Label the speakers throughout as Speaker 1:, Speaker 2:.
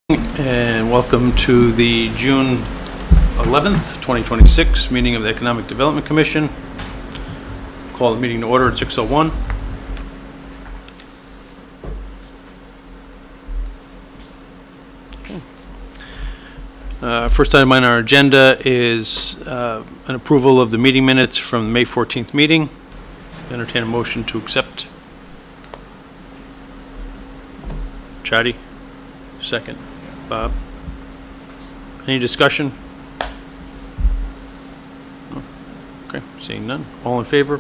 Speaker 1: And welcome to the June 11th, 2026 meeting of the Economic Development Commission. Call the meeting to order at 6:01. First item on our agenda is an approval of the meeting minutes from the May 14th meeting. Entertain a motion to accept. Chatty, second. Bob? Any discussion? No? Okay, seeing none. All in favor?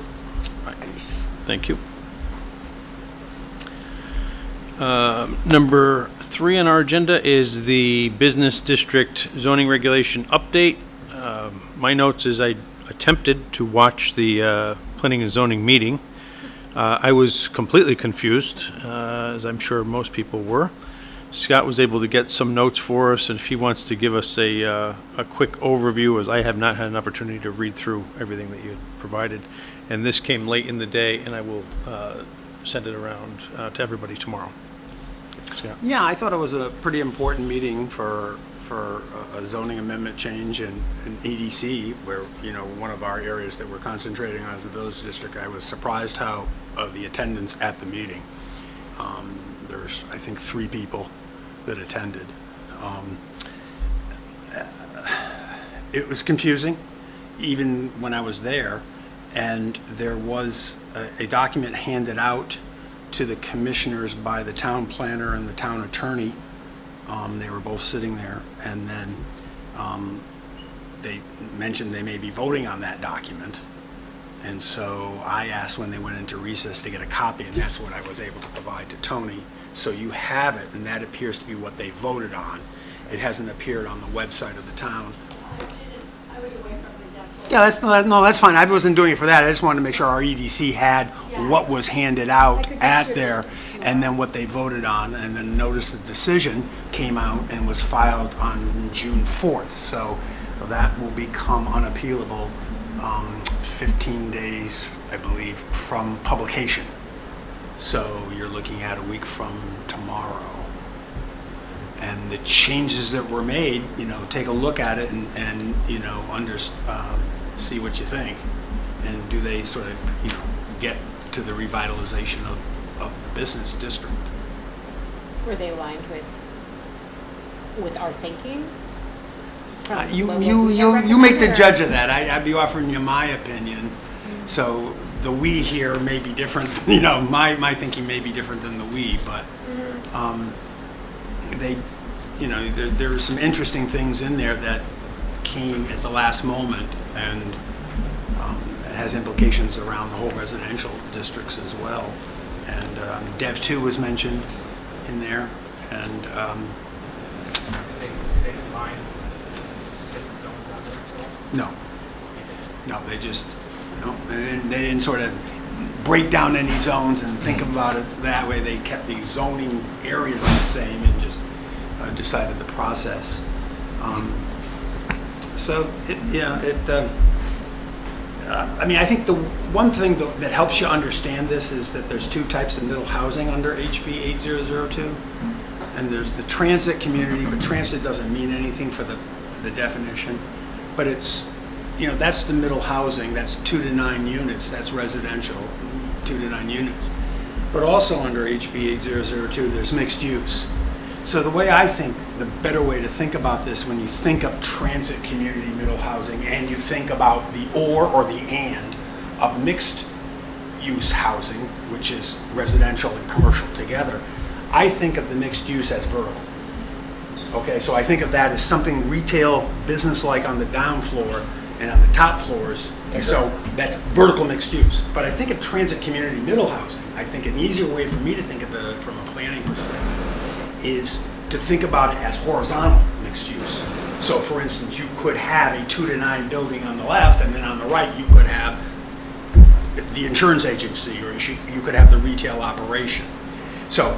Speaker 1: Thank you. Number 3 on our agenda is the Business District Zoning Regulation Update. My notes is I attempted to watch the Planning and Zoning meeting. I was completely confused, as I'm sure most people were. Scott was able to get some notes for us, and if he wants to give us a quick overview, as I have not had an opportunity to read through everything that you had provided. And this came late in the day, and I will send it around to everybody tomorrow. Scott?
Speaker 2: Yeah, I thought it was a pretty important meeting for a zoning amendment change in EDC, where, you know, one of our areas that we're concentrating on is the Village District. I was surprised of the attendance at the meeting. There's, I think, 3 people that attended. It was confusing, even when I was there, and there was a document handed out to the commissioners by the town planner and the town attorney. They were both sitting there, and then they mentioned they may be voting on that document. And so I asked when they went into recess to get a copy, and that's what I was able to provide to Tony. So you have it, and that appears to be what they voted on. It hasn't appeared on the website of the town.
Speaker 3: I was away from the desk.
Speaker 2: Yeah, that's fine. I wasn't doing it for that. I just wanted to make sure our EDC had what was handed out at there, and then what they voted on, and then notice the decision came out and was filed on June 4th. So that will become unappealable 15 days, I believe, from publication. So you're looking at a week from tomorrow. And the changes that were made, you know, take a look at it and you know, see what you think. And do they sort of, you know, get to the revitalization of the business district?
Speaker 4: Were they aligned with our thinking?
Speaker 2: You make the judge of that. I'd be offering you my opinion. Mm-hmm. So the we here may be different. You know, my thinking may be different than the we, but they, you know, there are some interesting things in there that came at the last moment, and it has implications around the whole residential districts as well. And Dev 2 was mentioned in there, and
Speaker 5: They combine different zones out there as well?
Speaker 2: no, they just, no, they didn't sort of break down any zones and think about it that way. They kept the zoning areas the same and just decided the process. I mean, I think the one thing that helps you understand this is that there's 2 types of middle housing under HB 8002. And there's the transit community, but transit doesn't mean anything for the definition. But it's, you know, that's the middle housing, that's 2 to 9 units, that's residential, 2 to 9 units. But also under HB 8002, there's mixed use. So the way I think, the better way to think about this, when you think of transit community middle housing and you think about the or the and of mixed use housing, which is residential and commercial together, I think of the mixed use as vertical. Okay, so I think of that as something retail, business-like on the down floor and on the top floors. Okay. So that's vertical mixed use. But I think of transit community middle housing, I think an easier way for me to think of it from a planning perspective is to think about it as horizontal mixed use. So for instance, you could have a 2 to 9 building on the left, and then on the right you could have the insurance agency, or you could have the retail operation. So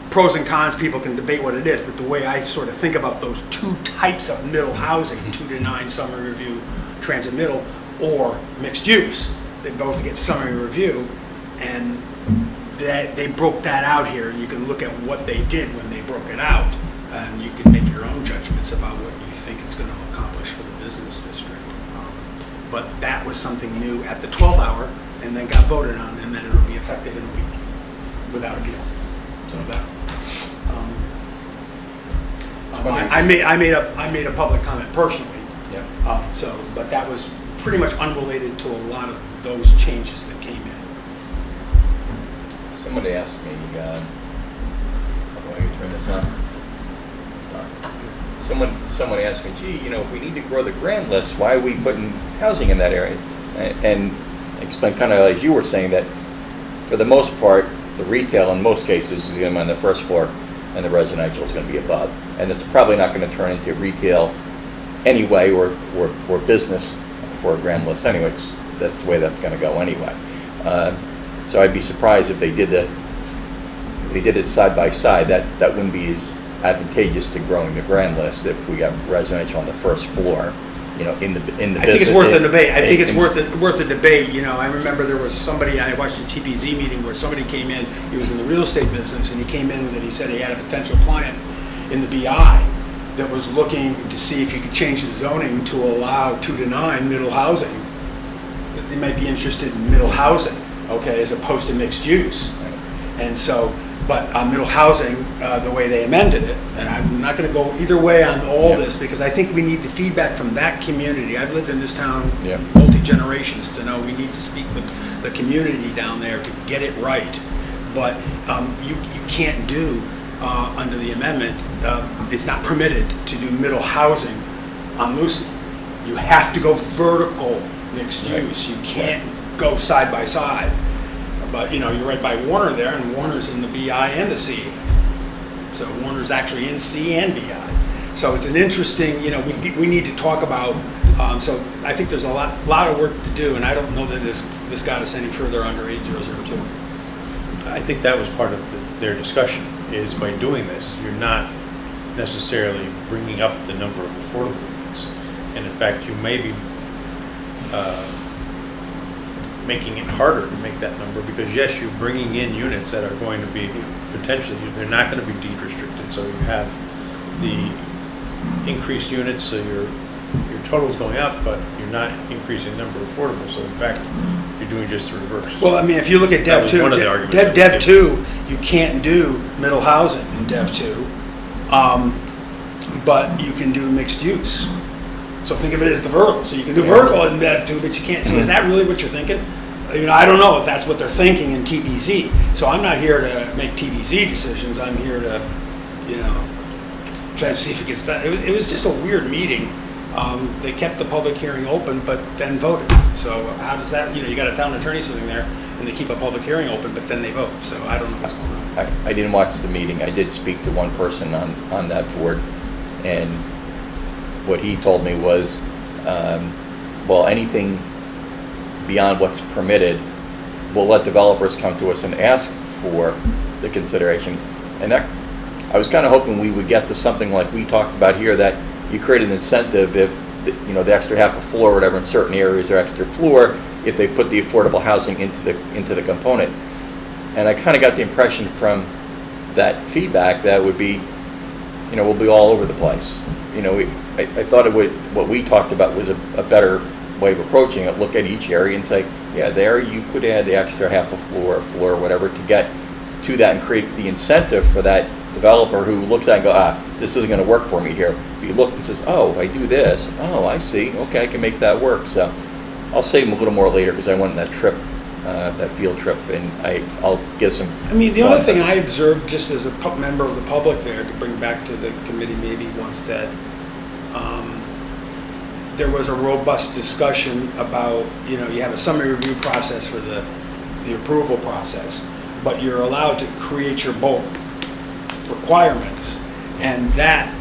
Speaker 2: pros and cons, people can debate what it is, but the way I sort of think about those 2 types of middle housing, 2 to 9 summary review, transit middle, or mixed use, they both get summary review, and they broke that out here, and you can look at what they did when they broke it out, and you can make comments about what you think it's going to accomplish for the business district. But that was something new at the 12th hour, and then got voted on, and then it'll be effective in a week without appeal. So that, I made a public comment personally.
Speaker 6: Yeah.
Speaker 2: But that was pretty much unrelated to a lot of those changes that came in.
Speaker 6: Somebody asked me, how do I turn this on? Someone asked me, gee, if we need to grow the grand list, why are we putting housing in that area? And explain, kind of as you were saying, that for the most part, the retail in most cases is going to be on the first floor, and the residential is going to be above. And it's probably not going to turn into retail anyway, or business for a grand list anyway. That's the way that's going to go anyway. So I'd be surprised if they did it side by side. That wouldn't be as advantageous to growing the grand list if we got residential on the first floor, in the business.
Speaker 2: I think it's worth a debate. I think it's worth a debate. I remember there was somebody, I watched a TPZ meeting where somebody came in, he was in the real estate business, and he came in with it. He said he had a potential client in the BI that was looking to see if you could change the zoning to allow 2 to 9 middle housing. They might be interested in middle housing, okay, as opposed to mixed use. And so, but middle housing, the way they amended it, and I'm not going to go either way on all this, because I think we need the feedback from that community. I've lived in this town multi-generations to know we need to speak with the community down there to get it right. But you can't do, under the amendment, it's not permitted to do middle housing on Lucy. You have to go vertical mixed use. You can't go side by side. But, you're right by Warner there, and Warner's in the BI and the C. So Warner's actually in C and BI. So it's an interesting, we need to talk about, so I think there's a lot of work to do, and I don't know that this got us any further under 8002.
Speaker 1: I think that was part of their discussion, is by doing this, you're not necessarily bringing up the number of affordable units. And in fact, you may be making it harder to make that number, because yes, you're bringing in units that are going to be potentially, they're not going to be deed restricted, so you have the increased units, so your total's going up, but you're not increasing the number of affordable, so in fact, you're doing just the reverse.
Speaker 2: Well, I mean, if you look at
Speaker 1: That
Speaker 2: Dev
Speaker 1: was
Speaker 2: 2,
Speaker 1: one of the arguments.
Speaker 2: Dev 2, you can't do middle housing in Dev 2, but you can do mixed use. So think of it as the vertical. So you can do vertical in Dev 2, but you can't. See, is that really what you're thinking? I don't know if that's what they're thinking in TPZ. So I'm not here to make TPZ decisions. I'm here to, try to see if it gets done. It was just a weird meeting. They kept the public hearing open, but then voted. So how does that, you got a town attorney sitting there, and they keep a public hearing open, but then they vote. So I don't know what's going on.
Speaker 6: I didn't watch the meeting. I did speak to one person on that board, and what he told me was, anything beyond what's permitted, we'll let developers come to us and ask for the consideration. And that, I was kind of hoping we would get to something like we talked about here, that you create an incentive if, the extra half a floor or whatever in certain areas or extra floor, if they put the affordable housing into the component. And I kind of got the impression from that feedback that would be, we'll be all over the place. I thought what we talked about was a better way of approaching it. Look at each area and say, yeah, there you could add the extra half a floor, whatever, to get to that and create the incentive for that developer who looks at it and go, this isn't going to work for me here. If you look and says, oh, I do this. Oh, I see. Okay, I can make that work. So I'll save them a little more later, because I went on that trip, that field trip, and I'll give some.
Speaker 2: I mean, the other thing I observed, just as a member of the public there, to bring back to the committee maybe once, that there was a robust discussion about, you have a summary review process for the approval process, but you're allowed to create your bulk requirements, and that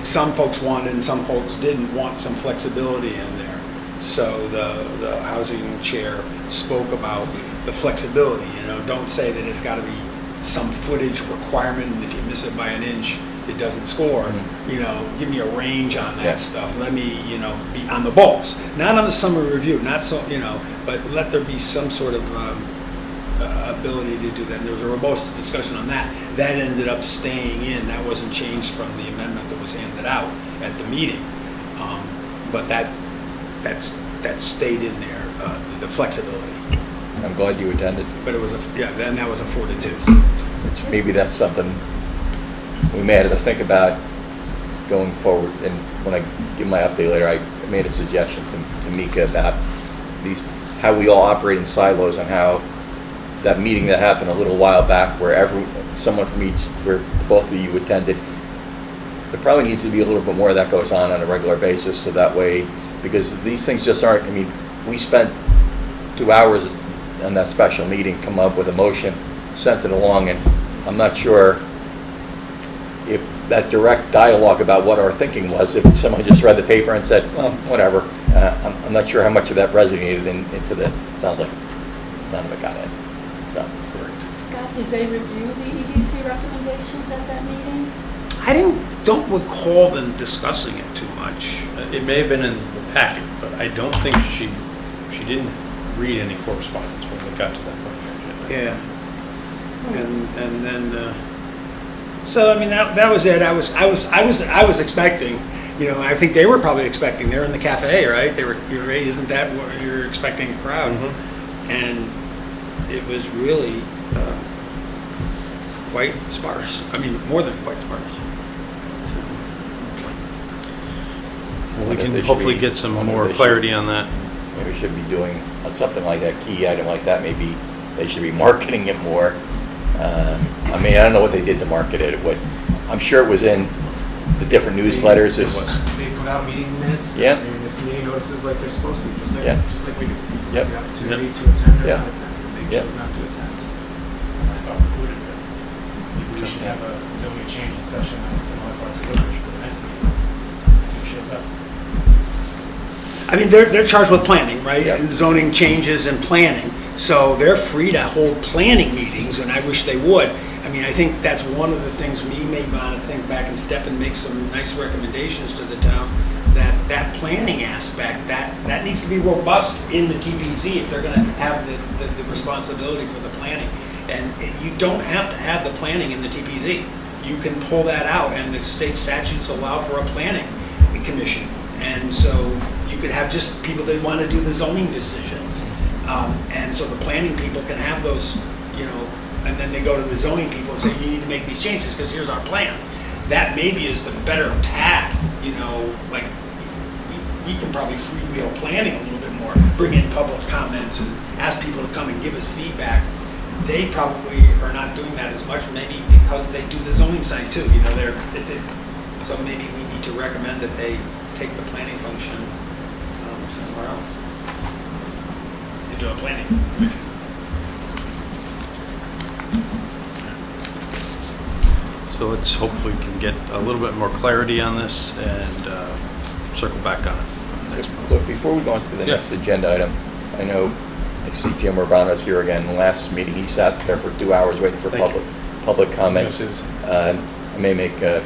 Speaker 2: some folks wanted and some folks didn't want some flexibility in there. So the housing chair spoke about the flexibility, don't say that it's got to be some footage requirement, and if you miss it by an inch, it doesn't score. Give me a range on that stuff. Let me, be on the bulks, not on the summary review, not so, but let there be some sort of ability to do that. And there was a robust discussion on that. That ended up staying in. That wasn't changed from the amendment that was handed out. at the meeting. But that stayed in there, the flexibility.
Speaker 6: I'm glad you attended.
Speaker 2: But it was and that was a 4-2.
Speaker 6: Which maybe that's something we may have to think about going forward. And when I give my update later, I made a suggestion to Mika about how we all operate in silos and how that meeting that happened a little while back where someone from where both of you attended, there probably needs to be a little bit more of that goes on a regular basis, so that way, because these things just aren't, we spent 2 hours on that special meeting, come up with a motion, sent it along, and I'm not sure if that direct dialogue about what our thinking was, if someone just read the paper and said, well, whatever, I'm not sure how much of that resonated into the, sounds like none of it got in, so.
Speaker 3: Scott, did they review the EDC recommendations at that meeting?
Speaker 2: I don't recall them discussing it too much.
Speaker 1: It may have been in the packet, but I don't think she didn't read any correspondence when we got to that point.
Speaker 2: Yeah. And then, so I mean, that was it. I was expecting, I think they were probably expecting, they're in the cafe, right? Isn't that what you're expecting a crowd? And it was really quite sparse. I mean, more than quite sparse.
Speaker 1: Well, we can
Speaker 6: They should
Speaker 1: hopefully
Speaker 6: be-
Speaker 1: get some
Speaker 6: wonder if
Speaker 1: more
Speaker 6: they
Speaker 1: clarity
Speaker 6: should-
Speaker 1: on that.
Speaker 6: Maybe we should be doing something like that, key item like that, maybe they should be marketing it more. I don't know what they did to market it, I'm sure it was in the different newsletters.
Speaker 5: They put out meeting minutes.
Speaker 6: Yeah.
Speaker 5: They miss meeting notices like they're supposed to, just like
Speaker 6: Yeah.
Speaker 5: we do.
Speaker 6: Yep.
Speaker 5: The opportunity to attend or
Speaker 6: Yeah.
Speaker 5: not attend. If they
Speaker 6: Yep.
Speaker 5: chose not to attend, myself included. But maybe we should have a zoning change discussion on some other parts of Woodbridge for the next meeting. See who shows up.
Speaker 2: I mean, they're charged with planning, right?
Speaker 6: Yep.
Speaker 2: And zoning changes and planning. So they're free to hold planning meetings, and I wish they would. I mean, I think that's one of the things we may want to think back and step and make some nice recommendations to the town, that planning aspect, that needs to be robust in the TPC if they're going to have the responsibility for the planning. And you don't have to have the planning in the TPC. You can pull that out, and the state statutes allow for a planning commission. And so you could have just people that want to do the zoning decisions. And so the planning people can have those, and then they go to the zoning people and say, you need to make these changes because here's our plan. That maybe is the better tact, like we can probably freewheel planning a little bit more, bring in public comments and ask people to come and give us feedback. They probably are not doing that as much, maybe because they do the zoning side too, so maybe we need to recommend that they take the planning function somewhere else. Into a planning commission.
Speaker 1: So let's hopefully can get a little bit more clarity on this and circle back on it.
Speaker 6: So before we go on to the
Speaker 1: Yeah.
Speaker 6: next agenda item, I know, I see Jim Urbano's here again. Last meeting, he sat there for 2 hours waiting for
Speaker 1: Thank you.
Speaker 6: public comment.
Speaker 1: Yes, it is.
Speaker 6: I may make a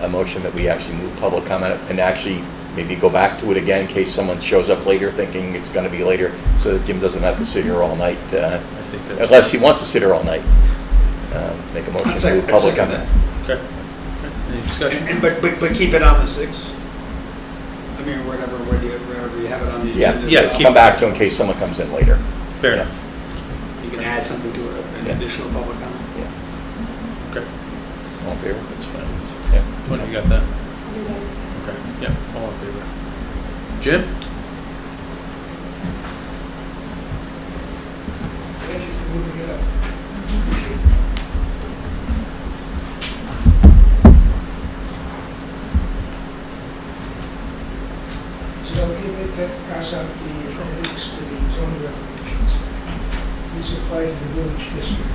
Speaker 6: motion that we actually move public comment and actually maybe go back to it again in case someone shows up later thinking it's going to be later, so that Jim doesn't have to sit here all night,
Speaker 1: I think that's.
Speaker 6: unless he wants to sit here all night. Make a motion to move public comment.
Speaker 1: Okay. Any discussion?
Speaker 2: But keep it on the 6th. I mean, wherever you have it on the
Speaker 6: Yeah,
Speaker 2: agenda.
Speaker 1: Yeah,
Speaker 6: just come back to in case someone comes in later.
Speaker 1: Fair
Speaker 6: Yeah.
Speaker 1: enough.
Speaker 2: You can add something to an
Speaker 6: Yeah.
Speaker 2: additional public comment.
Speaker 6: Yeah.
Speaker 1: Okay,
Speaker 6: All in favor?
Speaker 1: that's fine.
Speaker 6: Yeah.
Speaker 1: Tony, you got that? Okay, yeah, all in favor. Jim?
Speaker 7: Thank you for moving it up. Appreciate it. So now we can pass out the links to the zoning regulations. These apply to the village district.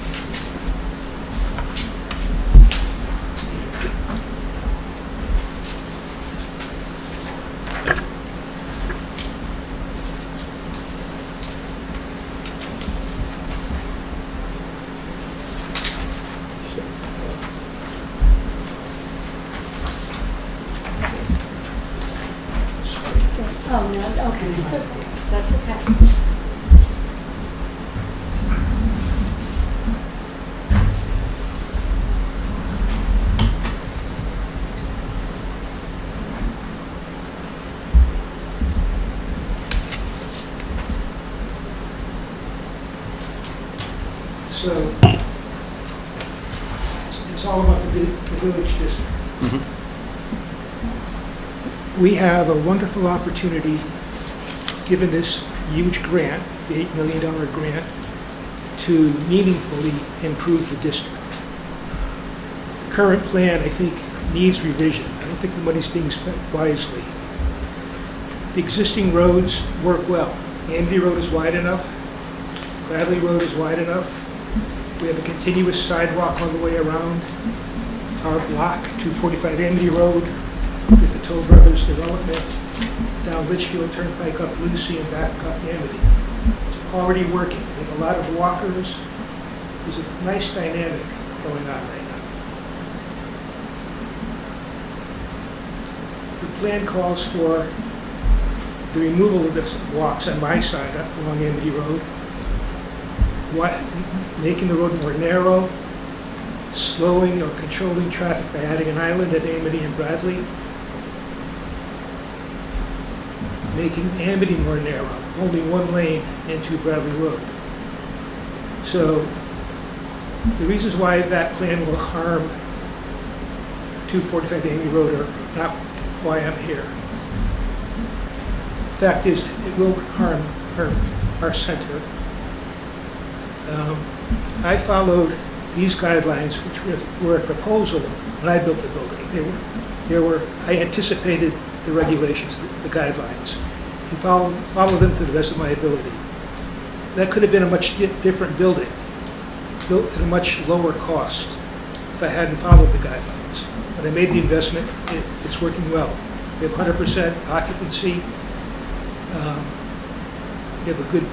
Speaker 3: Oh, no, okay, it's okay. That's okay.
Speaker 7: So it's all about the village district. We have a wonderful opportunity, given this huge grant, the $8 million grant, to meaningfully improve the district. The current plan, I think, needs revision. I don't think the money's being spent wisely. The existing roads work well. Amity Road is wide enough. Bradley Road is wide enough. We have a continuous sidewalk on the way around our block, 245 Amity Road, with the Toll Brothers development, down Litchfield Turnpike, up Lucy, and back up Amity. It's already working. We have a lot of walkers. There's a nice dynamic going on right now. The plan calls for the removal of the walks on my side up along Amity Road, making the road more narrow, slowing or controlling traffic by adding an island at Amity and Bradley, making Amity more narrow, only one lane into Bradley Road. So the reasons why that plan will harm 245 Amity Road are not why I'm here. Fact is, it will harm our center. I followed these guidelines, which were a proposal when I built the building. I anticipated the regulations, the guidelines, and follow them to the best of my ability. That could have been a much different building, built at a much lower cost if I hadn't followed the guidelines. But I made the investment, it's working well. We have 100% occupancy. We have a good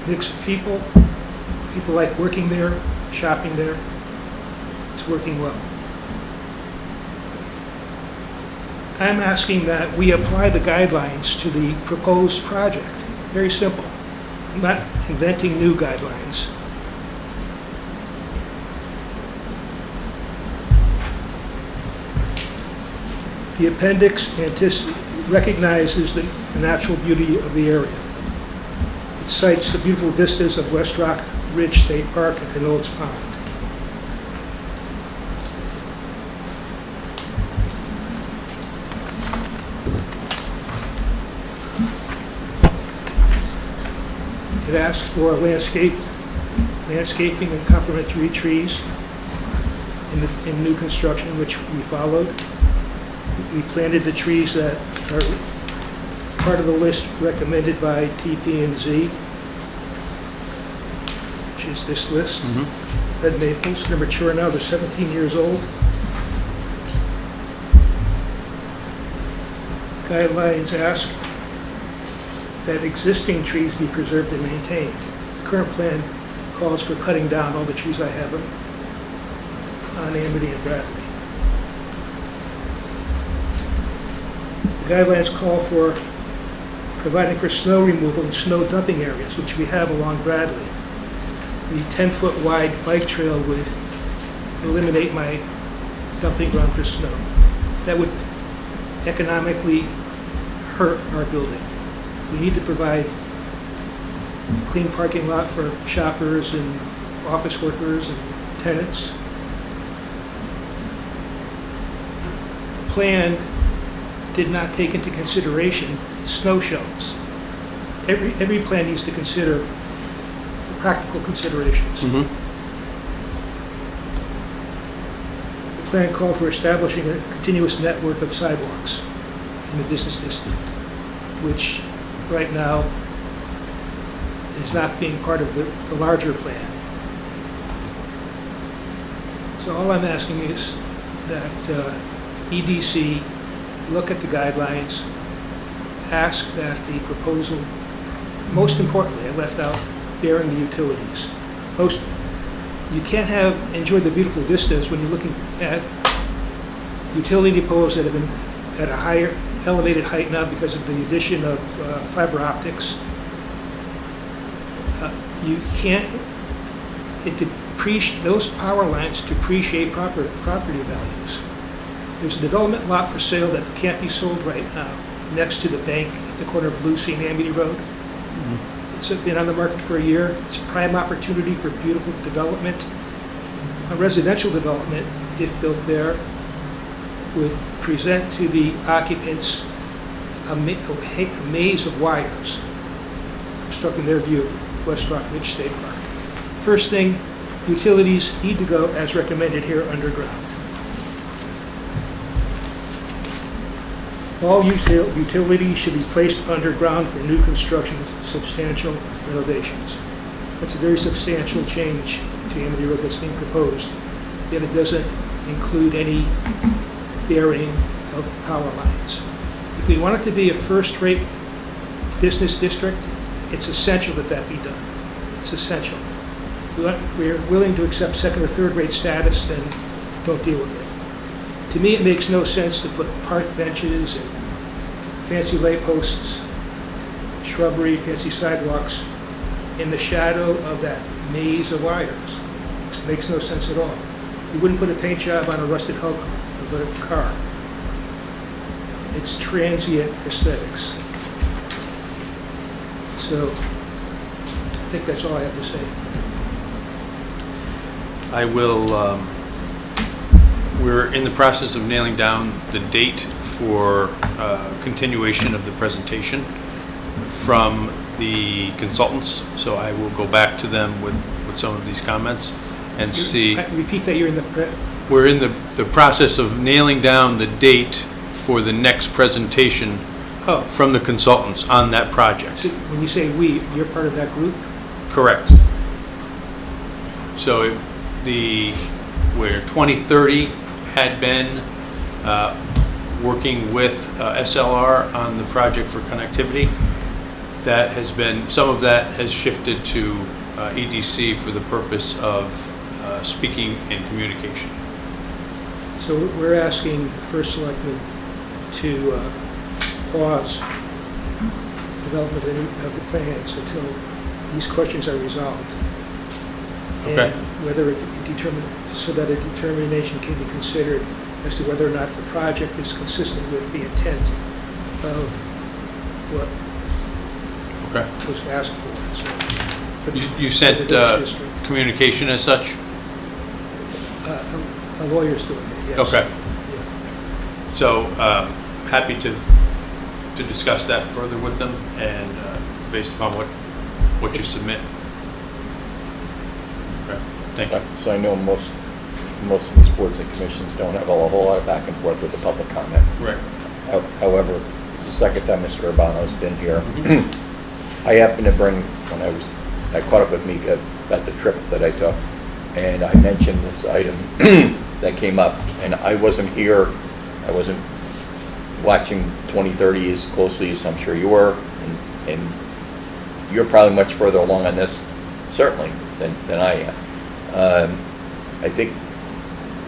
Speaker 7: mix of people. People like working there, shopping there. It's working well. I'm asking that we apply the guidelines to the proposed project. Very simple. I'm not inventing new guidelines. The appendix recognizes the natural beauty of the area. It cites the beautiful vistas of West Rock Ridge State Park and Canolds Pond. It asks for landscaping and complementary trees in new construction, which we followed. We planted the trees that are part of the list recommended by TP&Z, which is this list. Red maples, they're mature now, they're 17 years old. Guidelines ask that existing trees be preserved and maintained. The current plan calls for cutting down all the trees I have on Amity and Bradley. The guidelines call for providing for snow removal and snow dumping areas, which we have along Bradley. The 10-foot wide bike trail would eliminate my dumping ground for snow. That would economically hurt our building. We need to provide a clean parking lot for shoppers and office workers and tenants. The plan did not take into consideration snow shelves. Every plan needs to consider the practical considerations. The plan called for establishing a continuous network of sidewalks in the business district, which right now is not being part of the larger plan. So all I'm asking is that EDC look at the guidelines, ask that the proposal, most importantly, I left out bearing the utilities. You can't enjoy the beautiful vistas when you're looking at utility poles that have been at a higher elevated height now because of the addition of fiber optics. You can't, those power lines depreciate property values. There's a development lot for sale that can't be sold right now next to the bank at the corner of Lucy and Amity Road. It's been on the market for a year. It's a prime opportunity for beautiful development. A residential development, if built there, would present to the occupants a maze of wires obstructing their view of West Rock Ridge State Park. First thing, utilities need to go, as recommended here, underground. All utilities should be placed underground for new construction, substantial renovations. That's a very substantial change to Amity Road that's being proposed, yet it doesn't include any burying of power lines. If we want it to be a first-rate business district, it's essential that that be done. It's essential. If we're willing to accept second or third-rate status, then don't deal with it. To me, it makes no sense to put park benches and fancy light posts, shrubbery, fancy sidewalks in the shadow of that maze of wires. It makes no sense at all. You wouldn't put a paint job on a rusted hulk of a car. It's transient aesthetics. So I think that's all I have to say.
Speaker 1: I will, we're in the process of nailing down the date for continuation of the presentation from the consultants, so I will go back to them with some of these comments and see.
Speaker 7: Repeat that, you're in the...
Speaker 1: We're in the process of nailing down the date for the next presentation
Speaker 7: Oh,
Speaker 1: from the consultants on that project.
Speaker 7: so when you say "we," you're part of that group?
Speaker 1: Correct. So where 2030 had been working with SLR on the project for connectivity, that has been, some of that has shifted to EDC for the purpose of speaking and communication.
Speaker 7: So we're asking the first selectman to pause development of the plans until these questions are resolved.
Speaker 1: Okay.
Speaker 7: And whether so that a determination can be considered as to whether or not the project is consistent with the intent of what
Speaker 1: Okay.
Speaker 7: was asked for. So, for the-
Speaker 1: You
Speaker 7: for the
Speaker 1: sent
Speaker 7: village district.
Speaker 1: communication as such?
Speaker 7: A lawyer's doing it, yes.
Speaker 1: Okay.
Speaker 7: Yeah.
Speaker 1: So happy to discuss that further with them and based upon what you submit. Okay, thank you.
Speaker 6: So I know most of these boards and commissions don't have a whole lot of back and forth with the public comment.
Speaker 1: Right.
Speaker 6: However, this is the second time Mr. Urbano's been here. I happened to bring, I caught up with Mika about the trip that I took, and I mentioned this item that came up, and I wasn't here, I wasn't watching 2030 as closely as I'm sure you were, and you're probably much further along on this, certainly, than I am. I think,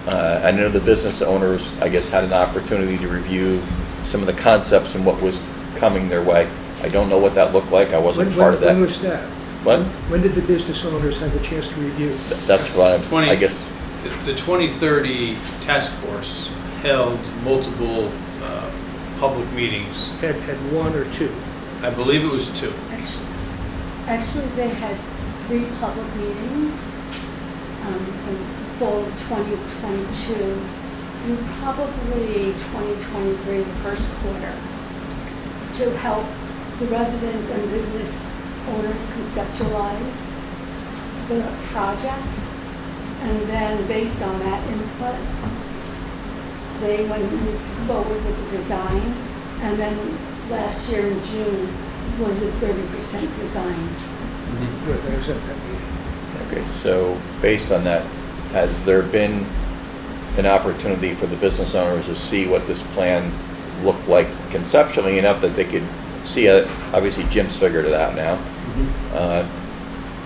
Speaker 6: I know the business owners, I guess, had an opportunity to review some of the concepts and what was coming their way. I don't know what that looked like, I wasn't part of that.
Speaker 7: When was that?
Speaker 6: What?
Speaker 7: When did the business owners have a chance to review?
Speaker 6: That's what I guess,
Speaker 1: The 2030 task force held multiple public meetings.
Speaker 7: Had one or two?
Speaker 1: I believe it was 2.
Speaker 3: Actually, they had 3 public meetings from fall of 2022 through probably 2023, the first quarter, to help the residents and business owners conceptualize the project. And then based on that input, they moved forward with the design. And then last year in June was a 30% design.
Speaker 7: Good, I was at that meeting.
Speaker 6: okay, so based on that, has there been an opportunity for the business owners to see what this plan looked like conceptually enough that they could see it? Obviously, Jim's figured it out now.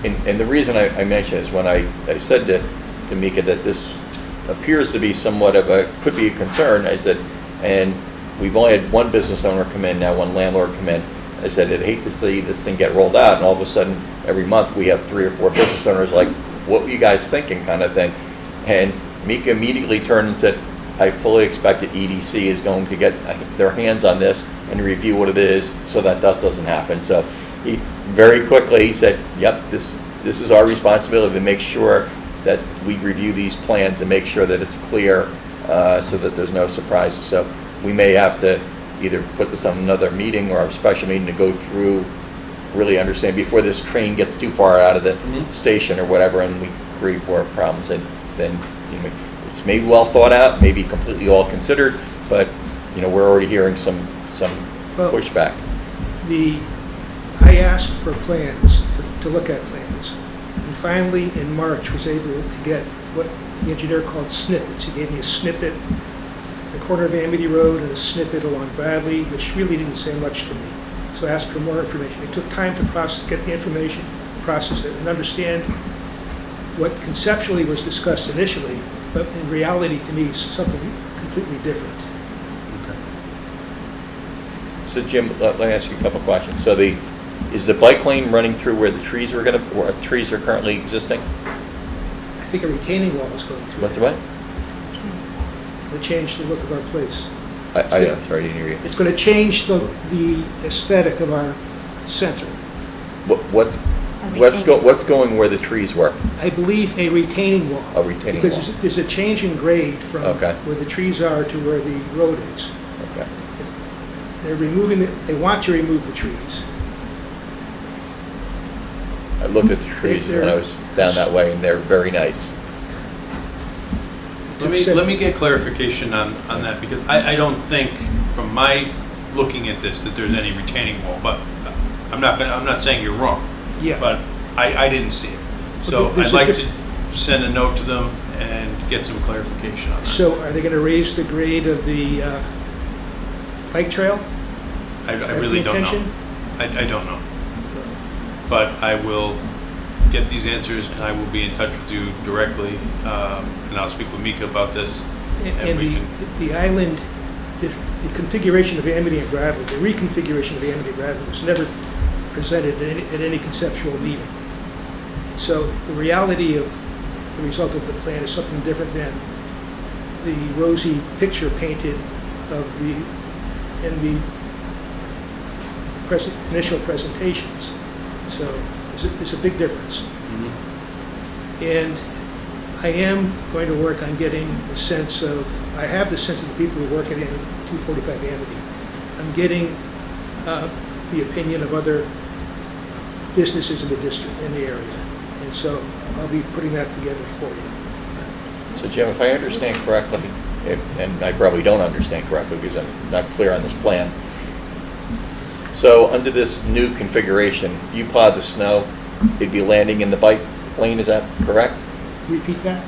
Speaker 6: And the reason I mention is when I said to Mika that this appears to be somewhat of could be a concern, I said, and we've only had one business owner come in now, one landlord come in. I said, I'd hate to see this thing get rolled out, and all of a sudden, every month, we have 3 or 4 business owners like, what were you guys thinking, kind of thing. And Mika immediately turned and said, I fully expect that EDC is going to get their hands on this and review what it is so that doesn't happen. So very quickly, he said, yep, this is our responsibility to make sure that we review these plans and make sure that it's clear, so that there's no surprises. So we may have to either put this on another meeting or a special meeting to go through, really understand, before this train gets too far out of the station or whatever, and we create more problems, and then, you know, it's maybe well thought out, maybe completely all considered, but, you know, we're already hearing some
Speaker 7: Well-
Speaker 6: pushback.
Speaker 7: I asked for plans, to look at plans, and finally, in March, was able to get what the engineer called snippets. He gave me a snippet at the corner of Amity Road and a snippet along Bradley, which really didn't say much to me. So I asked for more information. It took time to get the information, process it, and understand what conceptually was discussed initially, but in reality, to me, is something completely different.
Speaker 6: So Jim, let me ask you a couple questions. So is the bike lane running through where the trees where trees are currently existing?
Speaker 7: I think a retaining wall is going through.
Speaker 6: What's the what?
Speaker 7: To change the look of our place.
Speaker 6: I'm sorry, I didn't hear you.
Speaker 7: It's going to change the aesthetic of our center.
Speaker 6: What's going where the trees were?
Speaker 7: I believe a retaining wall.
Speaker 6: A retaining
Speaker 7: Because
Speaker 6: wall.
Speaker 7: there's a change in grade from
Speaker 6: Okay.
Speaker 7: where the trees are to where the road is.
Speaker 6: Okay.
Speaker 7: They want to remove the trees.
Speaker 6: I looked at the trees when I was down that way, and they're very nice.
Speaker 1: Let me get clarification on that, because I don't think, from my looking at this, that there's any retaining wall, but I'm not saying you're wrong.
Speaker 7: Yeah.
Speaker 1: But I didn't see it. So
Speaker 7: There's
Speaker 1: I'd
Speaker 7: a
Speaker 1: like
Speaker 7: diff-
Speaker 1: to send a note to them and get some clarification on that.
Speaker 7: So are they going to raise the grade of the bike trail?
Speaker 1: I
Speaker 7: Is that
Speaker 1: really
Speaker 7: the
Speaker 1: don't know.
Speaker 7: intention?
Speaker 1: I don't know. But I will get these answers, and I will be in touch with you directly, and I'll speak with Mika about this.
Speaker 7: And
Speaker 1: we
Speaker 7: the island, the configuration of Amity and Bradley, the reconfiguration of Amity and Bradley was never presented at any conceptual meeting. So the reality of the result of the plan is something different than the rosy picture painted in the initial presentations. So there's a big difference. And I am going to work on getting a sense of, I have the sense of the people who work at 245 Amity. I'm getting the opinion of other businesses in the district, in the area. And so I'll be putting that together for you.
Speaker 6: So Jim, if I understand correctly, and I probably don't understand correctly because I'm not clear on this plan. So under this new configuration, you plow the snow, it'd be landing in the bike lane, is that correct?
Speaker 7: Repeat that?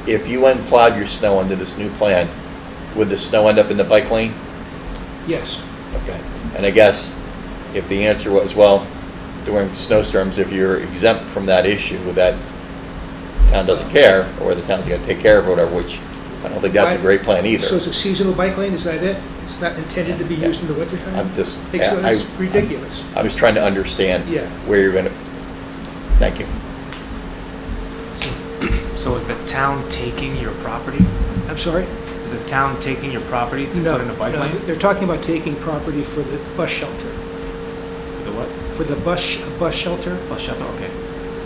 Speaker 6: If you went and plowed your snow under this new plan, would the snow end up in the bike lane?
Speaker 7: Yes.
Speaker 6: Okay. And I guess if the answer was, well, during snowstorms, if you're exempt from that issue, that town doesn't care, or the town's got to take care of it, or whatever, which I don't think that's a great plan either.
Speaker 7: So it's a seasonal bike lane, is that it? It's not intended to be used in the wintertime?
Speaker 6: I'm just,
Speaker 7: It's ridiculous.
Speaker 6: I was trying to understand
Speaker 7: Yeah.
Speaker 6: where you're going to, thank you.
Speaker 5: So is the town taking your property?
Speaker 7: I'm sorry?
Speaker 5: Is the town taking your property to
Speaker 7: No,
Speaker 5: put in a bike
Speaker 7: no,
Speaker 5: lane?
Speaker 7: they're talking about taking property for the bus shelter.
Speaker 5: For the what?
Speaker 7: For the bus shelter
Speaker 5: Bus shelter, okay.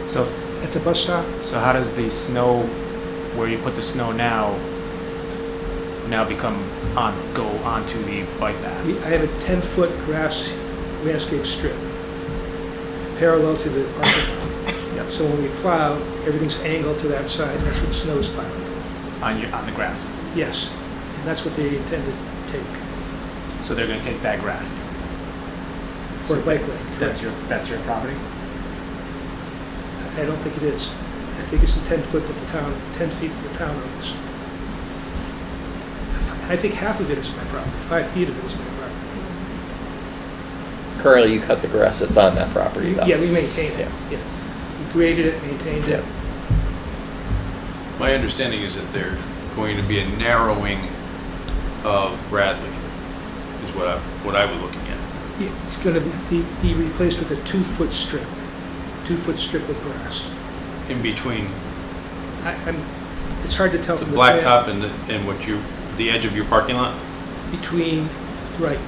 Speaker 5: So,
Speaker 7: at the bus stop?
Speaker 5: so how does the snow, where you put the snow now go onto the bike path?
Speaker 7: I have a 10-foot grass landscape strip parallel to the parking lot.
Speaker 5: Yep.
Speaker 7: So when we plow, everything's angled to that side, that's what snow is piled.
Speaker 5: On the grass?
Speaker 7: Yes, and that's what they intend to take
Speaker 5: So they're gonna take that grass?
Speaker 7: for a bike lane.
Speaker 5: That's your property?
Speaker 7: I don't think it is. I think it's the 10 feet that the town owns. I think half of it is my property, 5 feet of it is my property.
Speaker 6: Currently, you cut the grass that's on that property, though.
Speaker 7: Yeah, we maintain it, yeah. We graded it, maintained it.
Speaker 6: Yeah.
Speaker 1: My understanding is that there's going to be a narrowing of Bradley, is what I was looking at.
Speaker 7: It's going to be replaced with a 2-foot strip, 2-foot strip of grass.
Speaker 1: In between
Speaker 7: It's hard to tell
Speaker 1: the
Speaker 7: from the plan.
Speaker 1: blacktop and the edge of your parking lot?
Speaker 7: Between, right,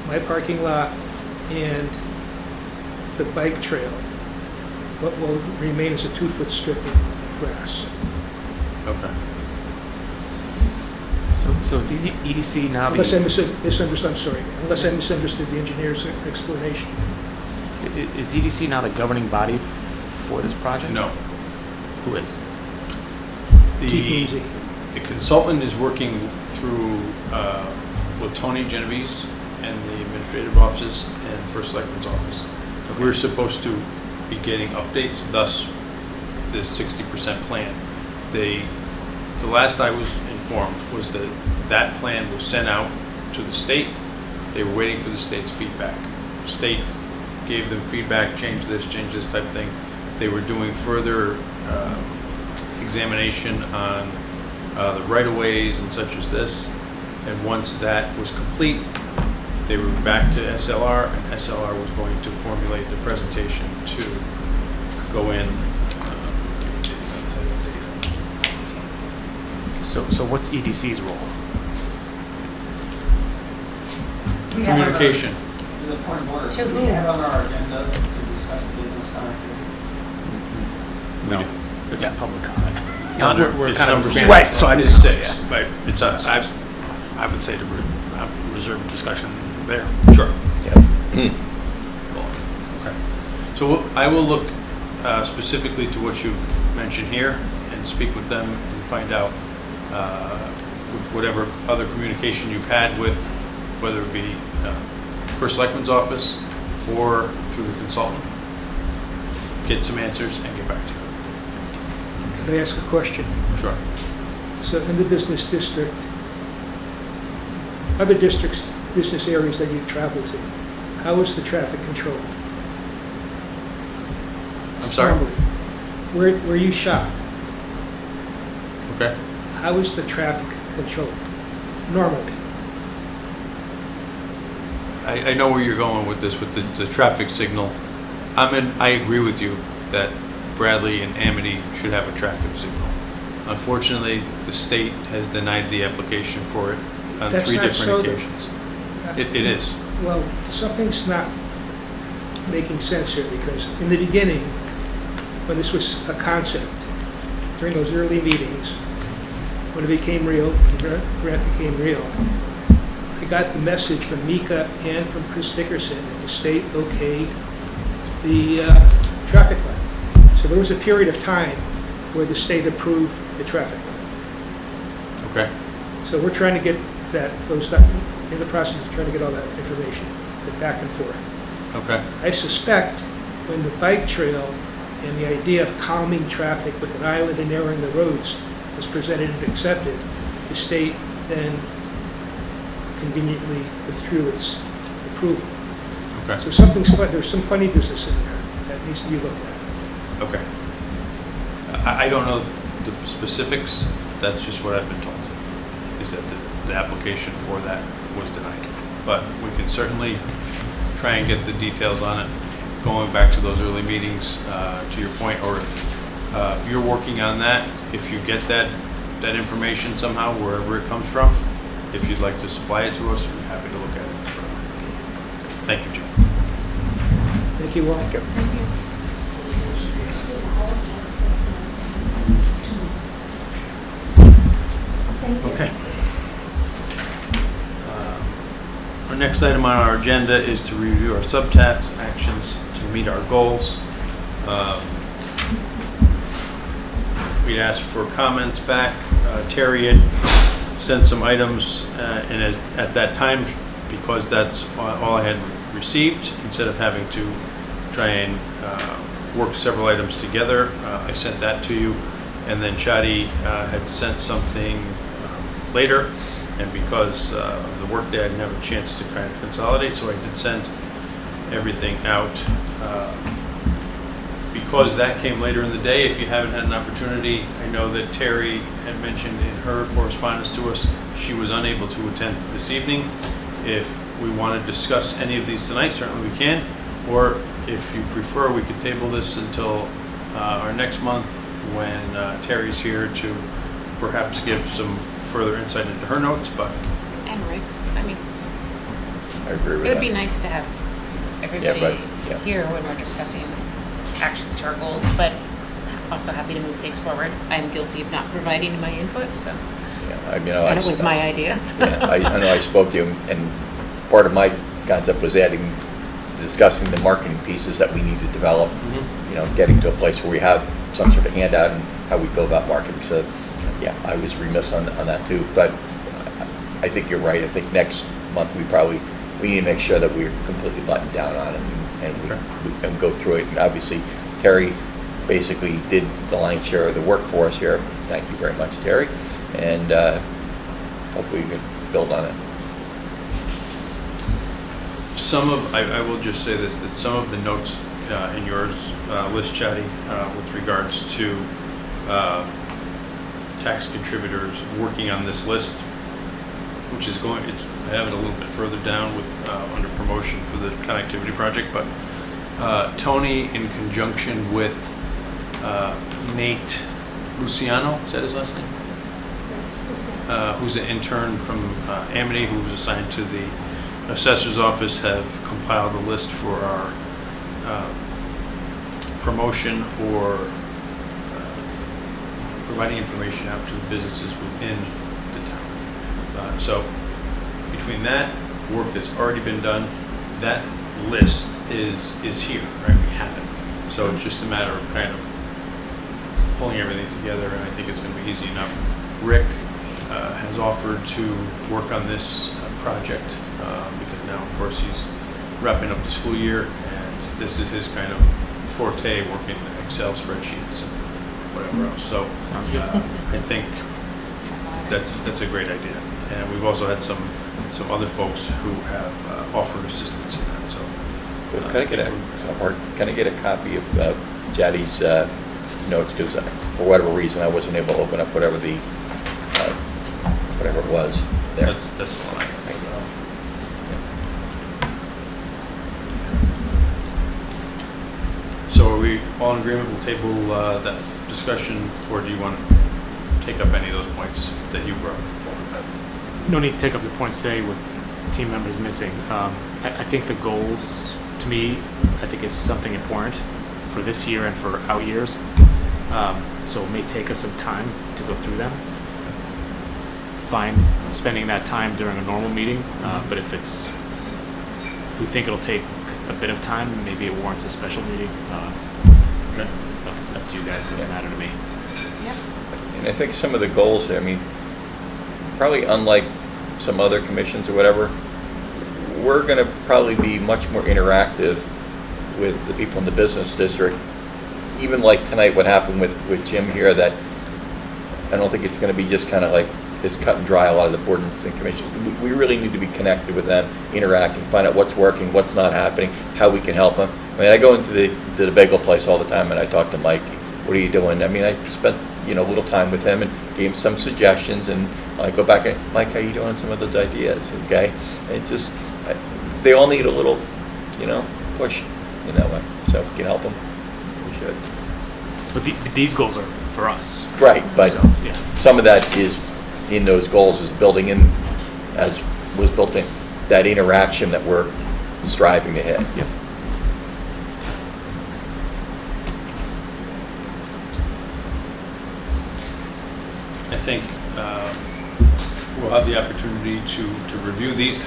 Speaker 7: my parking lot and the bike trail, what will remain is a 2-foot strip of grass.
Speaker 1: Okay.
Speaker 5: So is EDC now
Speaker 7: Unless I
Speaker 5: the,
Speaker 7: misunderstood, I'm sorry, unless I misunderstood the engineer's explanation.
Speaker 5: is EDC now the governing body for this project?
Speaker 1: No.
Speaker 5: Who is?
Speaker 1: The,
Speaker 7: TPMZ.
Speaker 1: the consultant is working through, with Tony Genovese and the administrative offices and First Selectman's office. We're supposed to be getting updates, thus the 60% plan. The last I was informed was that that plan was sent out to the state. They were waiting for the state's feedback. State gave them feedback, change this type of thing. They were doing further examination on the right-of-ways and such as this. And once that was complete, they were back to SLR, and SLR was going to formulate the presentation to go in.
Speaker 5: So what's EDC's role?
Speaker 8: We have on our-
Speaker 1: Communication.
Speaker 8: As a point of order,
Speaker 4: To
Speaker 8: do we
Speaker 4: whom?
Speaker 8: have on our agenda to discuss the business connectivity?
Speaker 5: No. It's
Speaker 1: Yeah.
Speaker 5: public comment.
Speaker 1: We're
Speaker 5: It's
Speaker 1: kind of
Speaker 5: number
Speaker 1: expanding.
Speaker 2: Right, so I'm
Speaker 1: It's
Speaker 2: just,
Speaker 1: six.
Speaker 2: yeah, right, it's, I would say to reserve discussion there.
Speaker 1: Sure.
Speaker 6: Yeah.
Speaker 1: Okay. So I will look specifically to what you've mentioned here and speak with them and find out with whatever other communication you've had with, whether it be First Selectman's office or through the consultant. Get some answers and get back to you.
Speaker 7: Could I ask a question?
Speaker 1: Sure.
Speaker 7: So in the business district, other districts, business areas that you've traveled to, how is the traffic controlled?
Speaker 1: I'm sorry?
Speaker 7: Normally, where you shop,
Speaker 1: Okay.
Speaker 7: how is the traffic controlled normally?
Speaker 1: I know where you're going with this, with the traffic signal. I agree with you that Bradley and Amity should have a traffic signal. Unfortunately, the state has denied the application for it on
Speaker 7: That's
Speaker 1: 3
Speaker 7: not
Speaker 1: different
Speaker 7: so-
Speaker 1: occasions. It is.
Speaker 7: Well, something's not making sense here, because in the beginning, when this was a concept, during those early meetings, when it became real, the grant became real, I got the message from Mika and from Chris Dickerson that the state okayed the traffic light. So there was a period of time where the state approved the traffic light.
Speaker 1: Okay.
Speaker 7: So we're trying to get in the process of trying to get all that information, the back and forth.
Speaker 1: Okay.
Speaker 7: I suspect when the bike trail and the idea of calming traffic with an island and narrowing the roads was presented and accepted, the state then conveniently withdrew its approval.
Speaker 1: Okay.
Speaker 7: So there's some funny business in there that needs to be looked at.
Speaker 1: Okay. I don't know the specifics. That's just what I've been told, is that the application for that was denied. But we can certainly try and get the details on it, going back to those early meetings, to your point, or if you're working on that, if you get that information somehow, wherever it comes from, if you'd like to supply it to us, we're happy to look at it. Thank you, Jim.
Speaker 7: Thank you all.
Speaker 3: Thank you.
Speaker 1: Okay. Our next item on our agenda is to review our subtax actions to meet our goals. We asked for comments back. Terry had sent some items, and at that time, because that's all I had received, instead of having to try and work several items together, I sent that to you. And then Chadi had sent something later, and because of the workday, I didn't have a chance to kind of consolidate, so I did send everything out. Because that came later in the day, if you haven't had an opportunity, I know that Terry had mentioned in her correspondence to us, she was unable to attend this evening. If we want to discuss any of these tonight, certainly we can, or if you prefer, we could table this until our next month when Terry's here to perhaps give some further insight into her notes, but
Speaker 4: And Rick, I mean,
Speaker 6: I agree with
Speaker 4: it
Speaker 6: that.
Speaker 4: would be nice to have everybody
Speaker 6: but Yeah.
Speaker 4: here when we're discussing actions to our goals, but also happy to move things forward. I'm guilty of not providing my input, so,
Speaker 6: Yeah, I mean,
Speaker 4: and it was my idea. so.
Speaker 6: Yeah, I know I spoke to you, and part of my concept was discussing the marketing pieces that we need to develop, getting to a place where we have some sort of handout and how we go about marketing. So, yeah, I was remiss on that too, but I think you're right. I think next month we need to make sure that we're completely buttoned down on it and go through it. And obviously, Terry basically did the lion's share of the work for us here. Thank you very much, Terry. And hopefully we can build on it.
Speaker 1: I will just say this, that some of the notes in yours list, Chatty, with regards to tax contributors working on this list, which is I have it a little bit further down with under promotion for the connectivity project, but Tony, in conjunction with Nate Luciano, is that his last name? Who's an intern from Amity, who's assigned to the assessor's office, have compiled a list for our promotion or providing information out to businesses within the town. So between that work that's already been done, that list is here, right? We have it. So it's just a matter of kind of pulling everything together, and I think it's going to be easy enough. Rick has offered to work on this project because now, of course, he's wrapping up the school year, and this is his kind of forte, working Excel spreadsheets and whatever else. So
Speaker 5: Sounds good.
Speaker 1: I think that's a great idea. And we've also had some other folks who have offered assistance in that. So
Speaker 6: Can I get a copy of Jaddy's notes? Because for whatever reason, I wasn't able to open up whatever it was there.
Speaker 1: that's the line. So are we all in agreement? We'll table that discussion, or do you want to take up any of those points that you brought forward?
Speaker 5: No need to take up the points today with team members missing. I think the goals, to me, I think is something important for this year and for out years. So it may take us some time to go through them. Fine spending that time during a normal meeting, but if we think it'll take a bit of time, maybe it warrants a special meeting.
Speaker 1: Okay.
Speaker 5: Up to you guys, doesn't matter to me.
Speaker 6: And I think some of the goals there, I mean, probably unlike some other commissions or whatever, we're going to probably be much more interactive with the people in the business district. Even like tonight, what happened with Jim here, that I don't think it's going to be just kind of like it's cut and dry, a lot of the board and commissions. We really need to be connected with them, interacting, find out what's working, what's not happening, how we can help them. I mean, I go into the bagel place all the time and I talk to Mike. What are you doing? I mean, I spent a little time with him and gave him some suggestions, and I go back and, Mike, how you doing on some of those ideas? Okay, it's just they all need a little, push in that way. So if we can help them, we should.
Speaker 5: But these goals are for us.
Speaker 6: Right, but
Speaker 5: So, yeah.
Speaker 6: some of that is in those goals is building in, as was built in, that interaction that we're striving to hit.
Speaker 5: Yep.
Speaker 1: I think we'll have the opportunity to review these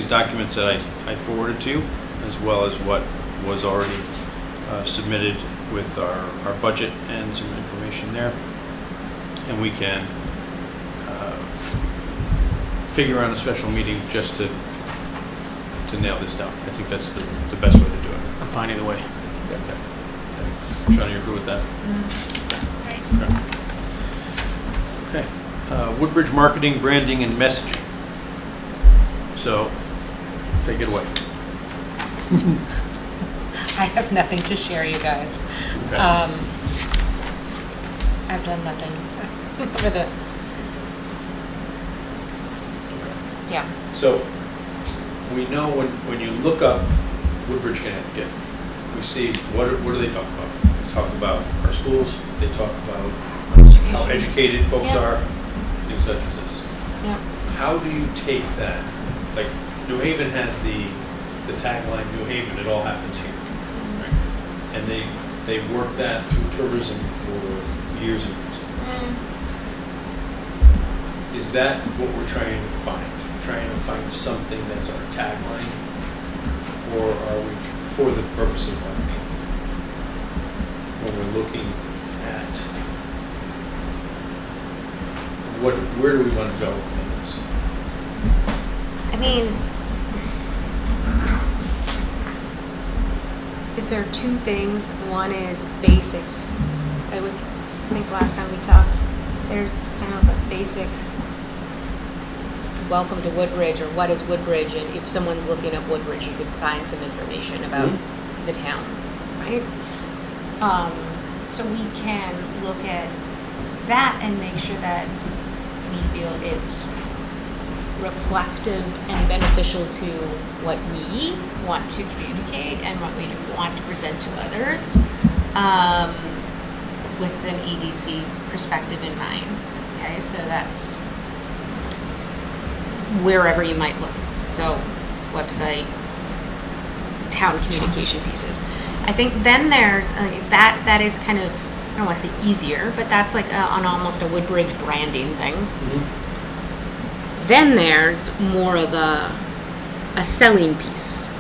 Speaker 1: documents that I forwarded to you, as well as what was already submitted with our budget and some information there. And we can figure out a special meeting just to nail this down. I think that's the best way to do it.
Speaker 5: I'm fine either way.
Speaker 1: Okay. Sean, you agree with that? Okay. Woodbridge marketing, branding, and messaging. So, take it away.
Speaker 4: I have nothing to share, you guys.
Speaker 1: Okay.
Speaker 4: I've done nothing for yeah.
Speaker 1: So, we know when you look up Woodbridge, Connecticut, we see, what do they talk about? They talk about our schools, they talk about how educated folks
Speaker 4: Yeah.
Speaker 1: are, things such as this.
Speaker 4: Yeah.
Speaker 1: How do you take that? Like, New Haven has the tagline, New Haven, it all happens here. And they worked that through tourism for years and years. Is that what we're trying to find? Trying to find something that's our tagline? Or are we, for the purpose of marketing, when we're looking at where do we want to go in this?
Speaker 9: I mean, is there two things? One is basics. I would think last time we talked, there's kind of a basic welcome to Woodbridge, or what is Woodbridge, and if someone's looking up Woodbridge, you could find some information about the town, right? So we can look at that and make sure that we feel it's reflective and beneficial to what we want to communicate and what we want to present to others, with an EDC perspective in mind. Okay, so that's wherever you might look. So website, town communication pieces. I think then there's that is kind of, I don't want to say easier, but that's like on almost a Woodbridge branding thing. Then there's more of a selling piece,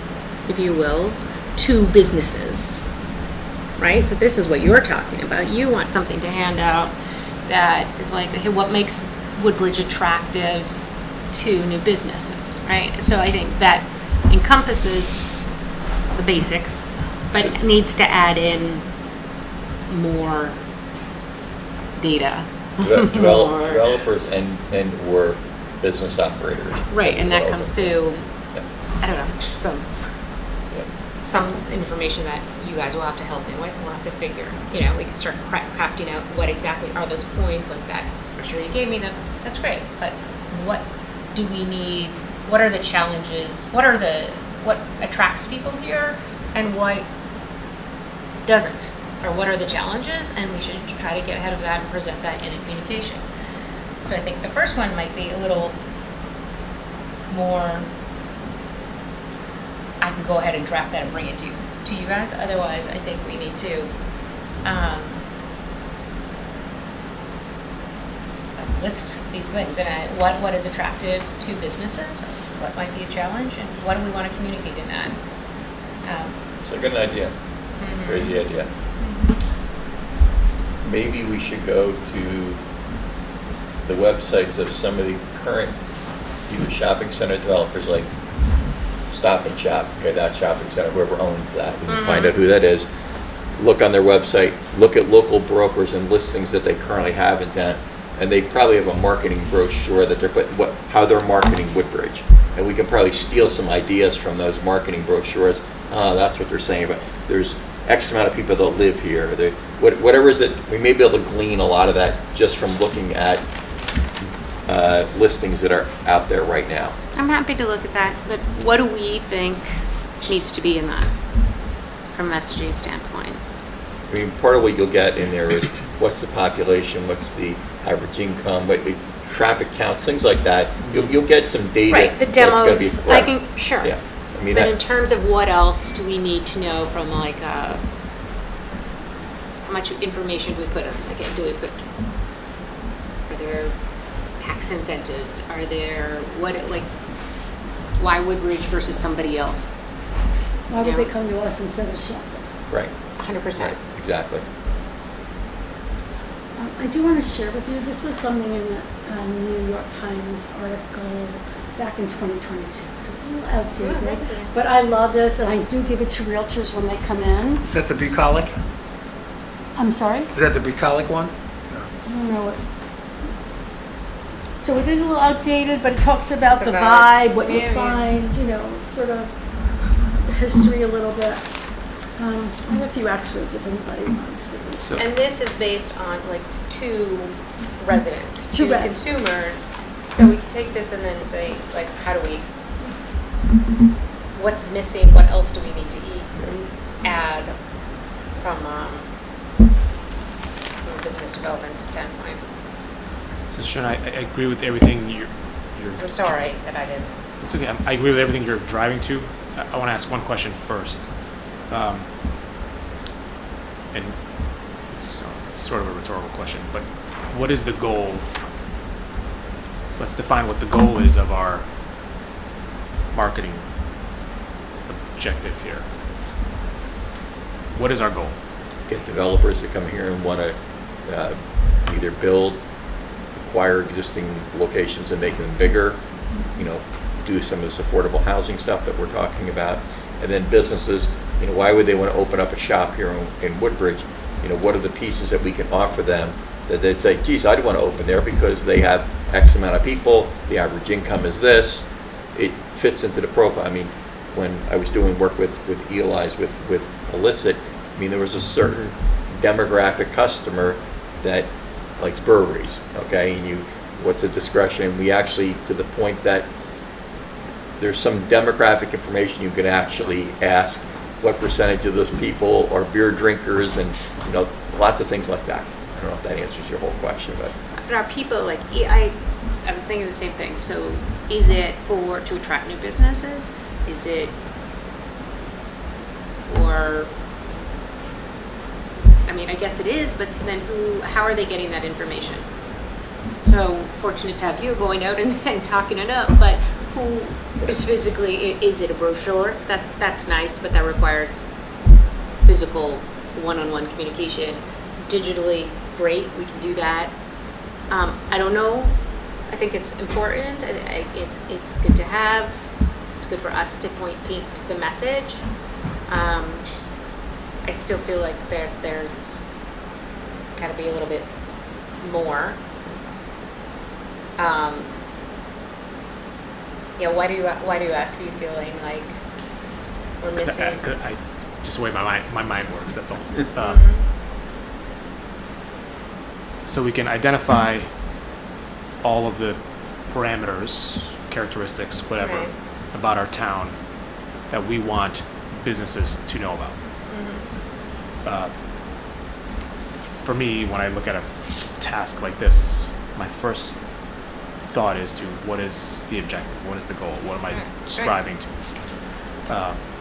Speaker 9: if you will, to businesses, right? So this is what you're talking about. You want something to hand out that is like, okay, what makes Woodbridge attractive to new businesses, right? So I think that encompasses the basics, but it needs to add in more data. More-
Speaker 6: Developers and or business operators.
Speaker 9: Right, and that comes to,
Speaker 6: Yeah.
Speaker 9: I don't know, some
Speaker 6: Yeah.
Speaker 9: some information that you guys will have to help me with. We'll have to figure, you know, we can start crafting out what exactly are those points like that. For sure, you gave me them. That's great, but what do we need? What are the challenges? What attracts people here, and what doesn't? Or what are the challenges? And we should try to get ahead of that and present that in a communication. So I think the first one might be a little more, I can go ahead and draft that and bring it to you guys. Otherwise, I think we need to list these things and what is attractive to businesses, what might be a challenge, and what do we want to communicate in that.
Speaker 6: It's a good idea. Crazy idea. Maybe we should go to the websites of some of the current either shopping center developers like Stop and Shop, okay, that shopping center, whoever owns that, we can find out who that is. Look on their website, look at local brokers and listings that they currently have in town, and they probably have a marketing brochure that they're putting, how they're marketing Woodbridge. And we can probably steal some ideas from those marketing brochures. That's what they're saying, but there's X amount of people that live here. Whatever is it, we may be able to glean a lot of that just from looking at listings that are out there right now.
Speaker 9: I'm happy to look at that, but what do we think needs to be in that from a messaging standpoint?
Speaker 6: I mean, part of what you'll get in there is what's the population, what's the average income, what the traffic counts, things like that. You'll get some data.
Speaker 9: Right, the
Speaker 6: that's gonna be-
Speaker 9: demos,
Speaker 6: right.
Speaker 9: I can, sure.
Speaker 6: Yeah, I mean,
Speaker 9: But in
Speaker 6: that,
Speaker 9: terms of what else do we need to know from like, how much information do we put on, like, are there tax incentives? Are there, why Woodbridge versus somebody else?
Speaker 3: Why would
Speaker 9: Yeah.
Speaker 3: they come to us instead of Shelton?
Speaker 6: right,
Speaker 9: 100%.
Speaker 6: exactly.
Speaker 3: I do want to share with you, this was something in the New York Times article back in 2022, so it's a little outdated. But I love this, and I do give it to realtors when they come in.
Speaker 2: Is that the bucolic?
Speaker 3: I'm sorry?
Speaker 2: Is that the bucolic one?
Speaker 3: I don't know what. So it is a little outdated, but it talks about
Speaker 9: The
Speaker 3: the
Speaker 9: vibe.
Speaker 3: vibe, what you
Speaker 9: Yeah, yeah.
Speaker 3: find, you know, sort of the history a little bit. I have a few extras if anybody wants these.
Speaker 5: So,
Speaker 9: And this is based on like two residents,
Speaker 3: Two
Speaker 9: two
Speaker 3: residents.
Speaker 9: consumers. So we can take this and then say, like, how do we, what's missing, what else do we need to eat and add from a business development standpoint?
Speaker 5: so Sharon, I agree with everything you're
Speaker 9: I'm sorry that I didn't.
Speaker 5: It's okay. I agree with everything you're driving to. I want to ask one question first. and it's sort of a rhetorical question, but what is the goal? Let's define what the goal is of our marketing objective here. What is our goal?
Speaker 6: Get developers to come here and want to either build, acquire existing locations and make them bigger, do some of this affordable housing stuff that we're talking about. And then businesses, why would they want to open up a shop here in Woodbridge? What are the pieces that we can offer them that they say, geez, I'd want to open there because they have X amount of people, the average income is this, it fits into the profile. I mean, when I was doing work with Eli's, with Illicit, I mean, there was a certain demographic customer that likes breweries, okay? And what's the discretion? We actually, to the point that there's some demographic information you can actually ask what percentage of those people are beer drinkers and, lots of things like that. I don't know if that answers your whole question, but.
Speaker 9: But are people like, I'm thinking the same thing. So is it to attract new businesses? Is it for, I mean, I guess it is, but then how are they getting that information? So fortunate to have you going out and talking it up, but who is physically, is it a brochure? That's nice, but that requires physical one-on-one communication. Digitally, great, we can do that. I don't know, I think it's important, it's good to have, it's good for us to paint the message. I still feel like there's gotta be a little bit more. Why do you ask? Are you feeling like we're missing?
Speaker 5: I just the way my mind works. That's all. So we can identify all of the parameters, characteristics, whatever,
Speaker 9: Right.
Speaker 5: about our town that we want businesses to know about. For me, when I look at a task like this, my first thought is to what is the objective, what is the goal, what am I striving to,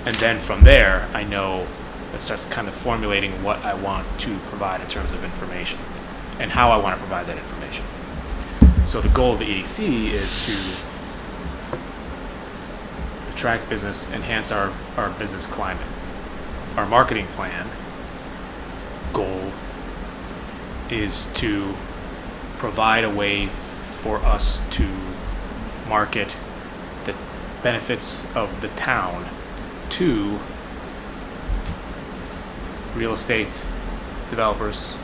Speaker 5: and then from there I know it starts kind of formulating what I want to provide in terms of information and how I want to provide that information. So the goal of the EDC is to attract business, enhance our business climate. Our marketing plan goal is to provide a way for us to market the benefits of the town to real estate developers,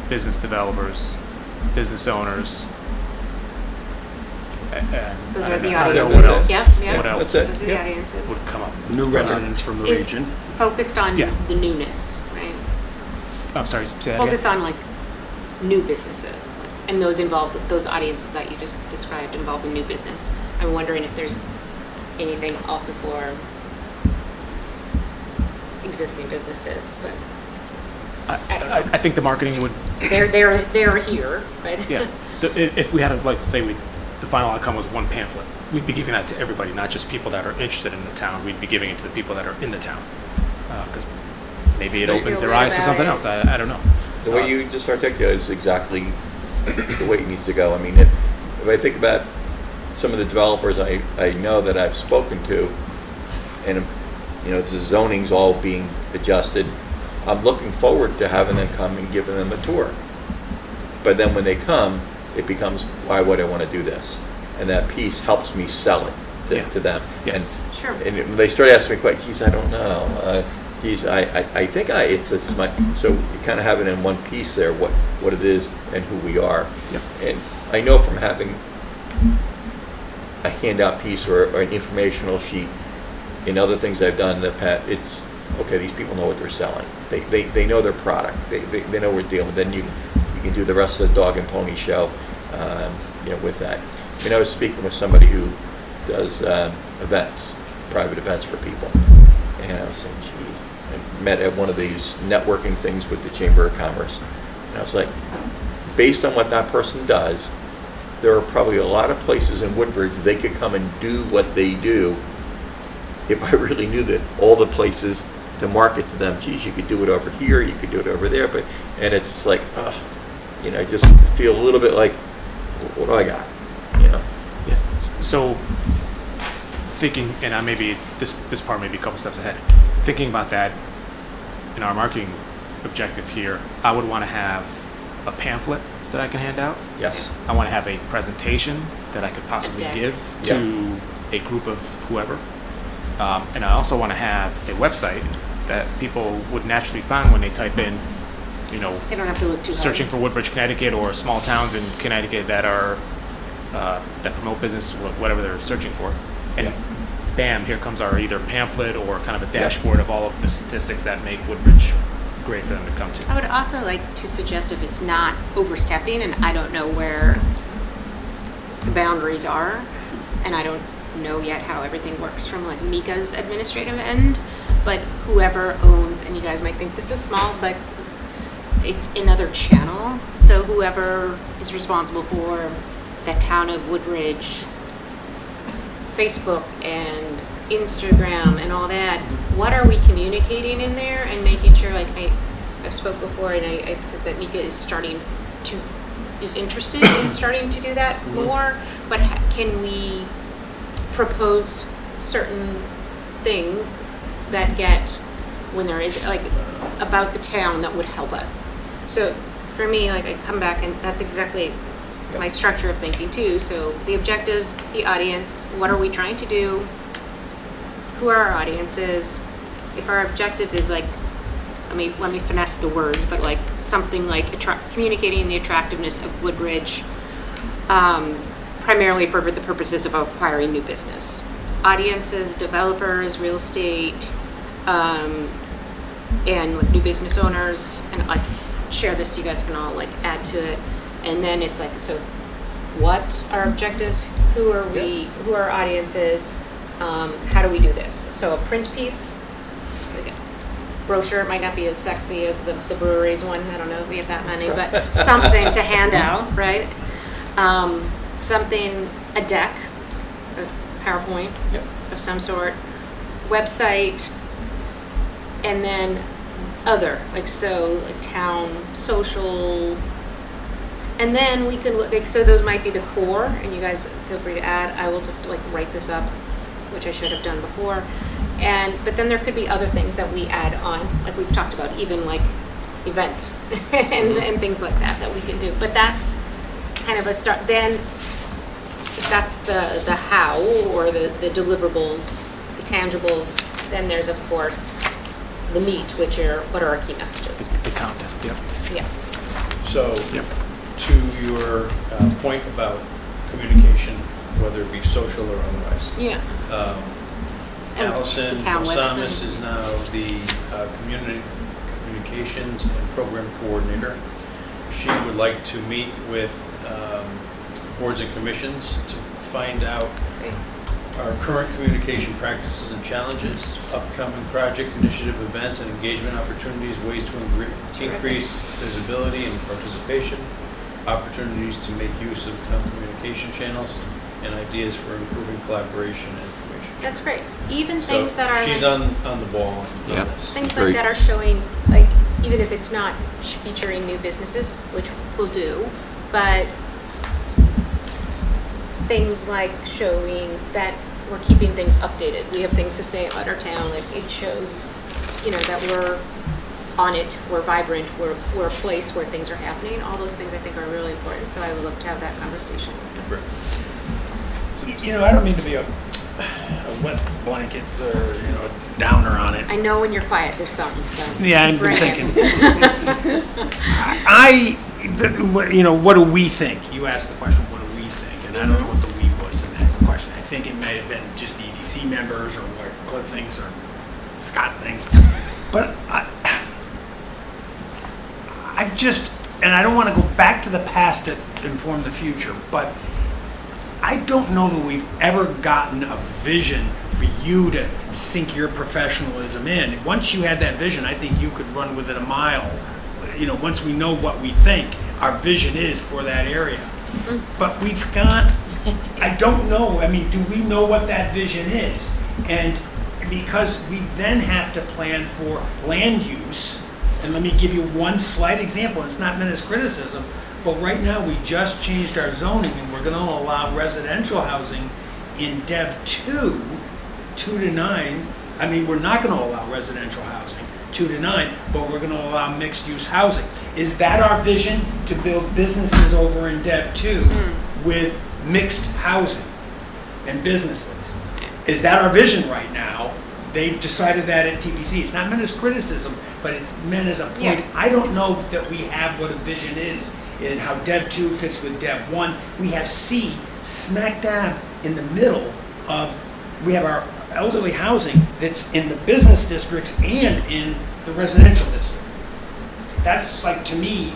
Speaker 5: business owners.
Speaker 9: Those are the
Speaker 5: I don't know
Speaker 9: audiences.
Speaker 5: what else.
Speaker 9: Yep.
Speaker 5: What else
Speaker 6: That's it.
Speaker 9: Those are the audiences.
Speaker 5: would come up?
Speaker 2: New residents from the
Speaker 9: It-
Speaker 2: region.
Speaker 9: Focused on
Speaker 5: Yeah.
Speaker 9: the newness, right?
Speaker 5: I'm sorry, say that again?
Speaker 9: Focused on like new businesses, and those audiences that you just described involving new business. I'm wondering if there's anything also for existing businesses, but I don't know.
Speaker 5: I think the marketing would,
Speaker 9: They're here, right?
Speaker 5: yeah. If we had, the final outcome was one pamphlet, we'd be giving that to everybody, not just people that are interested in the town. We'd be giving it to the people that are in the town. Because maybe it
Speaker 6: They
Speaker 5: opens
Speaker 9: feel
Speaker 5: their
Speaker 9: good
Speaker 5: eyes to
Speaker 9: about
Speaker 5: something
Speaker 9: it.
Speaker 5: else. I don't know.
Speaker 6: The way you just articulated is exactly the way it needs to go. I mean, if I think about some of the developers I know that I've spoken to, and the zoning's all being adjusted, I'm looking forward to having them come and giving them a tour. But then when they come, it becomes, why would I want to do this? And that piece helps me sell it
Speaker 5: Yeah.
Speaker 6: to them.
Speaker 5: Yes.
Speaker 9: Sure.
Speaker 6: And when they start asking me questions, geez, I don't know. I think it's my, so you kind of have it in one piece there, what it is and who we are.
Speaker 5: Yep.
Speaker 6: And I know from having a handout piece or an informational sheet in other things I've done in the past, it's, okay, these people know what they're selling. They know their product. They know what we're dealing with. Then you can do the rest of the dog and pony show, with that. I was speaking with somebody who does events, private events for people. And I was saying, geez, I met at one of these networking things with the Chamber of Commerce. And I was like, based on what that person does, there are probably a lot of places in Woodbridge they could come and do what they do if I really knew that all the places to market to them, geez, you could do it over here, you could do it over there, and it's just like, just feel a little bit like, what do I got?
Speaker 5: Yeah. So thinking, and I maybe this part may be a couple steps ahead. Thinking about that in our marketing objective here, I would want to have a pamphlet that I can hand out.
Speaker 6: Yes.
Speaker 5: I want to have a presentation that I could possibly
Speaker 9: deck.
Speaker 5: give to a group of whoever. And I also want to have a website that people would naturally find when they type in,
Speaker 9: They don't have to look too hard.
Speaker 5: searching for Woodbridge, Connecticut, or small towns in Connecticut that are that promote business, whatever they're searching for, and bam, here comes our either pamphlet or kind of a dashboard of all of the statistics that make Woodbridge great for them to come to.
Speaker 9: I would also like to suggest if it's not overstepping, and I don't know where the boundaries are, and I don't know yet how everything works from like Mika's administrative end, but whoever owns, and you guys might think this is small, but it's another channel, so whoever is responsible for that Town of Woodbridge Facebook and Instagram and all that, what are we communicating in there and making sure, like I've spoke before and I've heard that Mika is interested in starting to do that more, but can we propose certain things that get, when there is, like, about the town that would help us. So for me, like, I come back and that's exactly my structure of thinking too. So the objectives, the audience, what are we trying to do? Who are our audiences? If our objectives is like, let me finesse the words, but like something like communicating the attractiveness of Woodbridge, primarily for the purposes of acquiring new business. Audiences, developers, real estate, and like new business owners, and like share this, you guys can all like add to it. And then it's like, so what are objectives? Who are we? Who are our audiences? How do we do this? So a print piece, like a brochure, might not be as sexy as the brewery's one. I don't know if we have that many, but something to hand out, right? Something, a deck, a PowerPoint of some sort, website, and then other, like so, like town, social, and then we can look, like, so those might be the core, and you guys feel free to add. I will just like write this up, which I should have done before. But then there could be other things that we add on, like we've talked about, even like event and things like that we can do. But that's kind of a start. Then if that's the how or the deliverables, the tangibles, then there's of course the meat, which are what are our key messages.
Speaker 5: The content,
Speaker 9: Yeah.
Speaker 1: So, to your point about communication, whether it be social or otherwise,
Speaker 9: Yeah. And
Speaker 1: Allison
Speaker 9: the town
Speaker 1: Balsamis
Speaker 9: website.
Speaker 1: is now the community communications and program coordinator. She would like to meet with boards and commissions to find out
Speaker 9: Great.
Speaker 1: our current communication practices and challenges, upcoming project initiative events and engagement opportunities, ways to increase visibility and participation, opportunities to make use of town communication channels, and ideas for improving collaboration and information.
Speaker 9: That's great. Even
Speaker 1: So
Speaker 9: things that are
Speaker 1: she's
Speaker 9: like,
Speaker 1: on the ball on this.
Speaker 9: things
Speaker 6: Great.
Speaker 9: like that are showing, like, even if it's not featuring new businesses, which we'll do, but things like showing that we're keeping things updated. We have things to say about our town. Like, it shows, that we're on it, we're vibrant, we're a place where things are happening. All those things I think are really important. So I would love to have that conversation.
Speaker 1: Great.
Speaker 2: I don't mean to be a wet blanket or, a downer on it.
Speaker 9: I know when you're quiet, there's something. So
Speaker 2: Yeah, I've been
Speaker 9: bring it.
Speaker 2: thinking. What do we think? You asked the question, what do we think? And I don't know what the we was in that question. I think it may have been just the EDC members or what Cliff thinks or Scott thinks. But I've just, and I don't want to go back to the past to inform the future, but I don't know that we've ever gotten a vision for you to sink your professionalism in. Once you had that vision, I think you could run with it a mile. Once we know what we think our vision is for that area. But we've got, I don't know, do we know what that vision is? And because we then have to plan for land use. And let me give you one slight example, it's not meant as criticism, but right now, we just changed our zoning, and we're gonna allow residential housing in Dev 2, 2 to 9. I mean, we're not gonna allow residential housing, 2 to 9, but we're gonna allow mixed-use housing. Is that our vision, to build businesses over in Dev 2 with mixed housing and businesses? Is that our vision right now? They've decided that at TPC. It's not meant as criticism, but it's meant as a point.
Speaker 9: Yeah.
Speaker 2: I don't know that we have what a vision is in how Dev 2 fits with Dev 1. We have C smack dab in the middle of, we have our elderly housing that's in the business districts and in the residential district. That's like, to me,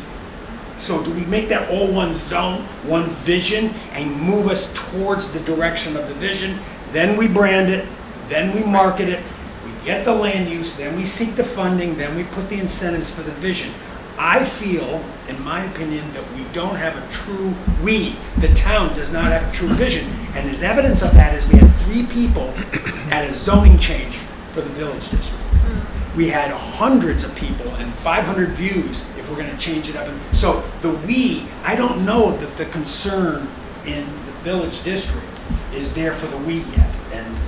Speaker 2: so do we make that all one zone, one vision, and move us towards the direction of the vision? Then we brand it, then we market it, we get the land use, then we seek the funding, then we put the incentives for the vision. I feel, in my opinion, that we don't have a true, the town does not have a true vision. And as evidence of that is we had 3 people at a zoning change for the village district. We had hundreds of people and 500 views if we're gonna change it up. And so I don't know that the concern in the village district is there for the yet.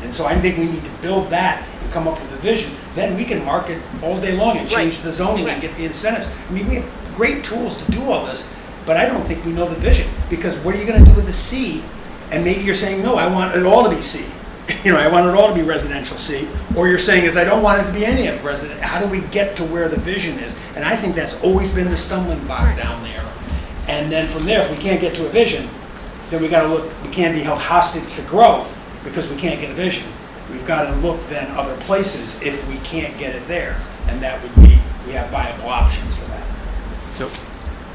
Speaker 2: And so I think we need to build that and come up with a vision. Then we can market all day long and change the zoning and get the incentives. I mean, we have great tools to do all this, but I don't think we know the vision. Because what are you gonna do with the C? And maybe you're saying, no, I want it all to be C. You know, I want it all to be residential C. Or you're saying is I don't want it to be any of resident. How do we get to where the vision is? And I think that's always been the stumbling block down there. And then from there, if we can't get to a vision, then we gotta look, we can't be held hostage to growth because we can't get a vision. We've gotta look then other places if we can't get it there. And that would be, we have viable options for that.
Speaker 5: So,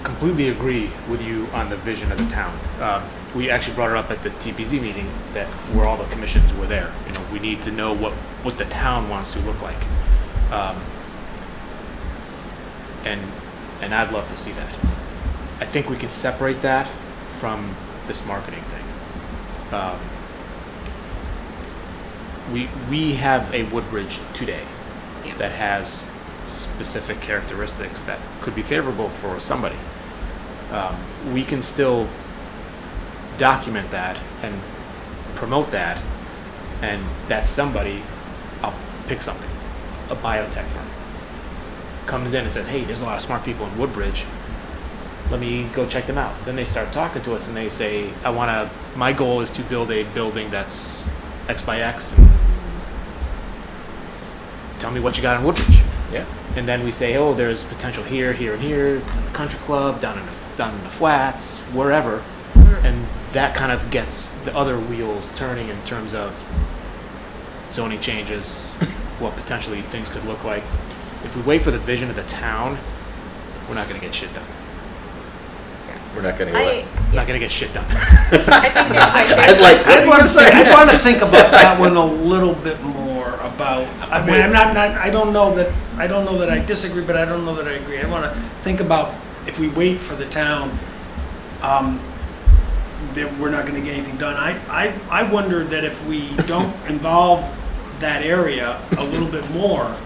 Speaker 5: completely agree with you on the vision of the town. We actually brought it up at the TPZ meeting that where all the commissions were there. You know, we need to know what the town wants to look like. And I'd love to see that. I think we can separate that from this marketing thing. We have a Woodbridge today
Speaker 9: Yeah.
Speaker 5: that has specific characteristics that could be favorable for somebody. We can still document that and promote that, and that somebody, I'll pick something, a biotech firm, comes in and says, hey, there's a lot of smart people in Woodbridge, let me go check them out. Then they start talking to us and they say, my goal is to build a building that's X by X, and tell me what you got in Woodbridge.
Speaker 6: Yeah.
Speaker 5: And then we say, oh, there's potential here, here, and here, at the country club, down in the flats, wherever. And that kind of gets the other wheels turning in terms of zoning changes, what potentially things could look like. If we wait for the vision of the town, we're not gonna get shit done.
Speaker 6: We're not gonna
Speaker 9: I,
Speaker 5: Not gonna get shit done.
Speaker 9: I think there's like
Speaker 6: I'd like, what are you gonna say?
Speaker 2: I want to think about that one a little bit more about, I mean, I don't know that I disagree, but I don't know that I agree. I want to think about if we wait for the town, that we're not going to get anything done. I wonder that if we don't involve that area a little bit more,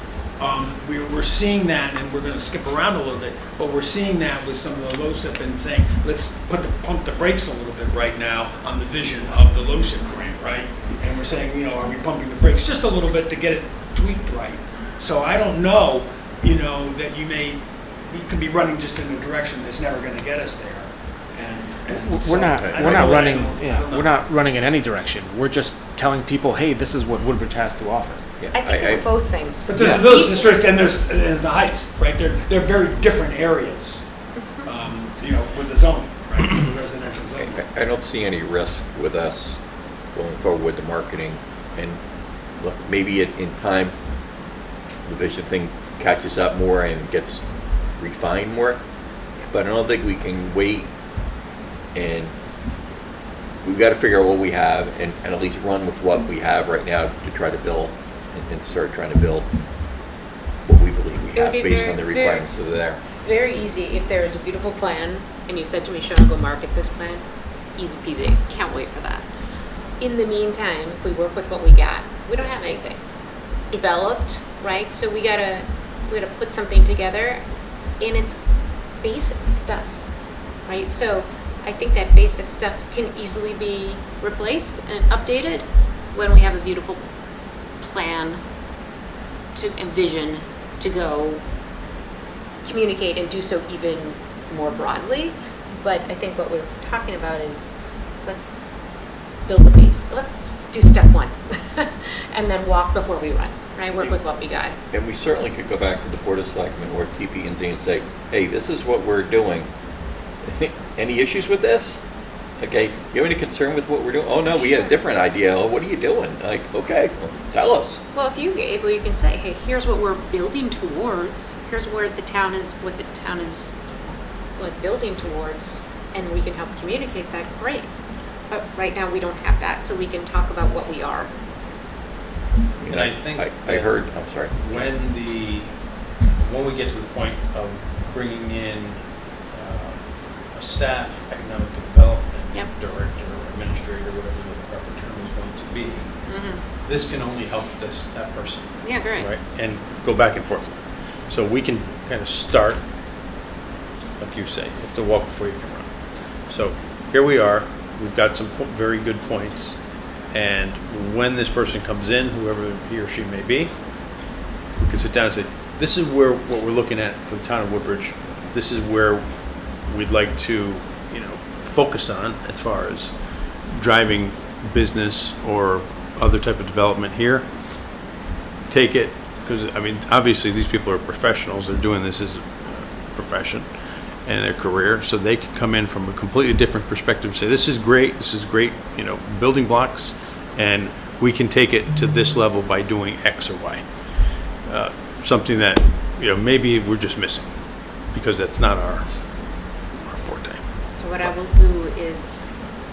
Speaker 2: we're seeing that, and we're going to skip around a little bit, but we're seeing that with some of the LoCIP and saying, let's pump the brakes a little bit right now on the vision of the LoCIP grant, right? And we're saying, you know, are we pumping the brakes just a little bit to get it tweaked right? So I don't know, you know, that you could be running just in a direction that's never going to get us there. And so
Speaker 5: We're not
Speaker 2: I don't know
Speaker 5: running.
Speaker 2: that I know. I
Speaker 5: Yeah,
Speaker 2: don't know.
Speaker 5: we're not running in any direction. We're just telling people, hey, this is what Woodbridge has to offer.
Speaker 6: Yeah,
Speaker 9: I think it's both things.
Speaker 2: But there's the village district and there's the heights, right? They're very different areas, you know, with the zoning, right? The residential zoning.
Speaker 6: I don't see any risk with us going forward with the marketing. And look, maybe in time, the vision thing catches up more and gets refined more. But I don't think we can wait, and we've got to figure out what we have and at least run with what we have right now to try to build and start trying to build what we believe we
Speaker 9: It would
Speaker 6: have
Speaker 9: be
Speaker 6: based
Speaker 9: very-
Speaker 6: on the
Speaker 9: very-
Speaker 6: requirements that are there.
Speaker 9: Very easy. If there is a beautiful plan and you said to me, Sean, go market this plan, easy peasy. Can't wait for that. In the meantime, if we work with what we got, we don't have anything. developed, right? So we gotta put something together, and it's basic stuff, right? So I think that basic stuff can easily be replaced and updated when we have a beautiful plan to envision, to go communicate and do so even more broadly. But I think what we're talking about is, let's build the base. Let's just do step one and then walk before we run, right? Work with what we got.
Speaker 6: And we certainly could go back to the Board of Selectmen or TP&Z and say, hey, this is what we're doing. Any issues with this? Okay, you have any concern with what we're doing? Oh, no, we had a different idea. Oh, what are you doing? Like, okay, well, tell us.
Speaker 9: Well, if we can say, hey, here's what we're building towards, here's where the town is, what the town is like building towards, and we can help communicate that, great. But right now, we don't have that, so we can talk about what we are.
Speaker 1: And I think
Speaker 6: I
Speaker 1: that
Speaker 6: heard, I'm sorry.
Speaker 1: when we get to the point of bringing in a staff economic development
Speaker 9: Yep.
Speaker 1: director or administrator, whatever the proper term is going to be,
Speaker 9: Mm-hmm.
Speaker 1: this can only help that person,
Speaker 9: Yeah, great.
Speaker 1: right? And go back and forth. So we can kind of start, like you say, you have to walk before you can run. So here we are, we've got some very good points, and when this person comes in, whoever he or she may be, we can sit down and say, this is what we're looking at for the town of Woodbridge. This is where we'd like to, focus on as far as driving business or other type of development here. Take it, because, obviously these people are professionals. They're doing this as a profession and their career, so they can come in from a completely different perspective and say, this is great, building blocks, and we can take it to this level by doing X or Y. Something that, maybe we're just missing, because that's not our forte.
Speaker 9: So what I will do is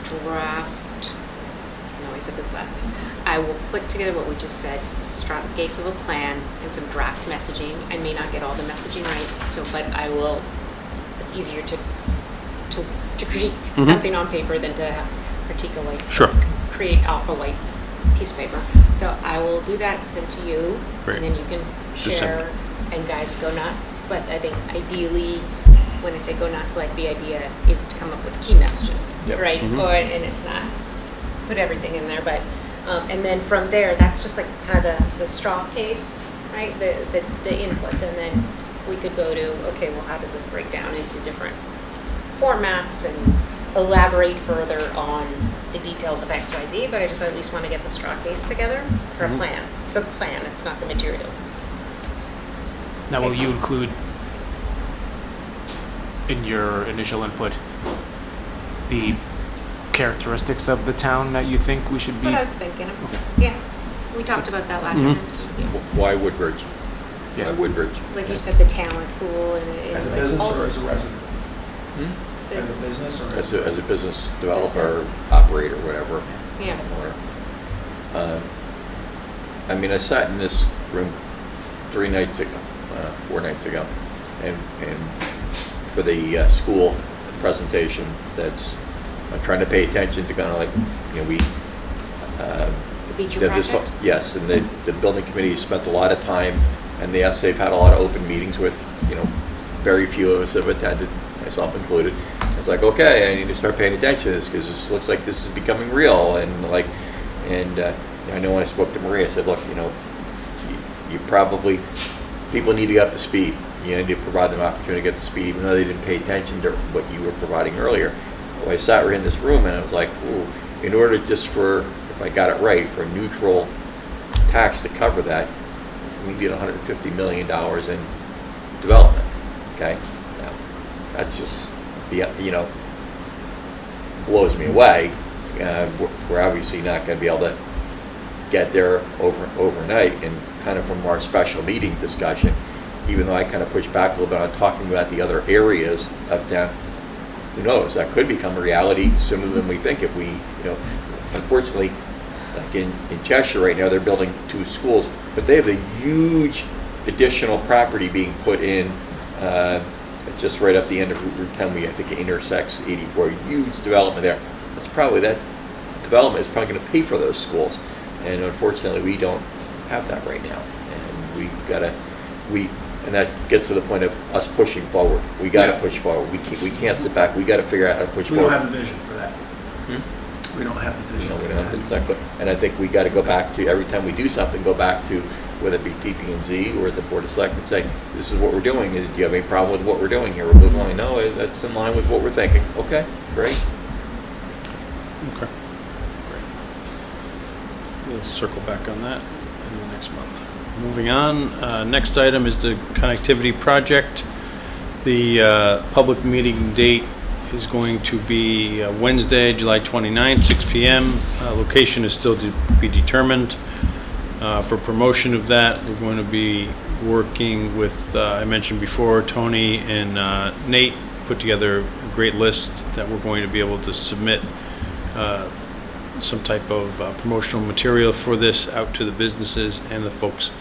Speaker 9: draft, I said this last time, I will put together what we just said, strong case of a plan and some draft messaging. I may not get all the messaging right, but I will, it's easier to create something on paper than to have critique a white.
Speaker 1: Sure.
Speaker 9: Create off a white piece of paper. So I will do that, send to you,
Speaker 1: Great.
Speaker 9: and then you can
Speaker 1: Just send
Speaker 9: share, and guys go nuts. But I think ideally, when I say go nuts, like the idea is to come up with key messages,
Speaker 6: Yep.
Speaker 9: right? And it's not put everything in there, but and then from there, that's just like kind of the straw case, right? The inputs, and then we could go to, okay, well, how does this break down into different formats and elaborate further on the details of X, Y, Z, but I just at least want to get the straw case together for a plan. It's a plan, it's not the materials.
Speaker 5: Now, will you include in your initial input the characteristics of the town that you think we should
Speaker 9: That's
Speaker 5: be?
Speaker 9: what I was thinking of. Yeah, we talked about that last time, so, yeah.
Speaker 6: Why Woodbridge?
Speaker 5: Yeah.
Speaker 6: Why Woodbridge?
Speaker 9: Like you said, the talent pool and
Speaker 8: As a
Speaker 9: like
Speaker 8: business
Speaker 9: all
Speaker 8: or
Speaker 9: those
Speaker 8: as a resident? As a
Speaker 9: business.
Speaker 8: business or?
Speaker 6: As a business developer,
Speaker 9: Business.
Speaker 6: operator, whatever.
Speaker 9: Yeah.
Speaker 6: Or, I sat in this room 4 nights ago, and for the school presentation, I'm trying to pay attention to kind of like, we
Speaker 9: The Beecher
Speaker 6: did this.
Speaker 9: project?
Speaker 6: Yes, and the building committee spent a lot of time, and yes, they've had a lot of open meetings with, very few of us have attended, myself included. It's like, okay, I need to start paying attention to this, because this looks like this is becoming real, and I know when I spoke to Maria, I said, look, you probably, people need to get up to speed. You need to provide them an opportunity to get to speed, even though they didn't pay attention to what you were providing earlier. Well, I sat right in this room, and I was like, ooh, in order just for, if I got it right, for a neutral tax to cover that, we need $150 million in development, okay? Now, that's just, blows me away. We're obviously not gonna be able to get there overnight, and kind of from our special meeting discussion, even though I kind of pushed back a little bit on talking about the other areas of town, who knows, that could become a reality sooner than we think if we, unfortunately, like in Cheshire right now, they're building 2 schools, but they have a huge additional property being put in, just right up the end of Route 10, I think it intersects 84, huge development there. That development is probably gonna pay for those schools, and unfortunately, we don't have that right now. And and that gets to the point of us pushing forward. We gotta
Speaker 2: Yeah.
Speaker 6: push forward. We can't sit back. We gotta figure out how to push
Speaker 2: We don't
Speaker 6: forward.
Speaker 2: have the vision for that. We don't have the
Speaker 6: You
Speaker 2: vision
Speaker 6: know,
Speaker 2: for
Speaker 6: we don't have
Speaker 2: that.
Speaker 6: to second. And I think we gotta go back to, every time we do something, go back to, whether it be PP&Z or the Board of Selectmen, say, this is what we're doing. Do you have any problem with what we're doing here? We're going, no, that's in line with what we're thinking. Okay, great.
Speaker 1: Okay. Great. We'll circle back on that in the next month. Moving on, next item is the connectivity project. The public meeting date is going to be Wednesday, July 29th, 6 PM. Location is still to be determined. For promotion of that, we're going to be working with, I mentioned before, Tony and Nate put together a great list that we're going to be able to submit some type of promotional material for this out to the businesses and the folks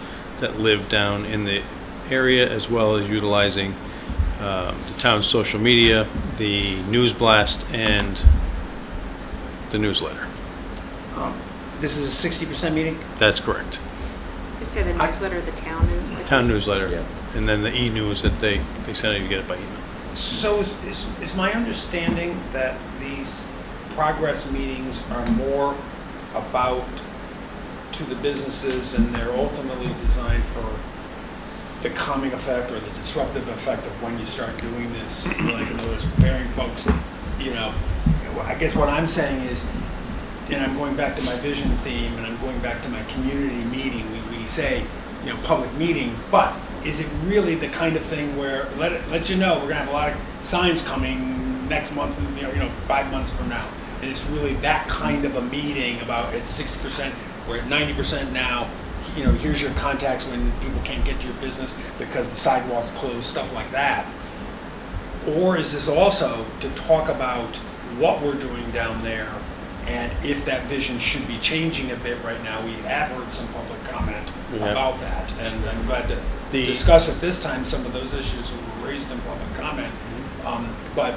Speaker 1: that live down in the area, as well as utilizing the town's social media, the news blast, and the newsletter.
Speaker 2: This is a 60% meeting?
Speaker 1: That's correct.
Speaker 9: You say the newsletter, the town newsletter?
Speaker 1: Town newsletter,
Speaker 6: Yeah.
Speaker 1: and then the e-news that they send you, to get it by email.
Speaker 2: So is my understanding that these progress meetings are more about to the businesses, and they're ultimately designed for the calming effect or the disruptive effect of when you start doing this, like in other words, preparing folks, you know, I guess what I'm saying is, and I'm going back to my vision theme, and I'm going back to my community meeting, we say, you know, public meeting, but is it really the kind of thing where, let you know, we're gonna have a lot of signs coming next month, you know, 5 months from now, and it's really that kind of a meeting about, it's 60%, we're at 90% now, you know, here's your contacts when people can't get to your business because the sidewalk's closed, stuff like that? Or is this also to talk about what we're doing down there, and if that vision should be changing a bit right now? We have heard some public comment
Speaker 1: We have.
Speaker 2: about that, and I'm glad to
Speaker 1: The-
Speaker 2: discuss at this time some of those issues that were raised in public comment. But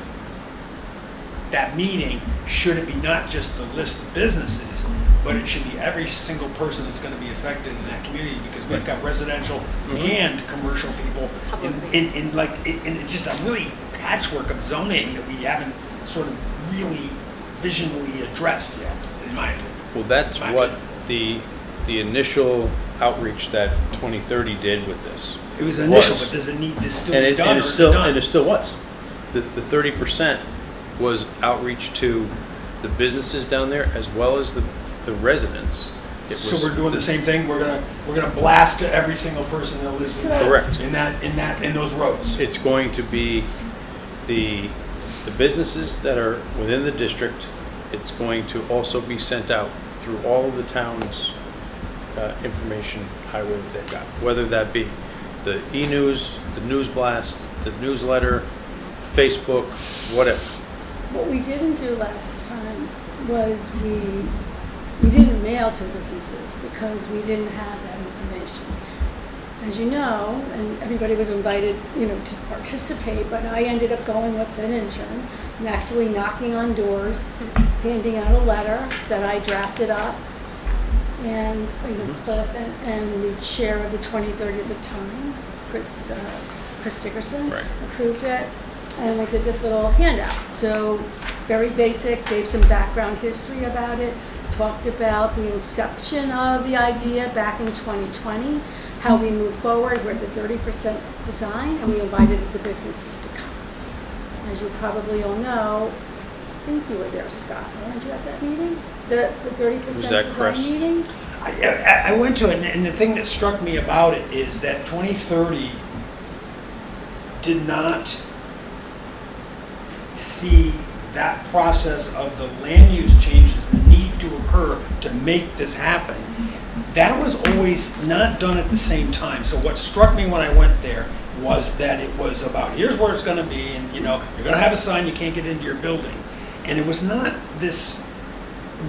Speaker 2: that meeting, should it be not just the list of businesses, but it should be every single person that's gonna be affected in that community, because we've got residential and commercial people in just a really patchwork of zoning that we haven't sort of really visually addressed yet, in my opinion.
Speaker 1: Well, that's
Speaker 2: My
Speaker 1: what
Speaker 2: opinion.
Speaker 1: the initial outreach that 2030 did with this.
Speaker 2: It was initial,
Speaker 1: was.
Speaker 2: but does it need to still
Speaker 1: And
Speaker 2: be
Speaker 1: it,
Speaker 2: done,
Speaker 1: and
Speaker 2: or
Speaker 1: it
Speaker 2: is it
Speaker 1: still,
Speaker 2: done?
Speaker 1: and it still was. The 30% was outreach to the businesses down there as well as the residents. It
Speaker 2: So
Speaker 1: was
Speaker 2: we're doing the same thing, we're gonna blast to every single person that lives in that.
Speaker 1: Correct.
Speaker 2: In those roads.
Speaker 1: It's going to be the businesses that are within the district. It's going to also be sent out through all of the town's information highway that they've got, whether that be the e-news, the news blast, the newsletter, Facebook, whatever.
Speaker 3: What we didn't do last time was we didn't mail to businesses because we didn't have that information. As you know, and everybody was invited, you know, to participate, but I ended up going with an intern and actually knocking on doors, handing out a letter that I drafted up. And, you know, Cliff and the chair of the 2030 at the time, Chris Dickerson,
Speaker 1: Right.
Speaker 3: approved it. And we did this little handout. So very basic, gave some background history about it, talked about the inception of the idea back in 2020, how we moved forward, we're at the 30% design, and we invited the businesses to come. As you probably all know, I think you were there, Scott, weren't you at that meeting? The 30%
Speaker 1: Was that
Speaker 3: design
Speaker 1: Crest?
Speaker 3: meeting?
Speaker 2: I went to it, and the thing that struck me about it is that 2030 did not see that process of the land use changes that need to occur to make this happen. That was always not done at the same time. So what struck me when I went there was that it was about, here's where it's gonna be, and you know, you're gonna have a sign, you can't get into your building. And it was not this,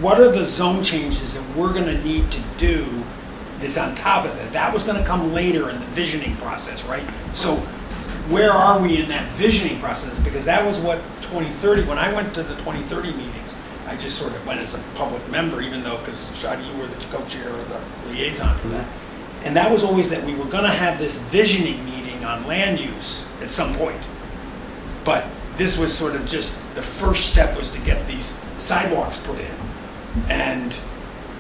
Speaker 2: what are the zone changes that we're gonna need to do this on top of it? That was gonna come later in the visioning process, right? So where are we in that visioning process? Because that was what 2030, when I went to the 2030 meetings, I just sort of went as a public member, even though, because Shadi, you were the co-chair or the liaison for that. And that was always that we were gonna have this visioning meeting on land use at some point. But this was sort of just, the first step was to get these sidewalks put in. And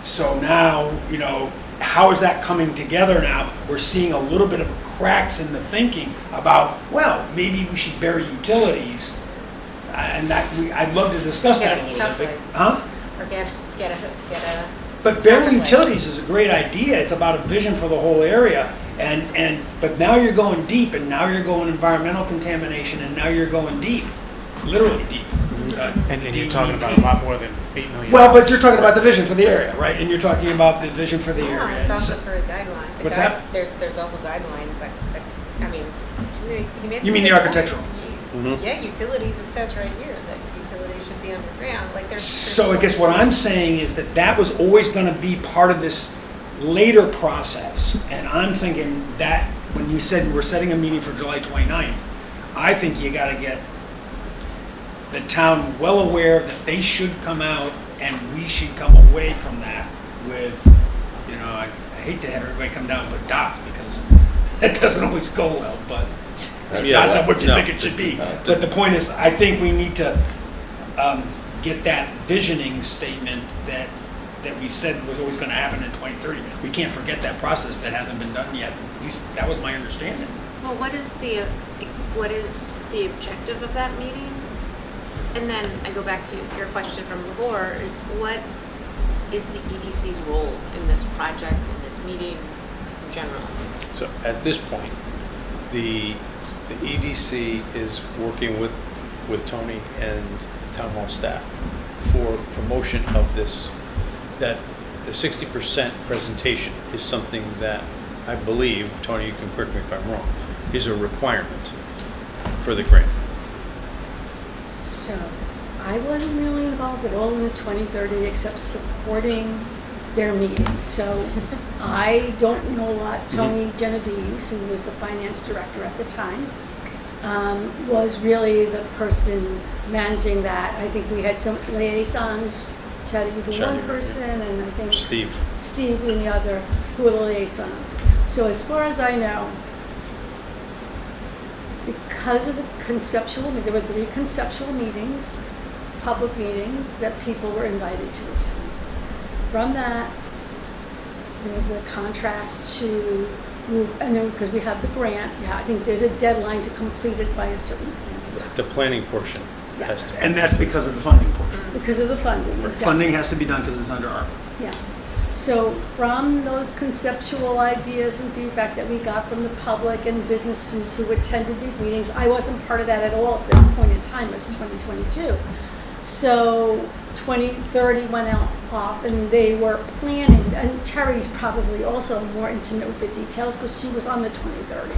Speaker 2: so now, you know, how is that coming together now? We're seeing a little bit of cracks in the thinking about, well, maybe we should bury utilities. And I'd love to discuss that a little bit. Huh?
Speaker 9: Or get a.
Speaker 2: But burying
Speaker 9: Traffic light.
Speaker 2: utilities is a great idea. It's about a vision for the whole area. But now you're going deep, and now you're going environmental contamination, and now you're going deep, literally deep.
Speaker 5: And you're
Speaker 2: DEP.
Speaker 5: talking about a lot more than $8 million.
Speaker 2: Well, but you're talking about the vision for the area, right? And you're talking about the vision for the area.
Speaker 9: Yeah, it's
Speaker 2: And
Speaker 9: also
Speaker 2: so-
Speaker 9: for a guideline. The
Speaker 2: What's that?
Speaker 9: There's also guidelines that, I mean. he made
Speaker 2: You mean
Speaker 9: some
Speaker 2: the
Speaker 9: good
Speaker 2: architectural?
Speaker 9: points. Yeah, utilities, it says right here that utilities should be underground, like there's.
Speaker 2: So I guess what I'm saying is that was always going to be part of this later process. And I'm thinking that when you said we're setting a meeting for July 29th, I think you got to get the town well aware that they should come out and we should come away from that with, you know, I hate to have everybody come down and put dots because that doesn't always go well, but dots are what you think it should be. But the point is, I think we need to get that visioning statement that we said was always going to happen in 2030. We can't forget that process that hasn't been done yet. At least that was my understanding.
Speaker 9: Well, what is the objective of that meeting? And then I go back to your question from before, is what is the EDC's role in this project, in this meeting in general?
Speaker 1: So at this point, the EDC is working with Tony and town hall staff for promotion of this, that the 60% presentation is something that I believe, Tony, you can correct me if I'm wrong, is a requirement for the grant.
Speaker 3: So, I wasn't really involved at all in the 2030 except supporting their meeting. So, I don't know a lot. Tony Genovese, who was the finance director at the time, was really the person managing that. I think we had some liaisons, Chatty being one
Speaker 1: Chatty,
Speaker 3: person, and I think
Speaker 1: Steve
Speaker 3: being the other, who were the liaison. So as far as I know, because of the conceptual, there were 3 conceptual meetings, public meetings, that people were invited to attend. From that, there was a contract to move, and then, because we have the grant, I think there's a deadline to complete it by a certain point of time.
Speaker 1: the planning portion has
Speaker 3: Yes.
Speaker 1: to
Speaker 2: And that's because of the funding portion.
Speaker 3: Because of the funding, exactly.
Speaker 2: Funding has to be done because it's under ARPA.
Speaker 3: Yes. So from those conceptual ideas and feedback that we got from the public and businesses who attended these meetings, I wasn't part of that at all at this point in time, it was 2022. So 2030 went off and they were planning, and Terry's probably also more intimate with the details because she was on the 2030.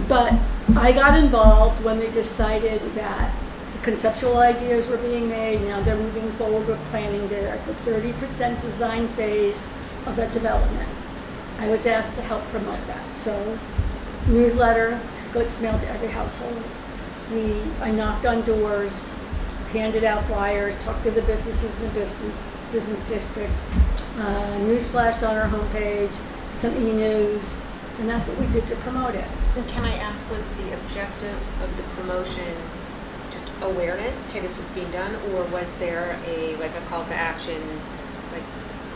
Speaker 3: But I got involved when they decided that the conceptual ideas were being made. Now they're moving forward with planning. They're at the 30% design phase of that development. I was asked to help promote that. So newsletter gets mailed to every household. I knocked on doors, handed out flyers, talked to the businesses in the business district, newsflash on our homepage, some e-news, and that's what we did to promote it.
Speaker 9: And can I ask, was the objective of the promotion just awareness, hey, this is being done, or was there a call to action, like,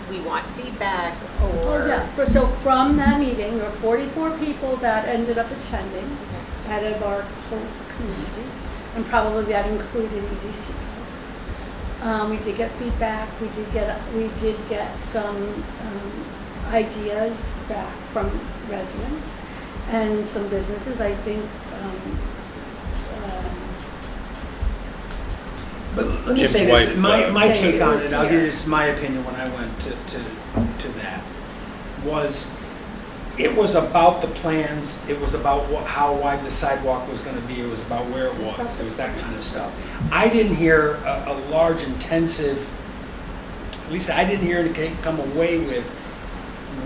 Speaker 9: we want feedback, or?
Speaker 3: Oh, yeah. So from that meeting, there were 44 people that ended up attending out of our whole community, and probably that included EDC folks. We did get feedback. We did get some ideas back from residents and some businesses. I think.
Speaker 2: But let me
Speaker 1: Jim's
Speaker 2: say this,
Speaker 1: wife,
Speaker 2: my take on
Speaker 3: was
Speaker 2: it, I'll give
Speaker 3: here.
Speaker 2: you just my opinion when I went to that, was it was about the plans, it was about how wide the sidewalk was gonna be, it was about where it was that kind of stuff. I didn't hear a large intensive, at least I didn't hear it come away with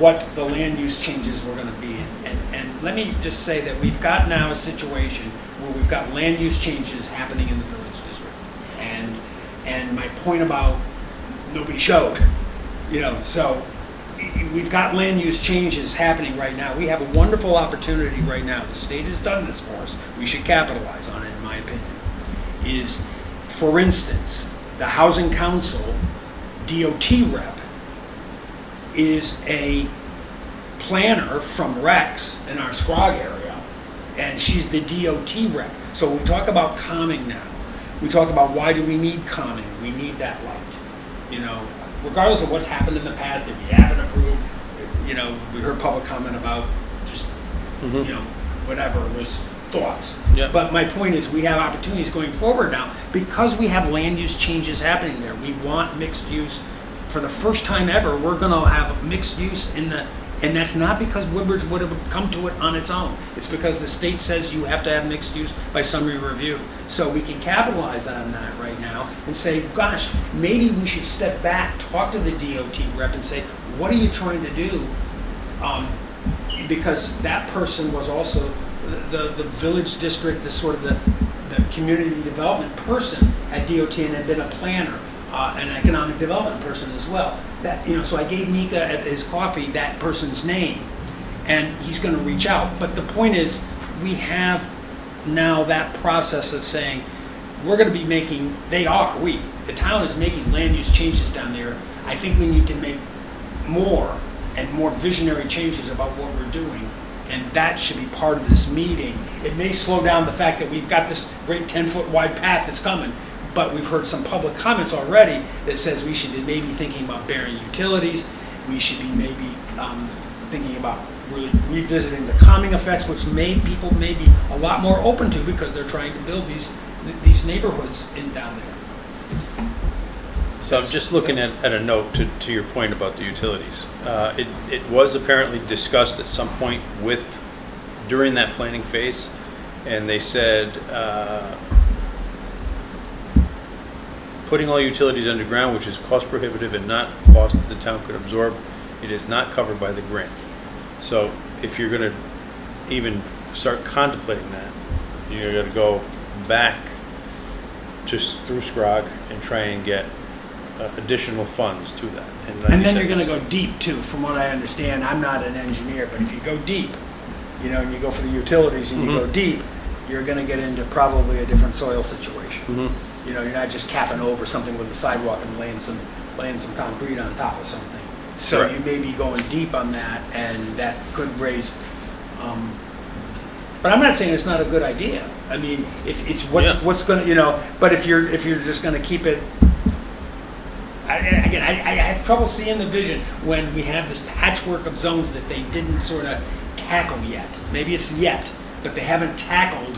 Speaker 2: what the land use changes were gonna be. And let me just say that we've got now a situation where we've got land use changes happening in the village district. And my point about nobody showed, so we've got land use changes happening right now. We have a wonderful opportunity right now. The state has done this for us. We should capitalize on it, in my opinion. Is, for instance, the Housing Council DOT rep is a planner from Rex in our Scrog area, and she's the DOT rep. So we talk about calming now. We talk about why do we need calming? We need that light, you know, regardless of what's happened in the past, if we haven't approved, you know, we heard public comment about just, you know, whatever was thoughts.
Speaker 1: Yeah.
Speaker 2: But my point is, we have opportunities going forward now because we have land use changes happening there. We want mixed use. For the first time ever, we're going to have mixed use in the, and that's not because Woodbridge would have come to it on its own. It's because the state says you have to have mixed use by summary review. So we can capitalize on that right now and say, gosh, maybe we should step back, talk to the DOT rep and say, what are you trying to do? Because that person was also the village district, the sort of the community development person at DOT and had been a planner, an economic development person as well. That, you know, so I gave Mika at his coffee that person's name, and he's going to reach out. But the point is, we have now that process of saying we're going to be making. The town is making land use changes down there. I think we need to make more and more visionary changes about what we're doing, and that should be part of this meeting. It may slow down the fact that we've got this great 10-foot wide path that's coming, but we've heard some public comments already that says we should be maybe thinking about burying utilities. We should be maybe thinking about really revisiting the calming effects, which people may be a lot more open to because they're trying to build these neighborhoods down there.
Speaker 1: So I'm just looking at a note to your point about the utilities. It was apparently discussed at some point during that planning phase, and they said putting all utilities underground, which is cost prohibitive and not a cost that the town could absorb, it is not covered by the grant. So if you're gonna even start contemplating that, you're gonna go back through SCROG and try and get additional funds to that.
Speaker 2: And then you're going to go deep too, from what I understand. I'm not an engineer, but if you go deep, you know, and you go for the utilities and you go deep, you're going to get into probably a different soil situation. You know, you're not just capping over something with a sidewalk and laying some concrete on top of something. So
Speaker 1: Correct.
Speaker 2: you may be going deep on that, and that could raise. But I'm not saying it's not a good idea. I mean, if it's what's going to, you know, but if you're just going to keep it. I have trouble seeing the vision when we have this patchwork of zones that they didn't sort of tackle yet. Maybe it's yet, but they haven't tackled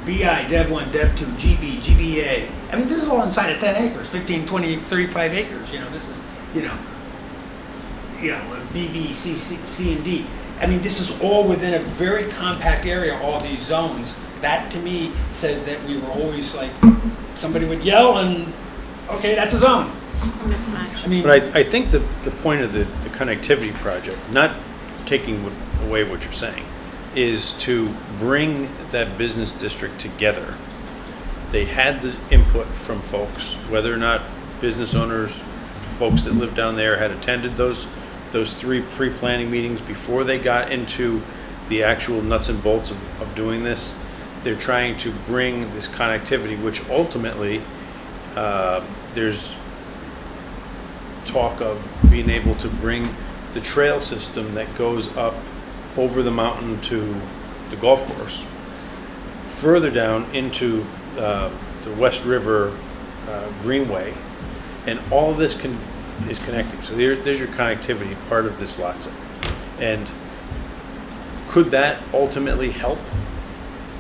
Speaker 2: BI, Dev 1, Dev 2, GB, GBA. I mean, this is all inside of 10 acres, 15, 20, 35 acres. You know, this is, you know, BB, C, and D. I mean, this is all within a very compact area, all these zones. That, to me, says that we were always like, somebody would yell and, okay, that's a zone.
Speaker 9: Some mismatch.
Speaker 2: I mean,
Speaker 1: But I think the point of the connectivity project, not taking away what you're saying, is to bring that business district together. They had the input from folks, whether or not business owners, folks that live down there had attended those 3 pre-planning meetings before they got into the actual nuts and bolts of doing this. They're trying to bring this connectivity, which ultimately there's talk of being able to bring the trail system that goes up over the mountain to the golf course, further down into the West River Greenway, and all of this is connecting. So there's your connectivity part of this lot set. And could that ultimately help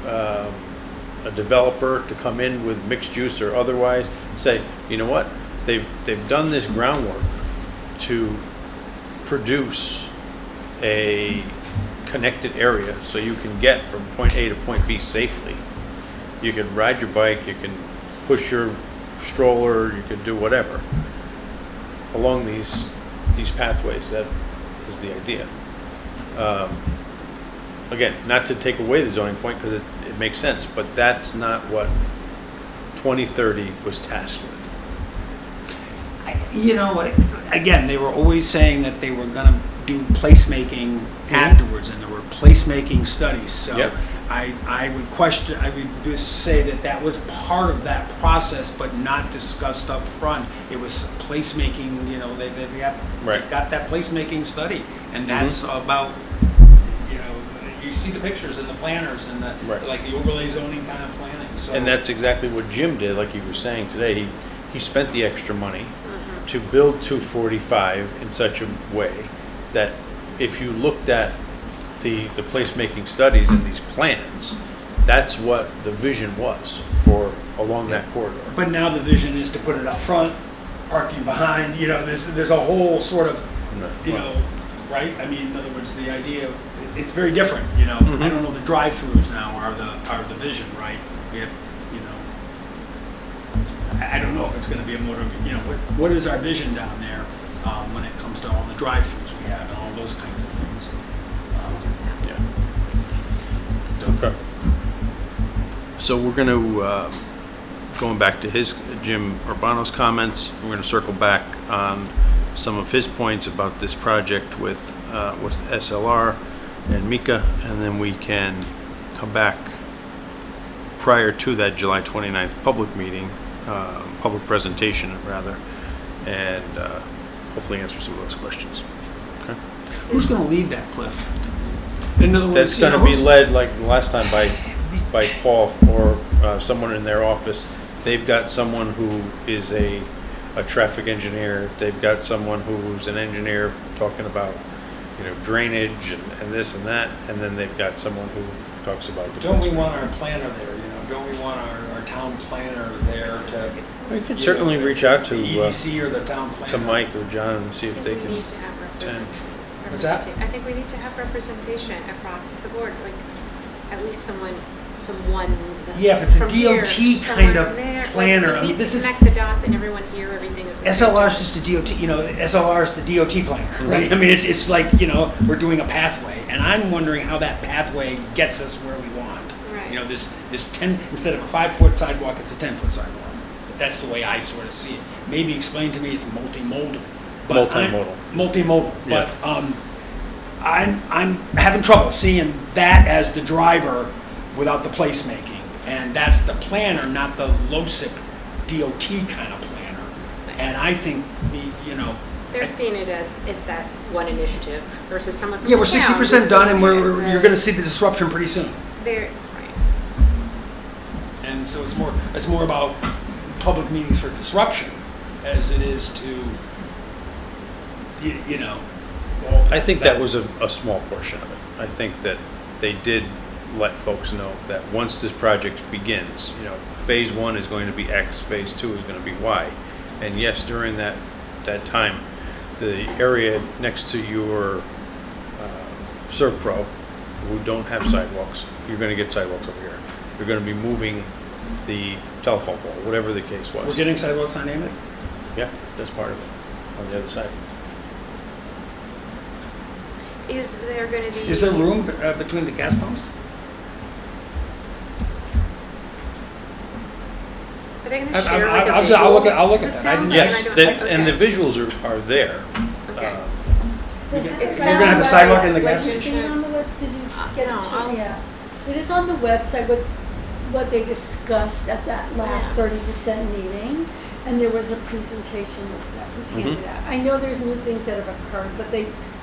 Speaker 1: a developer to come in with mixed use or otherwise, say, you know what, they've done this groundwork to produce a connected area so you can get from point A to point B safely. You can ride your bike, you can push your stroller, you can do whatever along these pathways. That is the idea. Again, not to take away the zoning point, because it makes sense, but that's not what 2030 was tasked with.
Speaker 2: you know, again, they were always saying that they were gonna do placemaking afterwards, and there were placemaking studies, so
Speaker 1: Yep.
Speaker 2: I would just say that that was part of that process, but not discussed up front. It was placemaking, you know, they've
Speaker 1: Right.
Speaker 2: got that placemaking study, and that's about, you know, you see the pictures and the planners and
Speaker 1: Right.
Speaker 2: like the overlay zoning kind of planning, so.
Speaker 1: And that's exactly what Jim did, like you were saying today. He spent the extra money
Speaker 9: Mm-hmm.
Speaker 1: to build 245 in such a way that if you looked at the placemaking studies and these plans, that's what the vision was for along that corridor.
Speaker 2: But now the vision is to put it up front, parking behind, you know, there's a whole sort of, you know, right? I mean, in other words, the idea, it's very different, you know? I don't know, the drive-throughs now are the vision, right? We have, you know, I don't know if it's gonna be a motor, you know, what is our vision down there when it comes to all the drive-throughs we have and all those kinds of things?
Speaker 1: Okay. So we're going to, going back to Jim Urbano's comments, we're going to circle back on some of his points about this project with SLR and Mika, and then we can come back prior to that July 29th public meeting, public presentation rather, and hopefully answer some of those questions. Okay.
Speaker 2: Who's gonna lead that, Cliff? In other words,
Speaker 1: That's
Speaker 2: you know,
Speaker 1: gonna be
Speaker 2: who's-
Speaker 1: led, like the last time, by Paul or someone in their office. They've got someone who is a traffic engineer. They've got someone who's an engineer talking about, you know, drainage and this and that. And then they've got someone who talks about the.
Speaker 2: Don't we want our planner there, you know, don't we want our town planner there to?
Speaker 1: We could
Speaker 2: you
Speaker 1: certainly
Speaker 2: know,
Speaker 1: reach out
Speaker 2: the
Speaker 1: to
Speaker 2: EDC or the town planner.
Speaker 1: Mike or John and see
Speaker 8: I
Speaker 1: if they
Speaker 8: think
Speaker 1: can.
Speaker 8: we need to have
Speaker 2: What's that?
Speaker 8: I think we need to have representation across the board, like at least someone's.
Speaker 2: Yeah, if it's a
Speaker 8: from here,
Speaker 2: DOT
Speaker 8: someone
Speaker 2: kind of
Speaker 8: there. Like,
Speaker 2: planner,
Speaker 8: we
Speaker 2: I mean,
Speaker 8: need
Speaker 2: this
Speaker 8: to
Speaker 2: is-
Speaker 8: connect the dots and everyone hear everything at the same
Speaker 2: SLR is
Speaker 8: time.
Speaker 2: just a DOT, you know, SLR is the DOT planner, right? I mean, it's like, you know, we're doing a pathway, and I'm wondering how that pathway gets us where we want.
Speaker 8: Right.
Speaker 2: You know, this 10, instead of a 5-foot sidewalk, it's a 10-foot sidewalk. That's the way I sort of see it. Maybe explain to me it's multimodal. but I'm-
Speaker 1: Multimodal.
Speaker 2: Multimodal,
Speaker 1: Yeah.
Speaker 2: but, I'm having trouble seeing that as the driver without the placemaking. And that's the planner, not the LoSiP DOT kind of planner. And I think you know,
Speaker 8: They're seeing it as that one initiative versus someone from
Speaker 2: yeah,
Speaker 8: the
Speaker 2: we're
Speaker 8: town
Speaker 2: 60%
Speaker 8: who's
Speaker 2: done and
Speaker 8: seeing it
Speaker 2: we're
Speaker 8: as
Speaker 2: you're gonna see the disruption pretty soon.
Speaker 8: They're, right.
Speaker 2: And so it's more about public meetings for disruption as it is to, you know. all
Speaker 1: I think that was a small portion of it. I think that they did let folks know that once this project begins, you know, phase 1 is going to be X, phase 2 is going to be Y. And yes, during that time, the area next to your ServPro, who don't have sidewalks, you're going to get sidewalks over here. You're going to be moving the telephone pole, whatever the case was.
Speaker 2: We're getting sidewalks on Amity?
Speaker 1: Yeah, that's part of it, on the other side.
Speaker 8: Is there gonna be?
Speaker 2: Is there room between the gas pumps?
Speaker 8: Are they gonna
Speaker 2: I-
Speaker 8: share
Speaker 2: I-
Speaker 8: like a
Speaker 2: I'll
Speaker 8: visual?
Speaker 2: look at
Speaker 8: It
Speaker 2: that.
Speaker 8: sounds like
Speaker 1: Yes,
Speaker 8: I don't-
Speaker 1: they- and the
Speaker 8: okay.
Speaker 1: visuals are there.
Speaker 8: Okay.
Speaker 3: They have
Speaker 8: It's-
Speaker 3: it
Speaker 8: You're
Speaker 3: on
Speaker 8: gonna have
Speaker 2: a
Speaker 3: the
Speaker 2: sidewalk
Speaker 3: web-
Speaker 2: in the
Speaker 3: like,
Speaker 2: gas
Speaker 3: you
Speaker 8: station?
Speaker 3: see it on the web, did you get
Speaker 8: No,
Speaker 3: it?
Speaker 8: I'll-
Speaker 3: Yeah. It is on the website with what they discussed at that last
Speaker 8: Yeah.
Speaker 3: 30% meeting, and there was a presentation that was handed out. I know there's new things that have occurred, but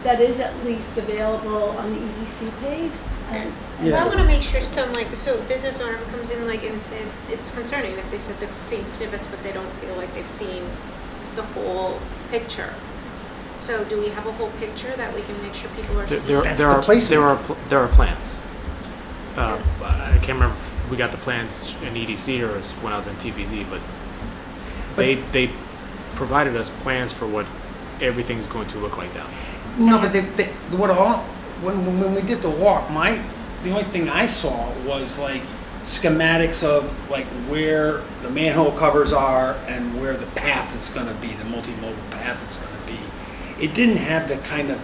Speaker 3: that is at least available on the EDC page. And
Speaker 2: Yeah.
Speaker 8: I wanna make sure so a business owner comes in like and says, it's concerning if they said they've seen snippets, but they don't feel like they've seen the whole picture. So do we have a whole picture that we can make sure people are seeing?
Speaker 2: That's the placement.
Speaker 5: There are plans. I can't remember if we got the plans in EDC or it was when I was in TPZ, but they provided us plans for what everything's going to look like down there.
Speaker 2: No, but when we did the walk, the only thing I saw was like schematics of like where the manhole covers are and where the path is gonna be, the multimodal path is gonna be. It didn't have the kind of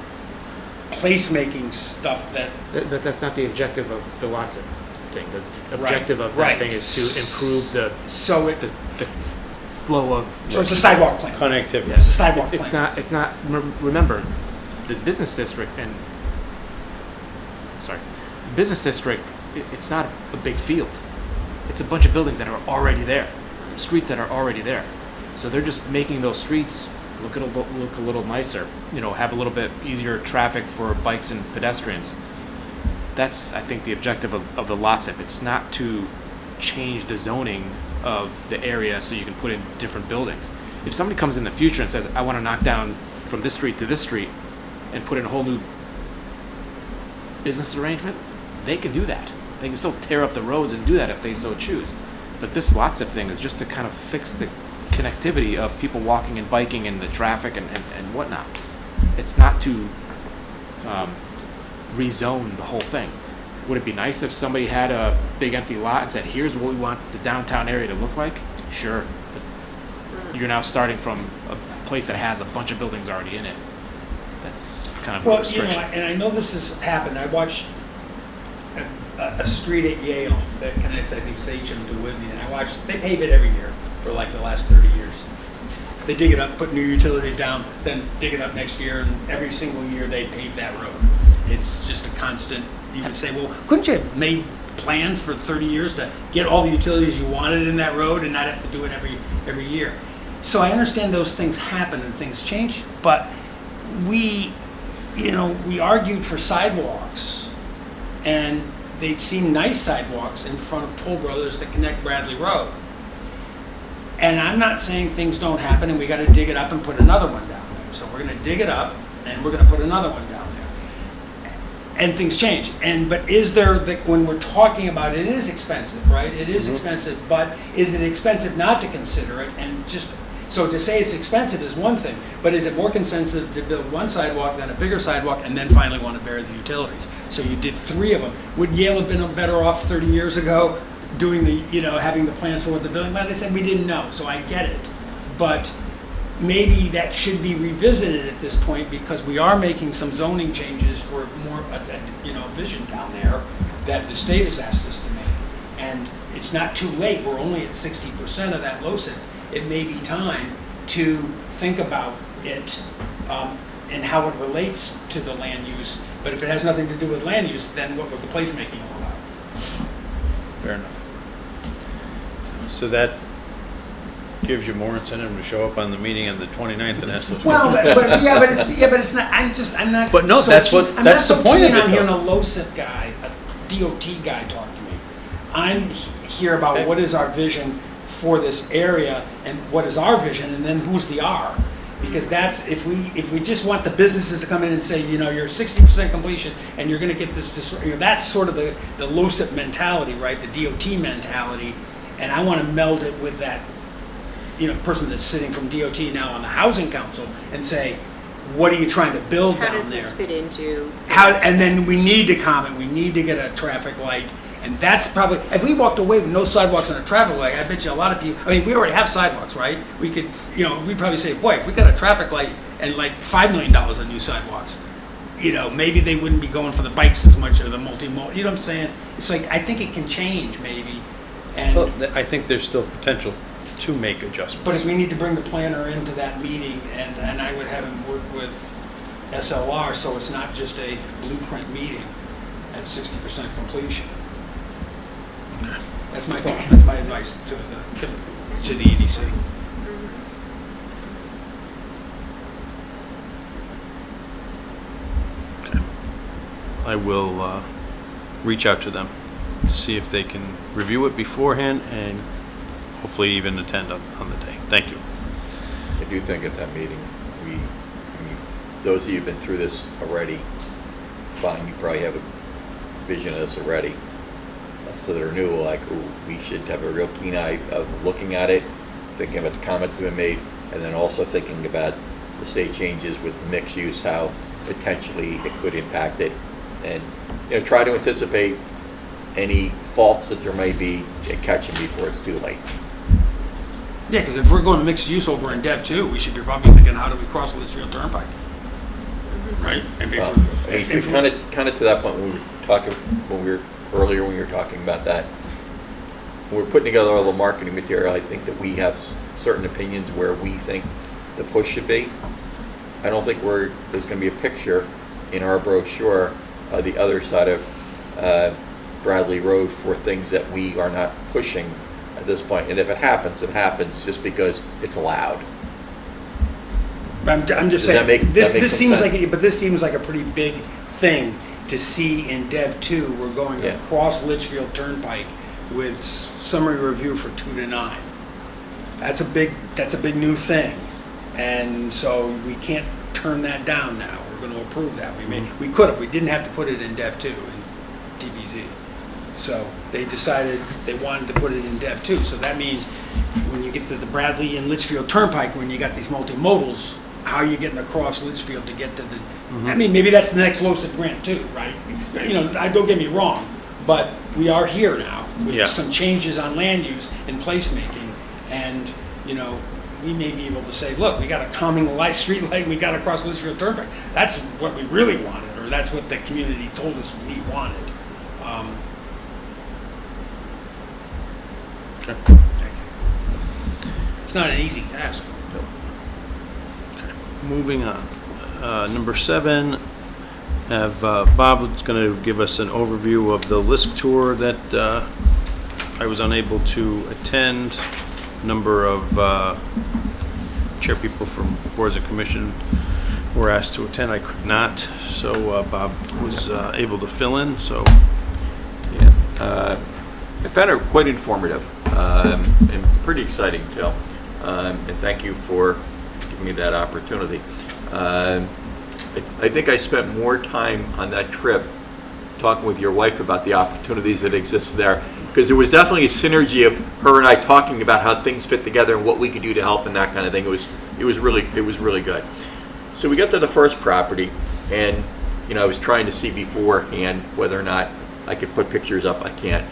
Speaker 2: placemaking stuff that.
Speaker 5: But that's not the objective of the Watson thing. The
Speaker 2: Right,
Speaker 5: objective of
Speaker 2: right.
Speaker 5: that thing is to improve
Speaker 2: So it,
Speaker 5: the flow of.
Speaker 2: So it's a sidewalk plan.
Speaker 1: Connectivity.
Speaker 2: It's a sidewalk
Speaker 5: It's
Speaker 2: plan.
Speaker 5: it's not, remember, the business district and, sorry, the business district, it's not a big field. It's a bunch of buildings that are already there, streets that are already there. So they're just making those streets look a little nicer, you know, have a little bit easier traffic for bikes and pedestrians. That's, I think, the objective of the lot zip. It's not to change the zoning of the area so you can put in different buildings. If somebody comes in the future and says, I want to knock down from this street to this street and put in a whole new business arrangement, they can do that. They can still tear up the roads and do that if they so choose. But this lot zip thing is just to kind of fix the connectivity of people walking and biking and the traffic and whatnot. It's not to rezone the whole thing. Would it be nice if somebody had a big empty lot and said, here's what we want the downtown area to look like? Sure. But you're now starting from a place that has a bunch of buildings already in it. That's kind of a
Speaker 2: Well,
Speaker 5: restriction.
Speaker 2: and I know this has happened. I watched a street at Yale that connects, I think, Sachem to Whitney, and I watched, they pave it every year for like the last 30 years. They dig it up, put new utilities down, then dig it up next year, and every single year they pave that road. It's just a constant. You would say, well, couldn't you have made plans for 30 years to get all the utilities you wanted in that road and not have to do it every year? So I understand those things happen and things change, but we argued for sidewalks, and they seem nice sidewalks in front of Toll Brothers that connect Bradley Road. And I'm not saying things don't happen and we got to dig it up and put another one down there. So we're going to dig it up and we're going to put another one down there. And things change. But is there, when we're talking about it is expensive, right? It is expensive, but is it expensive not to consider it? And just, so to say it's expensive is one thing, but is it more expensive to build one sidewalk than a bigger sidewalk and then finally want to bury the utilities? So you did 3 of them. Would Yale have been better off 30 years ago doing having the plans for what the building, but they said we didn't know, so I get it. But maybe that should be revisited at this point because we are making some zoning changes for more, vision down there that the state has asked us to make. And it's not too late, we're only at 60% of that LoCIP. It may be time to think about it and how it relates to the land use. But if it has nothing to do with land use, then what was the placemaking all about?
Speaker 1: Fair enough. So that gives you more incentive to show up on the meeting on the 29th and ask those
Speaker 2: Well,
Speaker 1: questions.
Speaker 2: but it's not. I'm not.
Speaker 1: But no,
Speaker 2: so
Speaker 1: that's
Speaker 2: keen-
Speaker 1: what-
Speaker 2: I'm
Speaker 1: that's
Speaker 2: not
Speaker 1: the
Speaker 2: so
Speaker 1: point of
Speaker 2: keen
Speaker 1: it,
Speaker 2: on hearing a
Speaker 1: though.
Speaker 2: LoCIP guy, a DOT guy talk to me. I'm here about
Speaker 1: Okay.
Speaker 2: what is our vision for this area and what is our vision, and then who's the R. Because that's if we just want the businesses to come in and say, you're 60% completion and you're going to get this, that's sort of the LoCIP mentality, right? The DOT mentality, and I want to meld it with that, person that's sitting from DOT now on the housing council and say, what are you trying to build
Speaker 9: How
Speaker 2: down
Speaker 9: does
Speaker 2: there?
Speaker 9: this fit into?
Speaker 2: And then we need to comment. We need to get a traffic light. And that's probably, if we walked away with no sidewalks and a traffic light, I bet you a lot of people, we already have sidewalks, right? We could, we'd probably say, boy, if we got a traffic light and like $5 million on new sidewalks, maybe they wouldn't be going for the bikes as much or the multi-modal, you know what I'm saying? It's like, I think it can change maybe.
Speaker 1: Well,
Speaker 2: And,
Speaker 1: I think there's still potential to make adjustments.
Speaker 2: but if we need to bring the planner into that meeting and I would have him work with SLR so it's not just a blueprint meeting at 60% completion. That's my thought. That's my advice to the EDC.
Speaker 1: I will reach out to them, see if they can review it beforehand and hopefully even attend on the day. Thank you.
Speaker 6: I do think at that meeting, those of you who've been through this already, fine, you probably have a vision of this already. So that are new, like, ooh, we should have a real keen eye of looking at it, thinking about the comments that have been made, and then also thinking about the state changes with the mixed use, how potentially it could impact it, and try to anticipate any faults that there may be and catch them before it's too late.
Speaker 2: Yeah, because if we're going to mixed use over in Dev too, we should be probably thinking, how do we cross Litchfield Turnpike? Right?
Speaker 6: Kind of to that point when we were talking, when we were talking about that, when we're putting together all the marketing material, I think that we have certain opinions where we think the push should be. I don't think there's going to be a picture in our brochure of the other side of Bradley Road for things that we are not pushing at this point. And if it happens just because it's allowed.
Speaker 2: I'm just
Speaker 6: Does
Speaker 2: saying,
Speaker 6: that make
Speaker 2: this
Speaker 6: some
Speaker 2: seems
Speaker 6: sense?
Speaker 2: like, but this seems like a pretty big thing to see in Dev 2. We're going
Speaker 6: Yeah.
Speaker 2: across Litchfield Turnpike with summary review for 2 to 9. That's a big new thing. And so we can't turn that down now. We're going to approve that. We could have. We didn't have to put it in Dev 2 in DBZ. So they decided they wanted to put it in Dev 2. So that means when you get to the Bradley and Litchfield Turnpike, when you got these multimodals, how are you getting across Litchfield to get to the, I mean, maybe that's the next LoCIP grant too, right? You know, don't get me wrong, but we are here now with
Speaker 1: Yeah.
Speaker 2: some changes on land use and placemaking. And, you know, we may be able to say, look, we got a calming light, street light, we got across Litchfield Turnpike. That's what we really wanted, or that's what the community told us we wanted. It's not an easy task.
Speaker 1: Moving on. Number 7, Bob is going to give us an overview of the LISC tour that I was unable to attend. Number of chairpeople from boards and commission were asked to attend. I could not, so Bob was able to fill in, so.
Speaker 6: Yeah. I found it quite informative and pretty exciting, too. And thank you for giving me that opportunity. I think I spent more time on that trip talking with your wife about the opportunities that exist there, because there was definitely a synergy of her and I talking about how things fit together and what we could do to help and that kind of thing. It was really good. So we got to the first property, and I was trying to see beforehand whether or not I could put pictures up. I can't.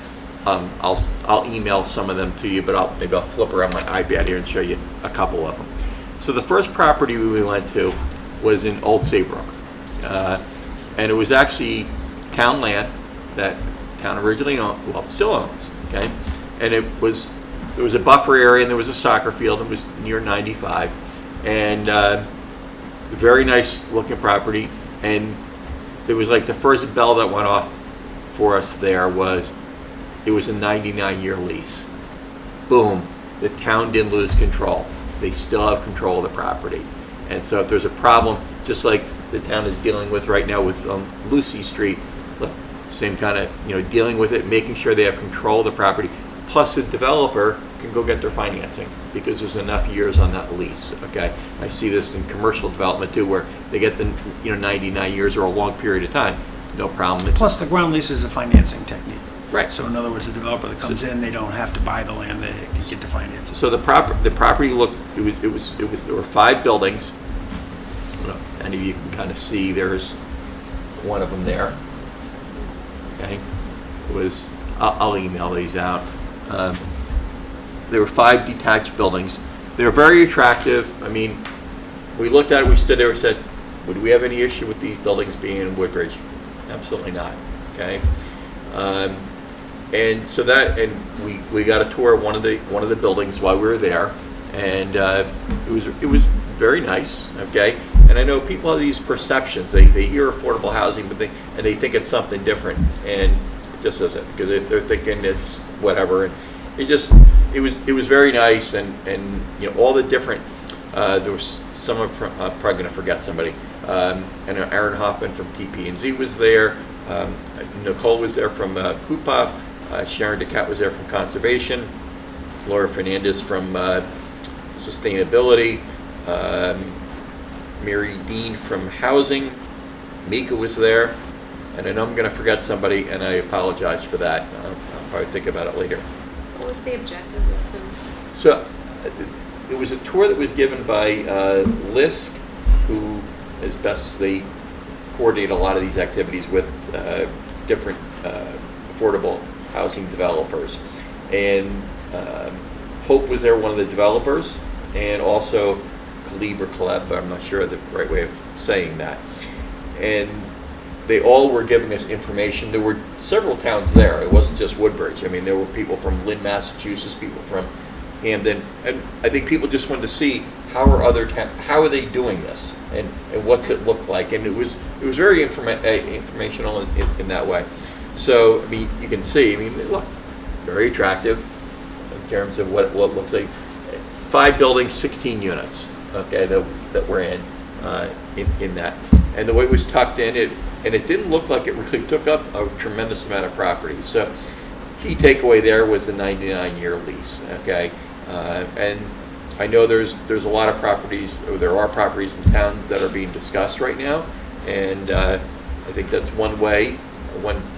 Speaker 6: I'll email some of them to you, but maybe I'll flip around my iPad here and show you a couple of them. So the first property we went to was in Old Saybrook, and it was actually town land that town originally owned, well, it still owns, okay? And it was a buffer area, and there was a soccer field. It was near 95, and very nice looking property. And it was like the first bell that went off for us there was, it was a 99-year lease. Boom, the town didn't lose control. They still have control of the property. And so if there's a problem, just like the town is dealing with right now with Lucy Street, look, same kind of, dealing with it, making sure they have control of the property. Plus the developer can go get their financing because there's enough years on that lease, okay? I see this in commercial development too, where they get the, 99 years or a long period of time, no problem.
Speaker 2: Plus, the ground lease is a financing technique.
Speaker 6: Right.
Speaker 2: So in other words, the developer that comes in, they don't have to buy the land, they can get the financing.
Speaker 6: So the property looked, there were 5 buildings. I don't know if any of you can kind of see, there's one of them there. Okay, I'll email these out. There were 5 detached buildings. They were very attractive. I mean, we looked at it, we stood there and said, would we have any issue with these buildings being in Woodbridge? Absolutely not, okay? And so we got a tour of one of the buildings while we were there, and it was very nice, okay? And I know people have these perceptions. They hear affordable housing, but they think it's something different, and it just isn't, because they're thinking it's whatever. And it was very nice, and all the different. There was someone from, I'm probably going to forget somebody. And Aaron Hoffman from TP&Z was there. Nicole was there from Coupa. Sharon DeCat was there from Conservation. Laura Fernandez from Sustainability. Mary Dean from Housing. Mika was there. And I know I'm going to forget somebody, and I apologize for that. I'll probably think about it later.
Speaker 8: What was the objective of them?
Speaker 6: So it was a tour that was given by LISC, who, as best as they coordinate a lot of these activities with different affordable housing developers. And Hope was there, one of the developers, and also Caleb, I'm not sure the right way of saying that. And they all were giving us information. There were several towns there. It wasn't just Woodbridge. I mean, there were people from Lynn, Massachusetts, people from Hamden, and I think people just wanted to see how are they doing this, and what's it look like, and it was very informational in that way. So I mean, you can see. I mean, look, very attractive in terms of what it looks like. 5 buildings, 16 units. Okay, that we're in that, and the way it was tucked in, it didn't look like it really took up a tremendous amount of property. So key takeaway there was the 99-year lease. Okay, and I know there's a lot of properties, or there are properties in town that are being discussed right now, and I think that's one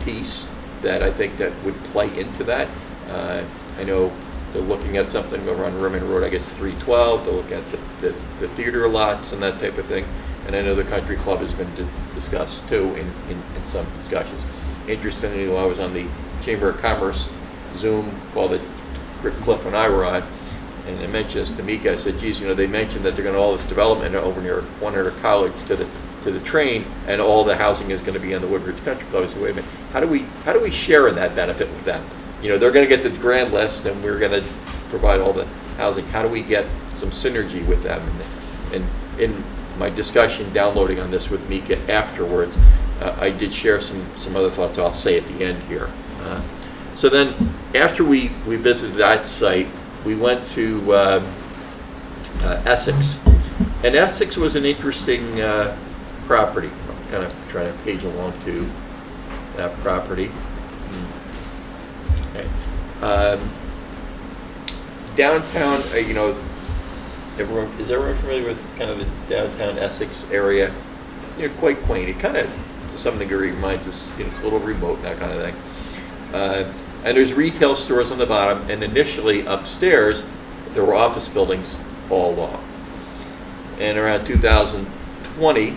Speaker 6: piece that I think that would play into that. I know they're looking at something around Rimmon Road, I guess 312, they'll look at the theater lots and that type of thing, and I know the country club has been discussed too in some discussions. Interestingly, while I was on the Chamber of Commerce Zoom call that Cliff and I were on, and I mentioned this to Mika, I said, geez, they mentioned that they're going to all this development over near 100 College to the train, and all the housing is going to be on the Woodbridge Country Club. I said, wait a minute, how do we share in that benefit with them? They're going to get the grand list, and we're going to provide all the housing. How do we get some synergy with them? And in my discussion, downloading on this with Mika afterwards, I did share some other thoughts I'll say at the end here. So then, after we visited that site, we went to Essex. And Essex was an interesting property. I'm kind of trying to page along to that property. Okay. Downtown, is everyone familiar with kind of the downtown Essex area? Quite quaint. It kind of, to some degree, reminds us, it's a little remote and that kind of thing. And there's retail stores on the bottom, and initially upstairs, there were office buildings all along. And around 2020,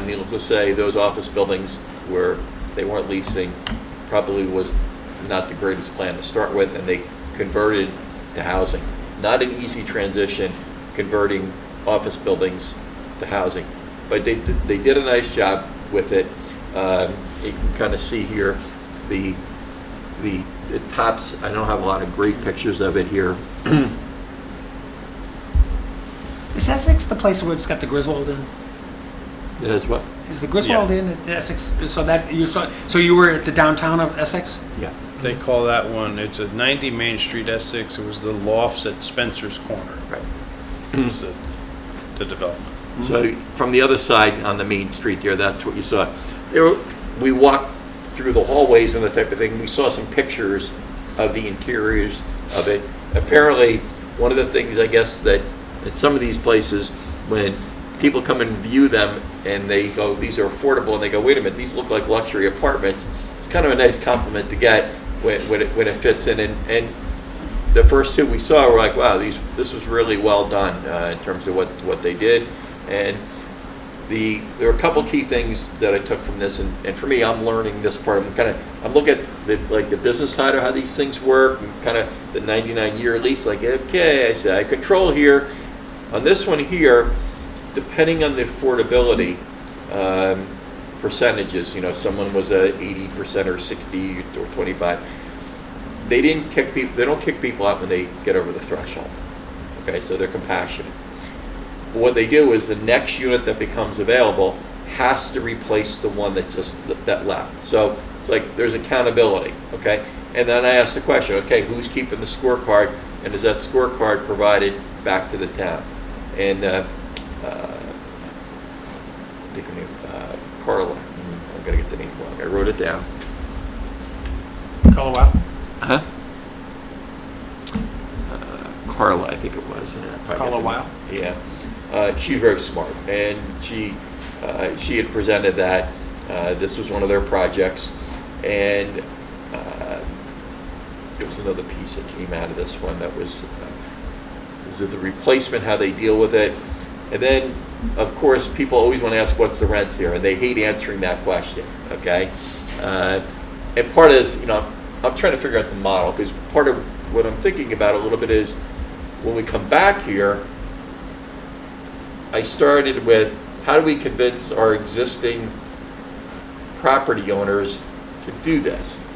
Speaker 6: needless to say, those office buildings they weren't leasing, probably was not the greatest plan to start with, and they converted to housing. Not an easy transition, converting office buildings to housing, but they did a nice job with it. You can kind of see here the tops. I don't have a lot of great pictures of it here.
Speaker 2: Is Essex the place where it's got the Griswold Inn?
Speaker 6: It is what?
Speaker 2: Is the Griswold
Speaker 1: Yeah.
Speaker 2: Inn in Essex? So you were at the downtown of Essex?
Speaker 6: Yeah.
Speaker 1: They call that one, it's at 90 Main Street, Essex. It was the lofts at Spencer's Corner.
Speaker 6: Right.
Speaker 1: Was the development.
Speaker 6: So from the other side on the main street there, that's what you saw. We walked through the hallways and that type of thing. We saw some pictures of the interiors of it. Apparently, one of the things, I guess, that in some of these places, when people come and view them and they go, these are affordable, and they go, wait a minute, these look like luxury apartments, it's kind of a nice compliment to get when it fits in. And the first two we saw were like, wow, this was really well done in terms of what they did. And there were a couple key things that I took from this, and for me, I'm learning this part. I'm looking at the business side of how these things work, and kind of the 99-year lease. Like, okay, I say I control here. On this one here, depending on the affordability percentages, someone was a 80% or 60 or 25. They don't kick people out when they get over the threshold. Okay, so they're compassionate. But what they do is the next unit that becomes available has to replace the one that left. So it's like there's accountability, okay? And then I ask the question, okay, who's keeping the scorecard, and is that scorecard provided back to the town? And I think her name, Carla. I'm gonna get the name wrong. I wrote it down.
Speaker 2: Colorado?
Speaker 6: Huh? Carla, I think it was.
Speaker 2: Carla Weil?
Speaker 6: Yeah. She's very smart, and she had presented that this was one of their projects, and there was another piece that came out of this one that was the replacement, how they deal with it, and then of course people always want to ask what's the rents here, and they hate answering that question. Okay, and part of this, I'm trying to figure out the model, because part of what I'm thinking about a little bit is when we come back here, I started with how do we convince our existing property owners to do this.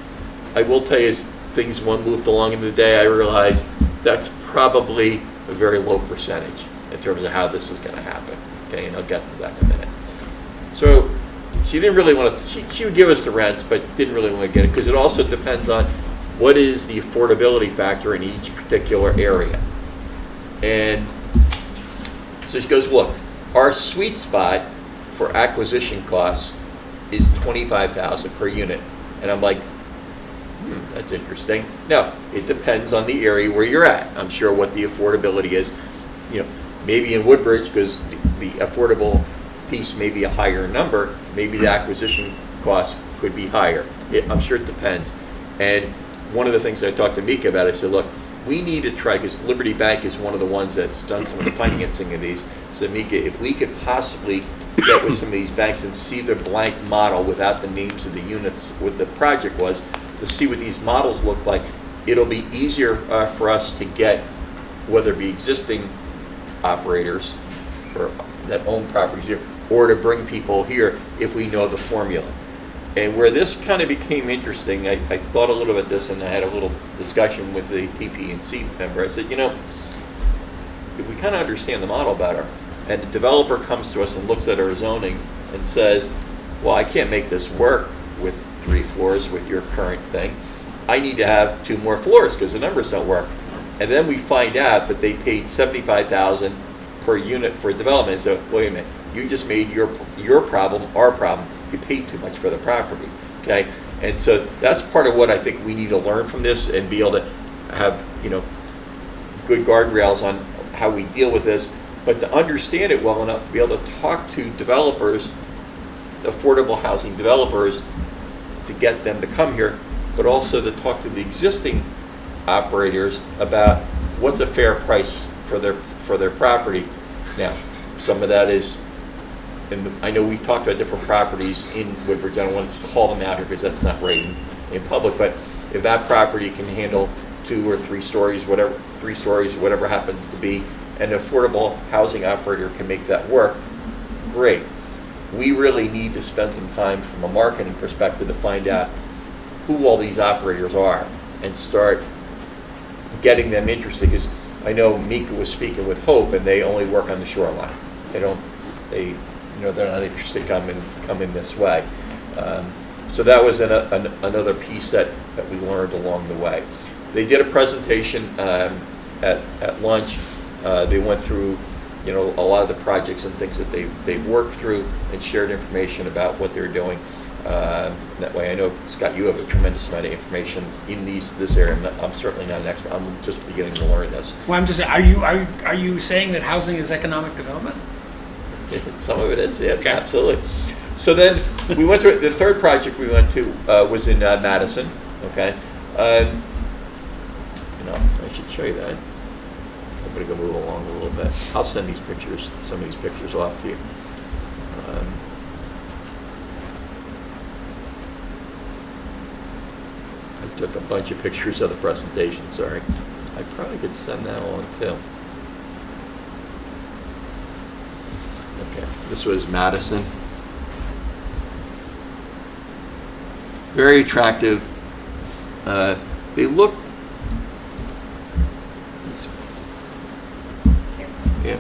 Speaker 6: I will tell you, as things moved along in the day, I realized that's probably a very low percentage in terms of how this is going to happen. Okay, and I'll get to that in a minute. So she didn't really want to, she would give us the rents, but didn't really want to get it, because it also depends on what is the affordability factor in each particular area. And so she goes, look, our sweet spot for acquisition costs is $25,000 per unit. And I'm like, that's interesting. Now, it depends on the area where you're at. I'm sure what the affordability is. You know, maybe in Woodbridge, because the affordable piece may be a higher number, maybe the acquisition cost could be higher. I'm sure it depends. And one of the things I talked to Mika about, I said, look, we need to try, because Liberty Bank is one of the ones that's done some of the financing of these. So Mika, if we could possibly get with some of these banks and see the blank model without the names of the units, what the project was, to see what these models look like, it'll be easier for us to get, whether it be existing operators or that own properties here, or to bring people here if we know the formula. And where this kind of became interesting, I thought a little bit this, and I had a little discussion with the TP&C member. I said, you know, if we kind of understand the model better, and the developer comes to us and looks at our zoning and says, well, I can't make this work with 3 floors with your current thing. I need to have 2 more floors because the numbers don't work. And then we find out that they paid $75,000 per unit for development. So wait a minute, you just made your problem our problem. You paid too much for the property, okay? And so that's part of what I think we need to learn from this and be able to have, you know, good guardrails on how we deal with this, but to understand it well enough to be able to talk to developers, affordable housing developers, to get them to come here, but also to talk to the existing operators about what's a fair price for their property. Now, some of that is, and I know we've talked about different properties in Woodbridge. I don't want to call them out here because that's not right in public, but if that property can handle 2 or 3 stories, whatever, 3 stories, whatever happens to be, an affordable housing operator can make that work, great. We really need to spend some time from a marketing perspective to find out who all these operators are and start getting them interested, because I know Mika was speaking with Hope and they only work on the shoreline. They're not interested in coming this way. So that was another piece that we learned along the way. They did a presentation at lunch. They went through, you know, a lot of the projects and things that they've worked through and shared information about what they're doing. That way, I know, Scott, you have a tremendous amount of information in this area. I'm certainly not an expert. I'm just beginning to learn this.
Speaker 2: Well, I'm just saying, are you saying that housing is economic development?
Speaker 6: Some of it is, yeah,
Speaker 2: Okay.
Speaker 6: absolutely. So then we went to the third project we went to was in Madison. Okay, I should show you that. I'm gonna go move along a little bit. I'll send some of these pictures off to you. I took a bunch of pictures of the presentation. Sorry, I probably could send that along too. Okay, this was Madison. Very attractive. They look. Yeah.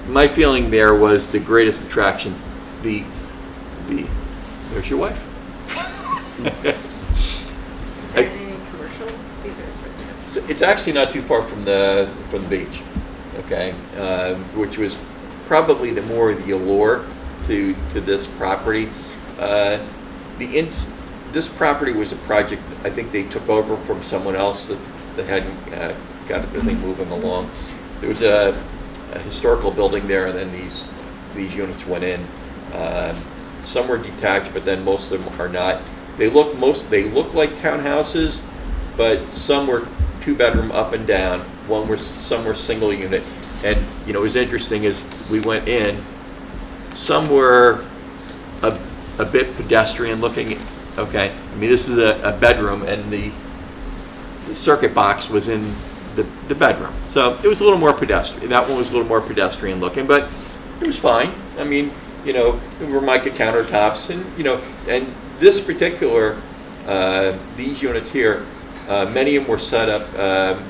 Speaker 6: My feeling there was the greatest attraction. There's your wife.
Speaker 8: Is there any commercial? These are just residential.
Speaker 6: So it's actually not too far from the beach, okay, which was probably the more the allure to this property. This property was a project I think they took over from someone else that hadn't got the thing moving along. There was a historical building there, and then these units went in. Some were detached, but then most of them are not. They look like townhouses, but some were 2-bedroom up and down. Some were single unit. And you know, it was interesting as we went in. Some were a bit pedestrian looking. Okay, I mean, this is a bedroom, and the circuit box was in the bedroom, so it was a little more pedestrian. That one was a little more pedestrian looking, but it was fine. I mean, Formica countertops, and this particular, these units here, many of them were set up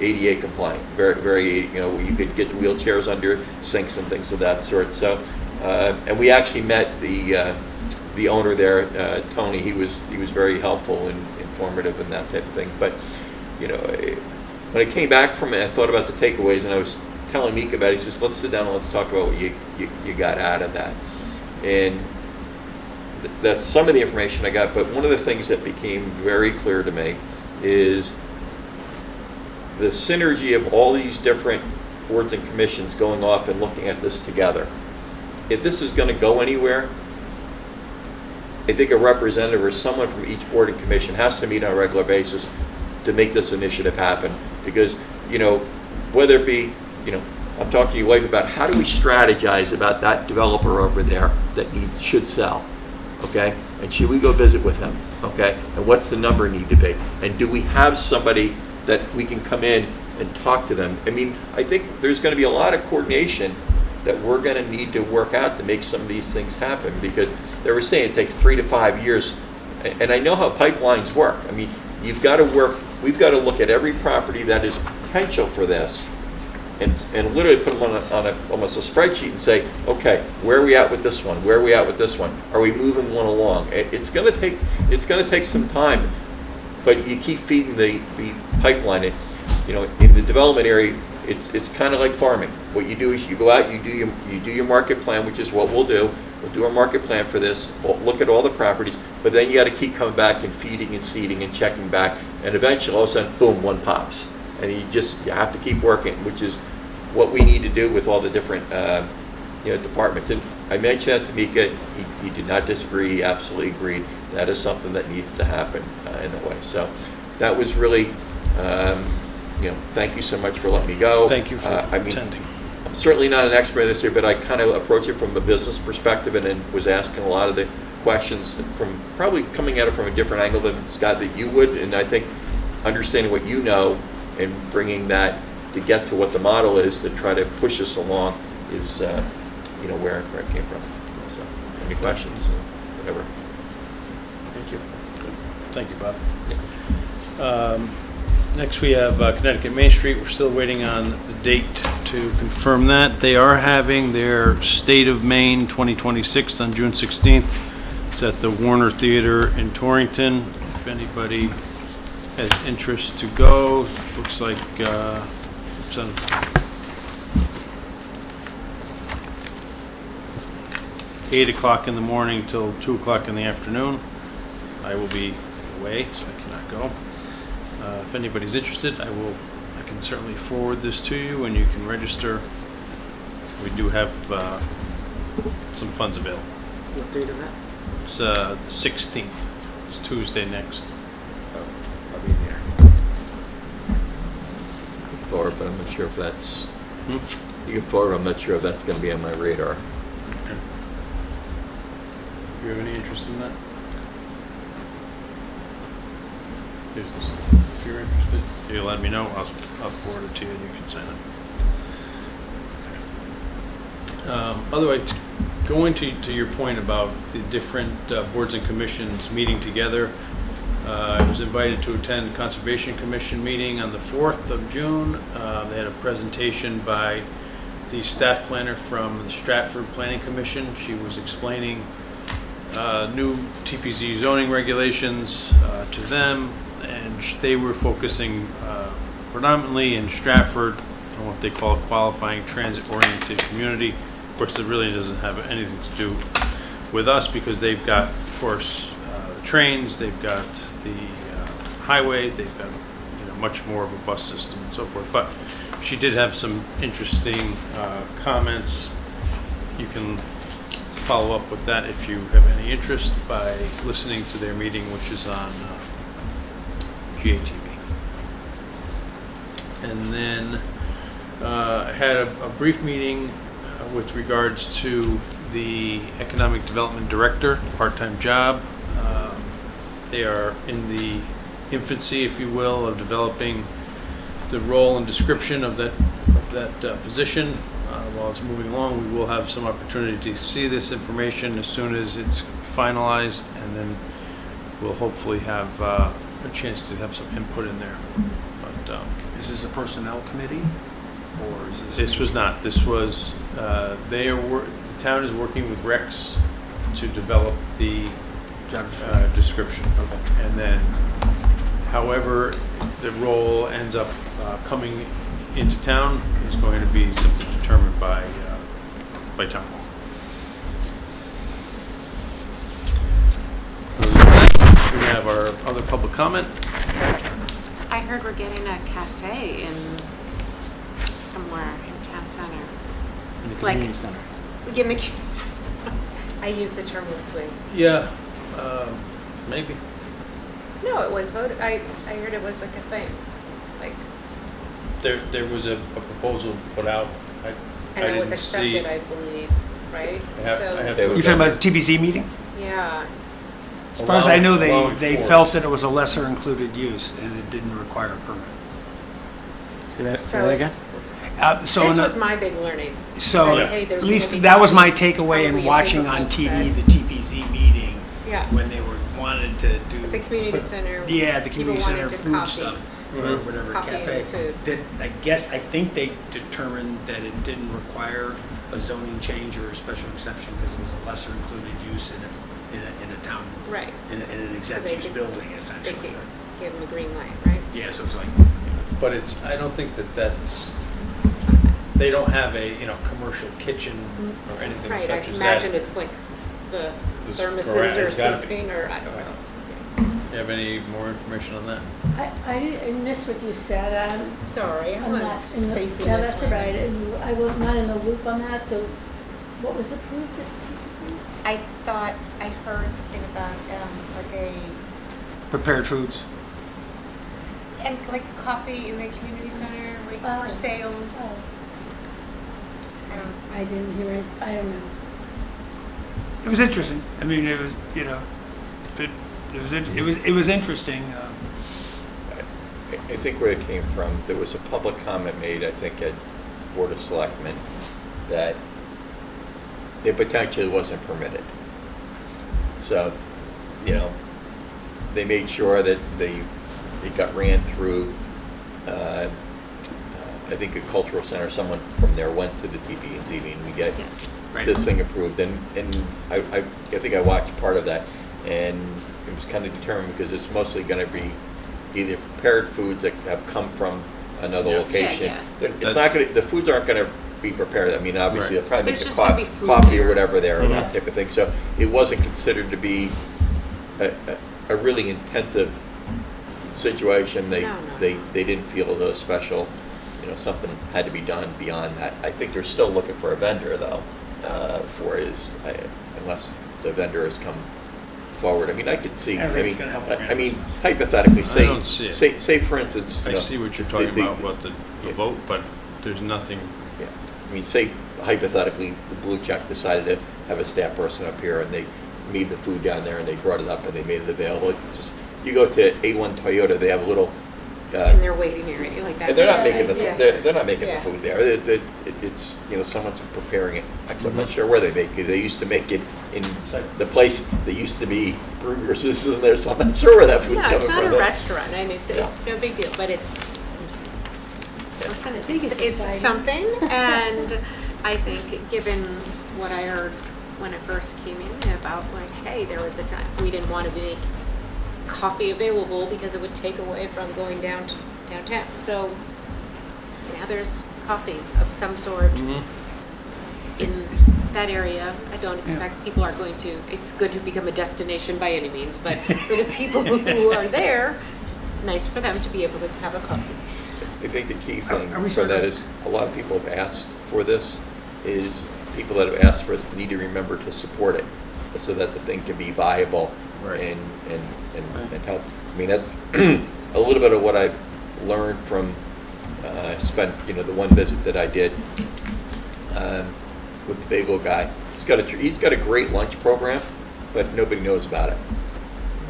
Speaker 6: ADA compliant, very, you could get wheelchairs under sinks and things of that sort. So, and we actually met the owner there, Tony. He was very helpful and informative and that type of thing. But when I came back from it, I thought about the takeaways, and I was telling Mika about it. He says, let's sit down and let's talk about what you got out of that. And that's some of the information I got, but one of the things that became very clear to me is the synergy of all these different boards and commissions going off and looking at this together. If this is going to go anywhere, I think a representative or someone from each board and commission has to meet on a regular basis to make this initiative happen. Because, whether it be, I'm talking to your wife about how do we strategize about that developer over there that should sell, okay? And should we go visit with him, okay? And what's the number need to be? And do we have somebody that we can come in and talk to them? I mean, I think there's going to be a lot of coordination that we're going to need to work out to make some of these things happen, because they were saying it takes 3 to 5 years, and I know how pipelines work. I mean, we've got to look at every property that is potential for this, and literally put them on almost a spreadsheet and say, okay, where are we at with this one? Where are we at with this one? Are we moving one along? It's going to take some time, but you keep feeding the pipeline. And, in the development area, it's kind of like farming. What you do is you go out, you do your market plan, which is what we'll do. We'll do our market plan for this. We'll look at all the properties, but then you got to keep coming back and feeding and seeding and checking back, and eventually, all of a sudden, boom, one pops, and you have to keep working, which is what we need to do with all the different departments. And I mentioned that to Mika. He did not disagree. He absolutely agreed. That is something that needs to happen in that way. So that was really, thank you so much for letting me go.
Speaker 1: Thank you for attending.
Speaker 6: I'm certainly not an expert in this here, but I kind of approach it from a business perspective, and then was asking a lot of the questions from probably coming at it from a different angle than Scott that you would. And I think understanding what you know and bringing that to get to what the model is to try to push us along is where it came from. So, any questions? Whatever. Thank you.
Speaker 1: Thank you, Bob. Next, we have Connecticut Main Street. We're still waiting on the date to confirm that. They are having their State of Maine 2026 on June 16th. It's at the Warner Theater in Torrington. If anybody has interest to go, looks like it's on 8 o'clock in the morning till 2 o'clock in the afternoon. I will be away, so I cannot go. If anybody's interested, I can certainly forward this to you, and you can register. We do have some funds available.
Speaker 9: What date is that?
Speaker 1: It's the 16th. It's Tuesday next.
Speaker 6: I'll be there. Forward, but I'm not sure if that's. You can forward. I'm not sure if that's going to be on my radar.
Speaker 1: Okay. Do you have any interest in that? Here's this. If you're interested, you let me know. I'll forward it to you, and you can sign it. Okay. Otherwise, going to your point about the different boards and commissions meeting together, I was invited to attend the Conservation Commission meeting on the 4th of June. They had a presentation by the staff planner from the Stratford Planning Commission. She was explaining new TPZ zoning regulations to them, and they were focusing predominantly in Stratford on what they call a qualifying transit-oriented community. Of course, it really doesn't have anything to do with us, because they've got, of course, the trains, they've got the highway, they've got much more of a bus system and so forth. But she did have some interesting comments. You can follow up with that if you have any interest by listening to their meeting, which is on GATV. And then I had a brief meeting with regards to the Economic Development Director, part-time job. They are in the infancy, if you will, of developing the role and description of that position. while it's moving along, we will have some opportunity to see this information as soon as it's finalized, and then we'll hopefully have a chance to have some input in there. But
Speaker 2: Is this a personnel committee, or is this?
Speaker 1: this was not, this was, the town is working with Rex to develop the
Speaker 2: Job description.
Speaker 1: description. And then, however, the role ends up coming into town is going to be something determined by town hall. We have our other public comment.
Speaker 8: I heard we're getting a cafe in somewhere in town center.
Speaker 5: In the
Speaker 8: Like-
Speaker 5: community center.
Speaker 8: In the community center.
Speaker 4: I use the term loosely.
Speaker 1: Yeah, maybe.
Speaker 8: No, it was voted, I heard it was like a thing, like,
Speaker 1: There was a proposal put out. I
Speaker 8: and it was
Speaker 1: didn't see-
Speaker 8: accepted, I believe, right?
Speaker 1: I have-
Speaker 8: So,
Speaker 1: I have-
Speaker 2: You talking about the TBZ meeting?
Speaker 8: yeah,
Speaker 2: As far as I know,
Speaker 1: Allowing
Speaker 2: they
Speaker 1: for
Speaker 2: felt
Speaker 1: it.
Speaker 2: that it was a lesser included use and it didn't require a permit.
Speaker 5: Say that
Speaker 8: so
Speaker 5: again?
Speaker 8: it's,
Speaker 2: So
Speaker 8: this
Speaker 2: in the-
Speaker 8: was my big learning.
Speaker 2: So,
Speaker 8: That, hey, there's
Speaker 2: at least
Speaker 8: gonna be
Speaker 2: that was my
Speaker 8: coffee,
Speaker 2: takeaway in
Speaker 8: probably a
Speaker 2: watching
Speaker 8: paper
Speaker 2: on
Speaker 8: book
Speaker 2: TV,
Speaker 8: set.
Speaker 2: the TPZ meeting,
Speaker 8: Yeah,
Speaker 2: when they wanted to do.
Speaker 8: the community center.
Speaker 2: Yeah, the
Speaker 8: people
Speaker 2: community center
Speaker 8: wanted to
Speaker 2: food
Speaker 8: copy.
Speaker 2: stuff, or whatever,
Speaker 8: Coffee and
Speaker 2: cafe.
Speaker 8: food.
Speaker 2: That, I think they determined that it didn't require a zoning change or a special exception because it was a lesser included use in a town,
Speaker 8: Right,
Speaker 2: in an
Speaker 8: So
Speaker 2: exempt
Speaker 8: they
Speaker 2: use
Speaker 8: could-
Speaker 2: building
Speaker 8: they
Speaker 2: essentially.
Speaker 8: could give them a green light, right?
Speaker 2: Yeah, so it's like,
Speaker 1: But it's, I don't think that's, they don't have a, commercial kitchen or anything
Speaker 8: Right, I
Speaker 1: such as that.
Speaker 8: imagine it's like the
Speaker 1: This
Speaker 8: thermoses
Speaker 1: garage
Speaker 8: or
Speaker 1: has gotta be-
Speaker 8: something, or I don't know.
Speaker 1: You have any more information on that?
Speaker 3: I missed what you said.
Speaker 8: Sorry,
Speaker 3: I'm
Speaker 8: I'm
Speaker 3: not
Speaker 8: not
Speaker 3: in the,
Speaker 8: spacing
Speaker 3: yeah,
Speaker 8: this
Speaker 3: that's
Speaker 8: one.
Speaker 3: all right. And I was not in the loop on that, so what was approved at TPC?
Speaker 8: I thought I heard something about like a
Speaker 2: prepared foods.
Speaker 8: and like coffee in the community center, like
Speaker 3: Oh.
Speaker 8: for sale.
Speaker 3: Oh,
Speaker 8: I don't.
Speaker 3: I didn't hear it. I don't know.
Speaker 2: It was interesting. I mean, it was, it was interesting.
Speaker 6: I think where it came from, there was a public comment made, I think, at Board of Selectmen, that it potentially wasn't permitted. So, they made sure that it got ran through, I think a cultural center, someone from there went to the TP&Z meeting, we get
Speaker 8: Yes.
Speaker 2: Right.
Speaker 6: this thing approved, and I think I watched part of that, and it was kind of determined because it's mostly gonna be either prepared foods that have come from another
Speaker 2: Yeah.
Speaker 6: location.
Speaker 8: Yeah,
Speaker 6: It's not gonna, the foods aren't gonna be prepared, I mean, obviously,
Speaker 1: Right.
Speaker 6: they'll probably make
Speaker 8: There's
Speaker 6: the
Speaker 8: just gonna be food
Speaker 6: coffee or
Speaker 8: there.
Speaker 6: whatever there, and that
Speaker 1: Mhm.
Speaker 6: type of thing, so it wasn't considered to be a really intensive situation.
Speaker 8: No, no.
Speaker 6: They didn't feel the special, something had to be done beyond that. I think they're still looking for a vendor, though, unless the vendor has come forward. I mean, I could see,
Speaker 2: I don't think it's gonna help the
Speaker 6: I mean,
Speaker 2: business.
Speaker 6: hypothetically,
Speaker 1: I don't see it.
Speaker 6: say for instance,
Speaker 1: I see what you're talking
Speaker 6: the-
Speaker 1: about the
Speaker 6: yeah.
Speaker 1: vote, but there's nothing,
Speaker 6: Yeah, I mean, say hypothetically, the Blue Check decided to have a staff person up here and they made the food down there and they brought it up and they made it available. It's just, you go to A1 Toyota, they have a little,
Speaker 8: In their waiting area, like that.
Speaker 6: and they're not
Speaker 3: Yeah,
Speaker 6: making the,
Speaker 8: yeah.
Speaker 6: they're not making the
Speaker 8: Yeah.
Speaker 6: food there. It's, someone's preparing it. Actually, I'm not
Speaker 1: Mhm.
Speaker 6: sure where they make it. They used to make it in the place that used to be Brugger's, this is there, so I'm not sure where that food's
Speaker 8: No,
Speaker 6: coming
Speaker 8: it's
Speaker 6: from.
Speaker 8: not a
Speaker 6: That's-
Speaker 8: restaurant, and it's no big deal, but it's, listen,
Speaker 3: think it's
Speaker 8: it's
Speaker 3: exciting.
Speaker 8: something, and I think, given what I heard when I first came in about like, hey, there was a time, we didn't want to make coffee available because it would take away from going downtown. So now there's coffee of some sort in that area. I don't expect people are going to, it's good to become a destination by any means, but for the people who are there, nice for them to be able to have a coffee.
Speaker 6: I think the key thing
Speaker 2: Are we
Speaker 6: for
Speaker 2: sort
Speaker 6: that
Speaker 2: of-
Speaker 6: is, a lot of people have asked for this, is people that have asked for us need to remember to support it, so that the thing can be viable
Speaker 1: Right.
Speaker 6: and help. I mean, that's a little bit of what I've learned from, spent, the one visit that I did with the bagel guy. He's got a great lunch program, but nobody knows about it.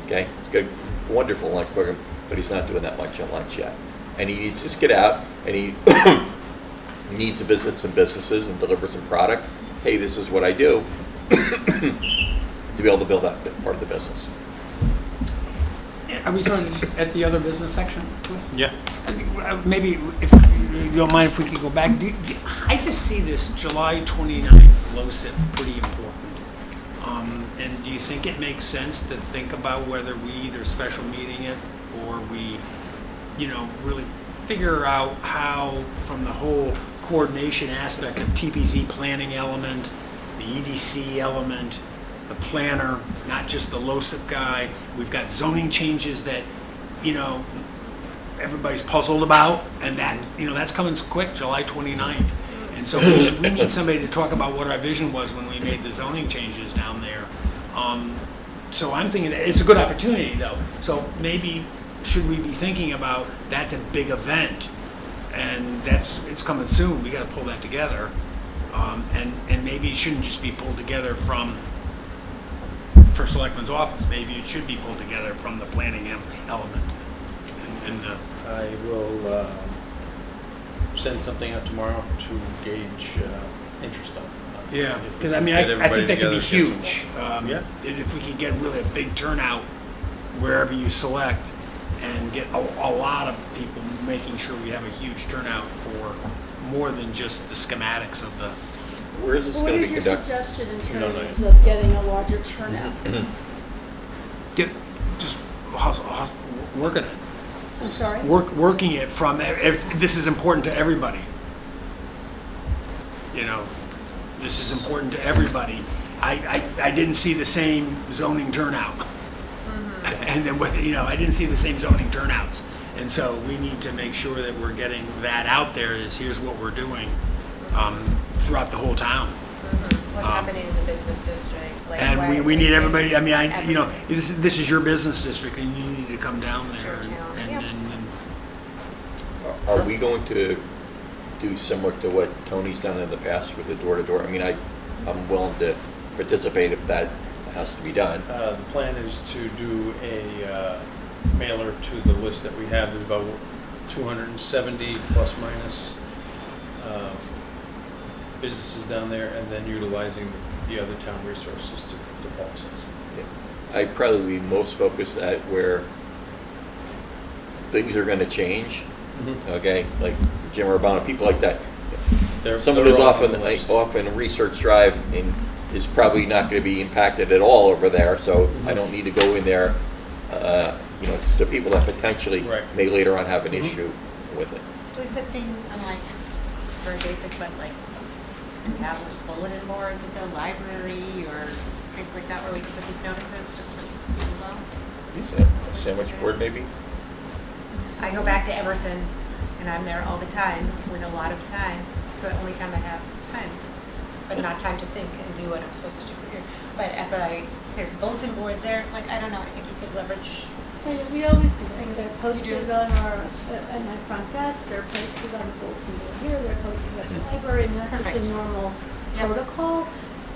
Speaker 6: Okay? He's got a wonderful lunch program, but he's not doing that much on lunch yet. And he needs to just get out and he needs to visit some businesses and deliver some product, hey, this is what I do, to be able to build that part of the business.
Speaker 2: Are we sort of just at the other business section, Cliff?
Speaker 1: Yeah.
Speaker 2: Maybe if you don't mind if we could go back, I just see this July 29th LoCIP pretty important. And do you think it makes sense to think about whether we either special meeting it or we, really figure out how, from the whole coordination aspect of TPZ planning element, the EDC element, the planner, not just the LoCIP guy. We've got zoning changes that, everybody's puzzled about, and that, that's coming quick, July 29th. And so we need somebody to talk about what our vision was when we made the zoning changes down there. So I'm thinking that it's a good opportunity, though. So maybe should we be thinking about that's a big event, and it's coming soon. We got to pull that together, and maybe it shouldn't just be pulled together from First Selectman's office. Maybe it should be pulled together from the planning element. And
Speaker 1: I will send something out tomorrow to gauge interest on.
Speaker 2: yeah,
Speaker 1: If we
Speaker 2: because
Speaker 1: can
Speaker 2: I
Speaker 1: get
Speaker 2: think
Speaker 1: everybody
Speaker 2: that could be
Speaker 1: together, get
Speaker 2: huge.
Speaker 1: Yeah.
Speaker 2: And if we can get really a big turnout wherever you select, and get a lot of people making sure we have a huge turnout for more than just the schematics of the.
Speaker 6: Where is this
Speaker 3: What
Speaker 6: going to
Speaker 3: is
Speaker 6: be
Speaker 3: your
Speaker 6: conducted?
Speaker 3: suggestion in
Speaker 1: We don't know
Speaker 3: terms of getting a larger turnout?
Speaker 2: Get just hustle, working it.
Speaker 3: I'm sorry?
Speaker 2: Working it from, if this is important to everybody. This is important to everybody. I didn't see the same zoning turnout. And then, I didn't see the same zoning turnouts. And so we need to make sure that we're getting that out there, is here's what we're doing throughout the whole town.
Speaker 4: What's happening in the business district? Like
Speaker 2: And
Speaker 4: why-
Speaker 2: we need
Speaker 4: like,
Speaker 2: everybody,
Speaker 4: everybody.
Speaker 2: this is your business district, and you need to come down there.
Speaker 4: Sure, town.
Speaker 2: and-
Speaker 4: Yep.
Speaker 6: Are we going to do similar to what Tony's done in the past with the door-to-door? I'm willing to participate if that has to be done.
Speaker 1: The plan is to do a mailer to the list that we have. There's about 270 plus minus businesses down there, and then utilizing the other town resources to publicize it.
Speaker 6: I'd probably be most focused at where things are going to change, okay? Like Jim Urbano, people like that. Someone who's
Speaker 1: off
Speaker 6: off in a research drive and is probably not going to be impacted at all over there, so I don't need to go in there. It's the people that potentially
Speaker 1: Right.
Speaker 6: may later on have an issue with it.
Speaker 4: Do we put things on it's very basic, but do we have bulletin boards at the library or place like that where we can put these notices just for people to know?
Speaker 6: A sandwich board maybe?
Speaker 4: I go back to Everson and I'm there all the time with a lot of time. It's the only time I have time, but not time to think and do what I'm supposed to do for here. But there's bulletin boards there. I don't know. I think you could leverage.
Speaker 3: We always do that.
Speaker 4: Things
Speaker 3: They're
Speaker 4: you
Speaker 3: posted
Speaker 4: do.
Speaker 3: on my front desk, they're posted on the bulletin board here, they're posted at the library, and that's just
Speaker 4: Perfect.
Speaker 3: a normal
Speaker 4: Yep.
Speaker 3: protocol.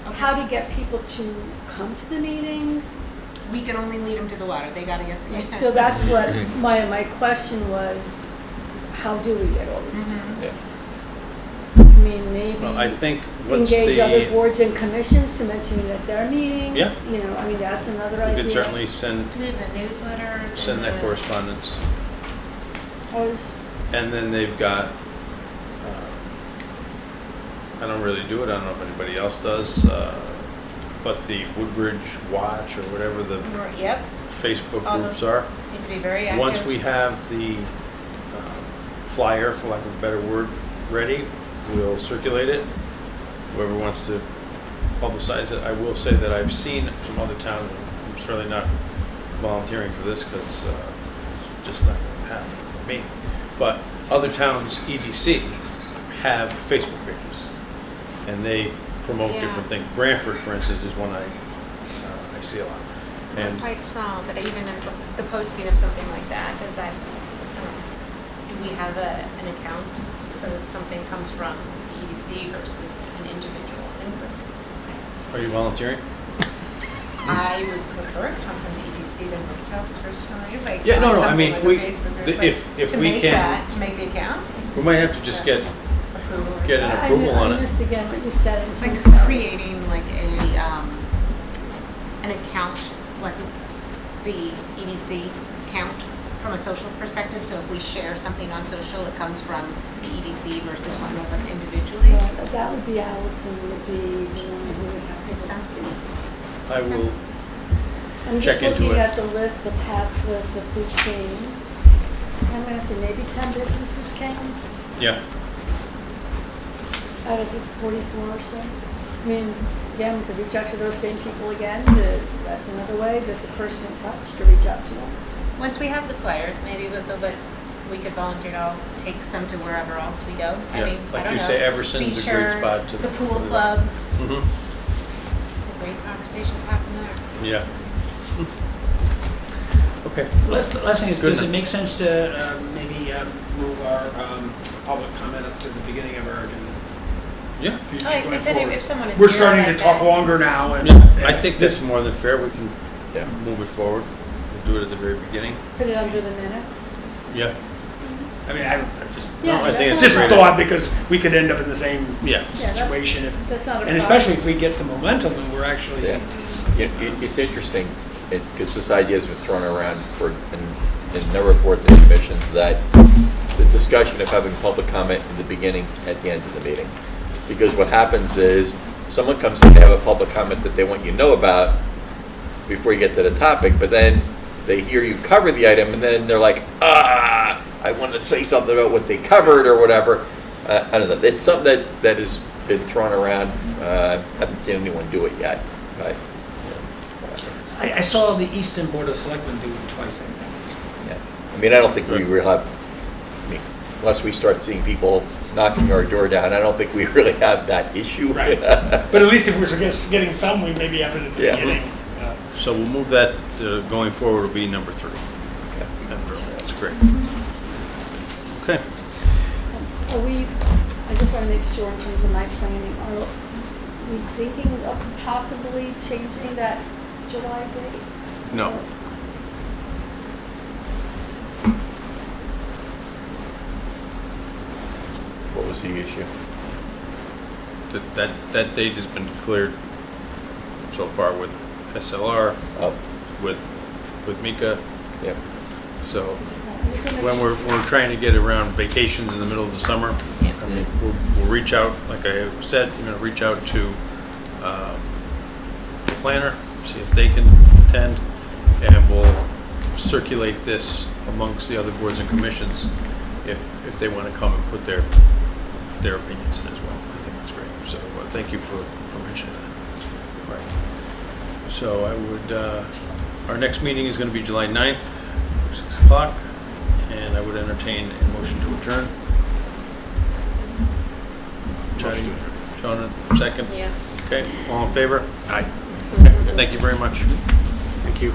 Speaker 4: Okay.
Speaker 3: How to get people to come to the meetings.
Speaker 4: We can only lead them to the water. They got to get the.
Speaker 3: So that's what my question was, how do we get all these?
Speaker 6: Yeah.
Speaker 3: I mean, maybe
Speaker 1: Well, I think what's
Speaker 3: engage other
Speaker 1: the,
Speaker 3: boards and commissions to mention it at their meetings.
Speaker 1: Yeah.
Speaker 3: That's another
Speaker 1: we
Speaker 3: idea.
Speaker 1: could certainly send
Speaker 4: Do we have the newsletters?
Speaker 1: send that correspondence. And then they've got, I don't really do it, I don't know if anybody else does, but the Woodbridge Watch or whatever the
Speaker 4: Yep.
Speaker 1: Facebook
Speaker 4: All
Speaker 1: groups
Speaker 4: those
Speaker 1: are.
Speaker 4: Seem to be very active.
Speaker 1: Once we have the flyer, for lack of a better word, ready, we'll circulate it. Whoever wants to publicize it. I will say that I've seen from other towns, and I'm certainly not volunteering for this because it's just not going to happen for me. But other towns, EDC, have Facebook pages, and they promote
Speaker 4: Yeah.
Speaker 1: different things. Branford, for instance, is one I see a lot. And
Speaker 4: Quite small, but even in the posting of something like that, does that, do we have an account so that something comes from the EDC versus an individual? Things like,
Speaker 1: are you volunteering?
Speaker 4: I would prefer it come from the EDC than myself personally, like
Speaker 1: Yeah, no,
Speaker 4: find
Speaker 1: no, I
Speaker 4: something
Speaker 1: mean,
Speaker 4: like
Speaker 1: we-
Speaker 4: a Facebook group,
Speaker 1: if
Speaker 4: but to
Speaker 1: we
Speaker 4: make
Speaker 1: can-
Speaker 4: that, to make the account,
Speaker 1: We might have to just get
Speaker 4: approval.
Speaker 1: get an approval on
Speaker 3: I
Speaker 1: it.
Speaker 3: missed again what you said, I'm so
Speaker 9: Like
Speaker 3: sorry.
Speaker 9: creating like an account, like the EDC account from a social perspective. So if we share something on social, it comes from the EDC versus one of us individually.
Speaker 3: Yeah, that would be Allison, would be the one who would have to.
Speaker 9: Makes sense.
Speaker 1: I will,
Speaker 3: I'm
Speaker 1: check
Speaker 3: just
Speaker 1: into
Speaker 3: looking
Speaker 1: it.
Speaker 3: at the list, the past list of who came. I'm gonna say maybe 10 businesses came
Speaker 1: yeah,
Speaker 3: out of the 44 or so. I mean, again, we could reach out to those same people again, that's another way, just a person in touch to reach out to them.
Speaker 4: Once we have the flyer, maybe we could volunteer to all take some to wherever else we go. I
Speaker 1: Yeah,
Speaker 4: mean, I
Speaker 1: like
Speaker 4: don't
Speaker 1: you
Speaker 4: know.
Speaker 1: say, Everson's a great
Speaker 4: Beacher,
Speaker 1: spot to
Speaker 4: the pool
Speaker 1: put it.
Speaker 4: club,
Speaker 1: mhm,
Speaker 4: great conversations happen there.
Speaker 1: yeah. Okay,
Speaker 2: Last thing is,
Speaker 1: Good
Speaker 2: does it
Speaker 1: enough.
Speaker 2: make sense to maybe move our public comment up to the beginning of our agenda?
Speaker 1: yeah.
Speaker 2: Future
Speaker 4: Like,
Speaker 2: going
Speaker 4: if
Speaker 2: forward.
Speaker 4: someone is
Speaker 2: We're
Speaker 4: here
Speaker 2: starting
Speaker 4: on
Speaker 2: to
Speaker 4: that
Speaker 2: talk
Speaker 4: day.
Speaker 2: longer now, and
Speaker 1: Yeah, I think that's more than fair, we can
Speaker 6: Yeah.
Speaker 1: move it forward, we'll do it at the very beginning.
Speaker 3: Put it under the minutes.
Speaker 1: Yeah,
Speaker 2: I mean, I just
Speaker 3: Yeah,
Speaker 1: I think
Speaker 3: that's
Speaker 1: it's
Speaker 2: just
Speaker 3: not a
Speaker 1: great.
Speaker 3: problem.
Speaker 2: thought because we could end up in the same
Speaker 1: yeah,
Speaker 3: Yeah, that's-
Speaker 2: situation if,
Speaker 3: That's not a problem.
Speaker 2: and especially if we get some momentum and we're actually.
Speaker 6: Yeah. It's interesting, because this idea has been thrown around in a number of boards and commissions, that the discussion of having public comment in the beginning, at the end of the meeting. Because what happens is, someone comes in, they have a public comment that they want you to know about before you get to the topic, but then they hear you cover the item, and then they're like, I want to say something about what they covered or whatever. I don't know, it's something that has been thrown around. Haven't seen anyone do it yet, but,
Speaker 2: I saw the Easton Board of Selectmen do it twice, I think.
Speaker 6: yeah. I mean, I don't think we really have, I mean, unless we start seeing people knocking our door down, I don't think we really have that issue.
Speaker 2: Right. But at least if we're getting some, we maybe have it at the
Speaker 6: Yeah.
Speaker 2: beginning.
Speaker 1: so we'll move that, going forward will be number 3, after all, that's great. Okay,
Speaker 3: Are we, I just want to make sure in terms of my planning, are we thinking of possibly changing that July date?
Speaker 1: no,
Speaker 6: What was the issue?
Speaker 1: that date has been cleared so far with SLR,
Speaker 6: Oh,
Speaker 1: with Mika,
Speaker 6: yeah.
Speaker 1: so
Speaker 3: I just wanna make
Speaker 1: when
Speaker 3: sure-
Speaker 1: we're trying to get around vacations in the middle of the summer, I mean, we'll reach out, like I said, we're gonna reach out to the planner, see if they can attend, and we'll circulate this amongst the other boards and commissions if they wanna come and put their opinions in as well. I think that's great, so thank you for mentioning that. Right. So I would, our next meeting is gonna be July 9th, 6 o'clock, and I would entertain a motion to adjourn. Johnny, Sean, second?
Speaker 8: Yeah.
Speaker 1: Okay, all in favor?
Speaker 2: Aye.
Speaker 1: Okay, thank you very much.
Speaker 5: Thank you.